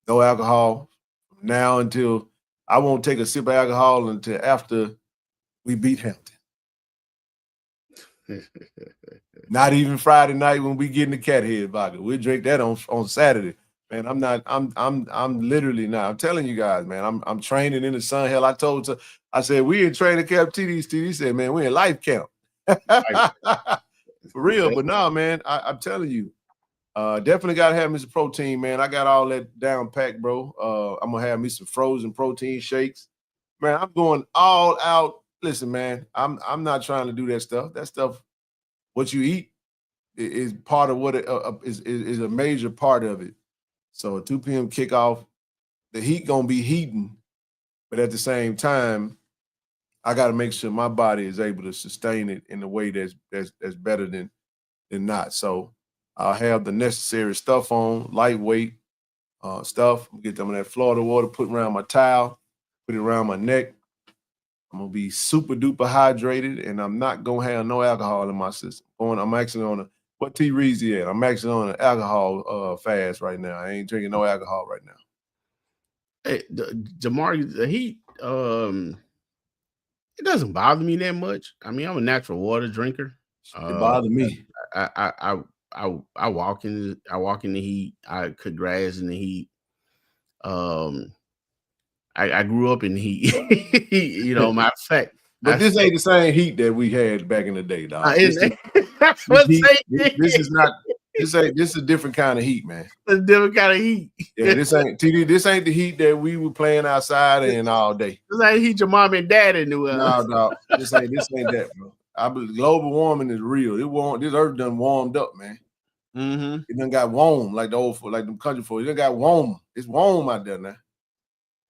No alcohol from now until I won't take a sip of alcohol until after we beat Hampton. Not even Friday night when we get in the cat head vodka. We'll drink that on Saturday. Man, I'm literally not. I'm telling you guys, man, I'm training in the sun. Hell, I said, we in training camp. TD said, man, we in life camp. For real. But no, man, I'm telling you, definitely got to have me some protein, man. I got all that down packed, bro. I'm going to have me some frozen protein shakes. Man, I'm going all out. Listen, man, I'm not trying to do that stuff. That stuff, what you eat is part of what is a major part of it. So a 2 p.m. kickoff, the heat gonna be heating, but at the same time, I got to make sure my body is able to sustain it in a way that's better than not. So I'll have the necessary stuff on, lightweight stuff. Get some of that Florida water, put around my towel, put it around my neck. I'm gonna be super duper hydrated, and I'm not gonna have no alcohol in my system. I'm actually on what T Reezy at? I'm actually on an alcohol fast right now. I ain't drinking no alcohol right now. Hey, Jamar, the heat, it doesn't bother me that much. I mean, I'm a natural water drinker. It bothers me. I walk in the heat. I cut grass in the heat. I grew up in the heat. You know, matter of fact. But this ain't the same heat that we had back in the day, dog. This is a different kind of heat, man. It's a different kind of heat. Yeah, this ain't the heat that we were playing outside and all day. This ain't heat your mom and dad knew. No, dog. This ain't that, bro. I believe global warming is real. This earth done warmed up, man. Mm-hmm. It done got warm like them country folks. It done got warm. It's warm out there now.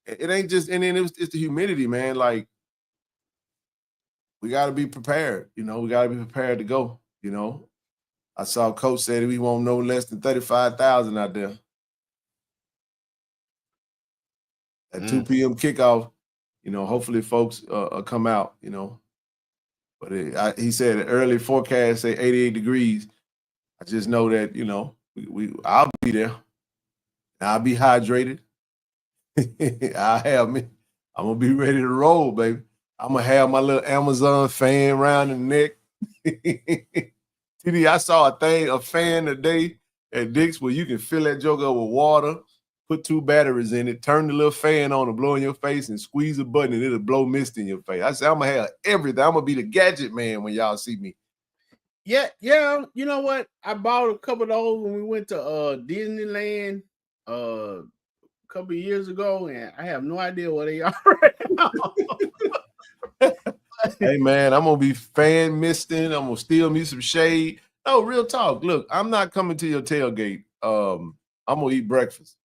It ain't just, and then it's the humidity, man. Like, we got to be prepared. You know, we got to be prepared to go. You know, I saw Coach say that we won't no less than 35,000 out there. At 2 p.m. kickoff, you know, hopefully folks come out, you know. But he said an early forecast say 88 degrees. I just know that, you know, I'll be there. I'll be hydrated. I'm gonna be ready to roll, baby. I'm gonna have my little Amazon fan around the neck. TD, I saw a fan today at Dick's where you can fill that joke up with water, put 2 batteries in it, turn the little fan on and blow in your face and squeeze a button and it'll blow mist in your face. I said, I'm gonna have everything. I'm gonna be the gadget man when y'all see me. Yeah. You know what? I bought a couple of those when we went to Disneyland a couple of years ago, and I have no idea what they are right now. Hey man, I'm gonna be fan misting. I'm gonna steal me some shade. No, real talk. Look, I'm not coming to your tailgate. I'm gonna eat breakfast.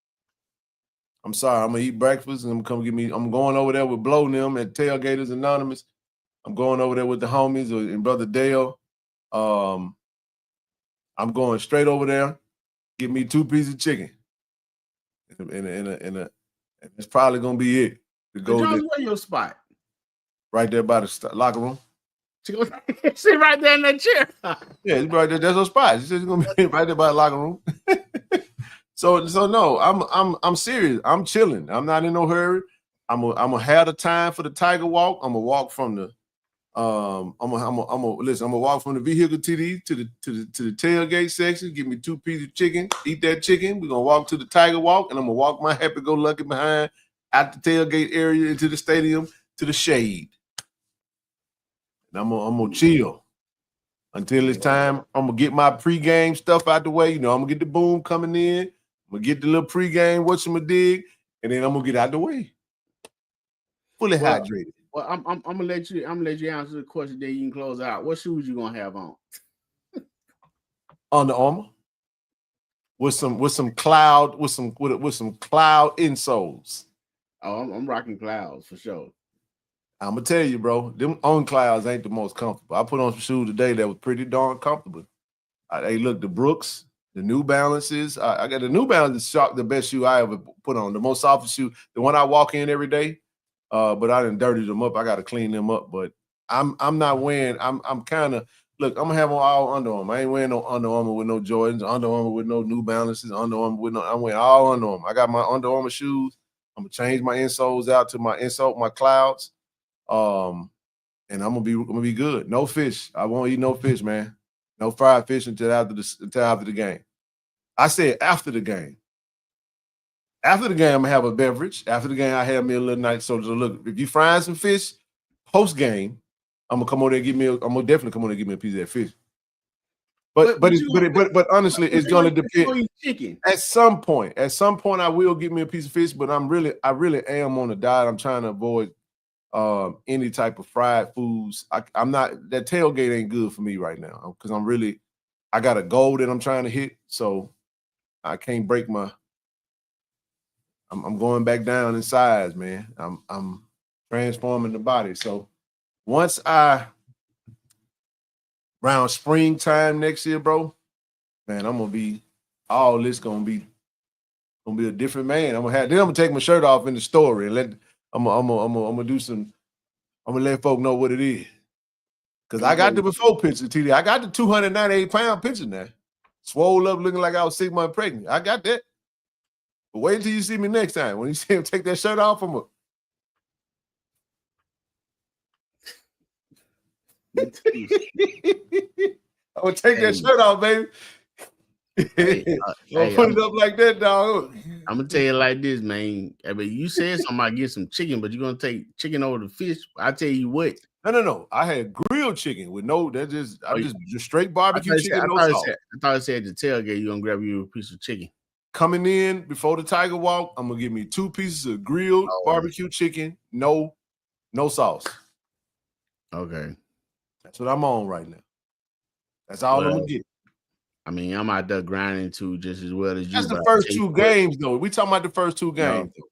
I'm sorry, I'm gonna eat breakfast and I'm going over there with Blow them at Tailgaters Anonymous. I'm going over there with the homies and Brother Dale. I'm going straight over there. Give me 2 pieces of chicken. and it's probably gonna be it. To go Jones, where your spot? Right there by the locker room. Sit right there in that chair. Yeah, it's right there. That's her spot. She said it's gonna be right there by the locker room. So no, I'm serious. I'm chilling. I'm not in no hurry. I'm gonna have the time for the Tiger Walk. I'm gonna walk from the I'm gonna walk from the vehicle to the tailgate section. Give me 2 pieces of chicken. Eat that chicken. We're gonna walk to the Tiger Walk, and I'm gonna walk my happy-go-lucky behind out the tailgate area into the stadium to the shade. And I'm gonna chill until it's time. I'm gonna get my pregame stuff out the way. You know, I'm gonna get the boom coming in. I'm gonna get the little pregame, whatchamadick, and then I'm gonna get out the way. Fully hydrated. Well, I'm gonna let you answer the question. Then you can close out. What shoes you gonna have on? Under Armour with some cloud insoles. Oh, I'm rocking clouds for sure. I'm gonna tell you, bro, them on clouds ain't the most comfortable. I put on some shoes today that was pretty darn comfortable. Hey, look, the Brooks, the New Balances. I got the New Balance, the best shoe I ever put on. The most softest shoe, the one I walk in every day. But I done dirtied them up. I got to clean them up. But I'm not wearing. I'm kind of look. I'm gonna have on all Under Armour. I ain't wearing no Under Armour with no Jordans. Under Armour with no New Balances. Under Armour with no. I'm wearing all Under Armour. I got my Under Armour shoes. I'm gonna change my insoles out to my clouds. And I'm gonna be good. No fish. I won't eat no fish, man. No fried fish until after the game. I said after the game. After the game, I'm gonna have a beverage. After the game, I have me a little night. So look, if you frying some fish post game, I'm gonna come over there and I'm gonna definitely come over there and give me a piece of that fish. But honestly, it's gonna depend. At some point, I will give me a piece of fish. But I really am on a diet. I'm trying to avoid any type of fried foods. I'm not. That tailgate ain't good for me right now because I got a goal that I'm trying to hit. So I can't break my. I'm going back down in size, man. I'm transforming the body. So once around springtime next year, bro, man, I'm gonna be all this gonna be a different man. I'm gonna take my shirt off in the story and I'm gonna do some. I'm gonna let folk know what it is. Cause I got the before picture, TD. I got the 298-pound picture now. Swole up looking like I was 6 months pregnant. I got that. But wait until you see me next time. When you see him take that shirt off, I'm gonna take that shirt off, baby. Don't put it up like that, dog. I'm gonna tell you like this, man. I mean, you said something about get some chicken, but you're gonna take chicken over the fish. I tell you what. No. I had grilled chicken with just straight barbecue chicken. I thought it said the tailgate. You're gonna grab you a piece of chicken. Coming in before the Tiger Walk, I'm gonna give me 2 pieces of grilled barbecue chicken, no sauce. Okay, that's what I'm on right now. That's all I'm gonna get. I mean, I'm out there grinding too, just as well as you. That's the first 2 games, though. We talking about the first 2 games. No.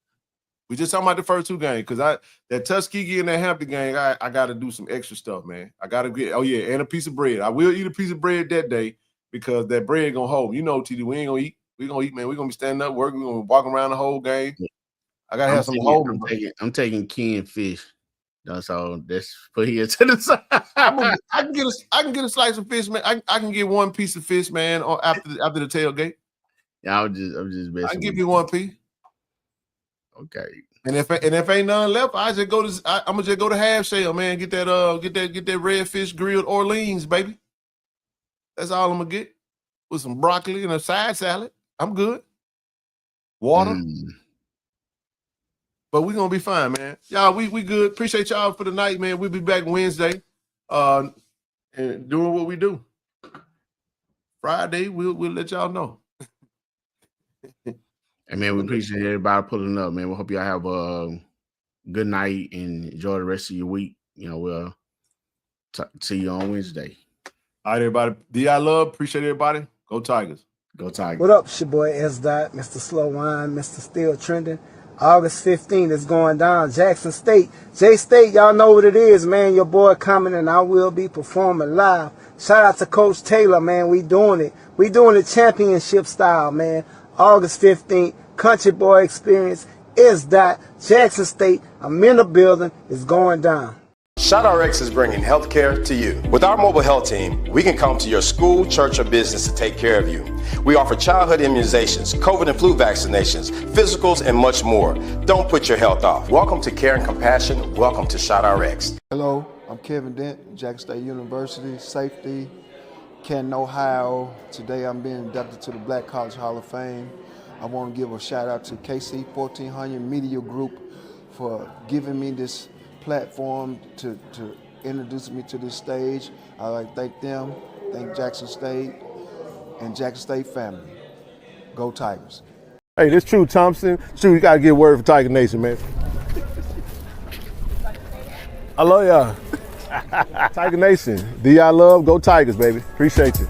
We just talking about the first 2 games because that Tuskegee and that Hampton game, I got to do some extra stuff, man. I got to get and a piece of bread. I will eat a piece of bread that day because that bread gonna hold. You know, TD, we ain't gonna eat. We're gonna eat, man. We're gonna be standing up, working. We're gonna be walking around the whole game. I gotta have some hold. I'm taking canned fish. That's all. That's put here to the side. I can get a slice of fish, man. I can get 1 piece of fish, man, after the tailgate. Yeah, I'm just messing. I can give you 1 piece. Okay. And if ain't none left, I'm gonna just go to Half Shell, man. Get that redfish grilled Orleans, baby. That's all I'm gonna get with some broccoli and a side salad. I'm good. Water. But we're gonna be fine, man. Y'all, we good. Appreciate y'all for the night, man. We'll be back Wednesday. And doing what we do. Friday, we'll let y'all know. Hey, man, we appreciate everybody pulling up, man. We hope y'all have a good night and enjoy the rest of your week. You know, we'll see you on Wednesday. All right, everybody. D.I. love. Appreciate everybody. Go Tigers. Go Tigers. What up, it's your boy S. Dot, Mr. Slow Wine, Mr. Still Trending. August 15th is going down. Jackson State. J-State, y'all know what it is, man. Your boy coming and I will be performing live. Shout out to Coach Taylor, man. We doing it. We doing it championship style, man. August 15th, country boy experience. Is that Jackson State, I'm in the building, is going down. ShotRx is bringing healthcare to you. With our mobile health team, we can come to your school, church, or business to take care of you. We offer childhood immunizations, COVID and flu vaccinations, physicals, and much more. Don't put your health off. Welcome to Care and Compassion. Welcome to ShotRx. Hello, I'm Kevin Dent, Jackson State University, safety, Canton, Ohio. Today I'm being inducted to the Black College Hall of Fame. I want to give a shout out to KC-1400 Media Group for giving me this platform to introduce me to this stage. I'd like to thank them, thank Jackson State and Jackson State family. Go Tigers. Hey, this True Thompson. True, you gotta get a word for Tiger Nation, man. I love y'all. Tiger Nation. Do y'all love? Go Tigers, baby. Appreciate you.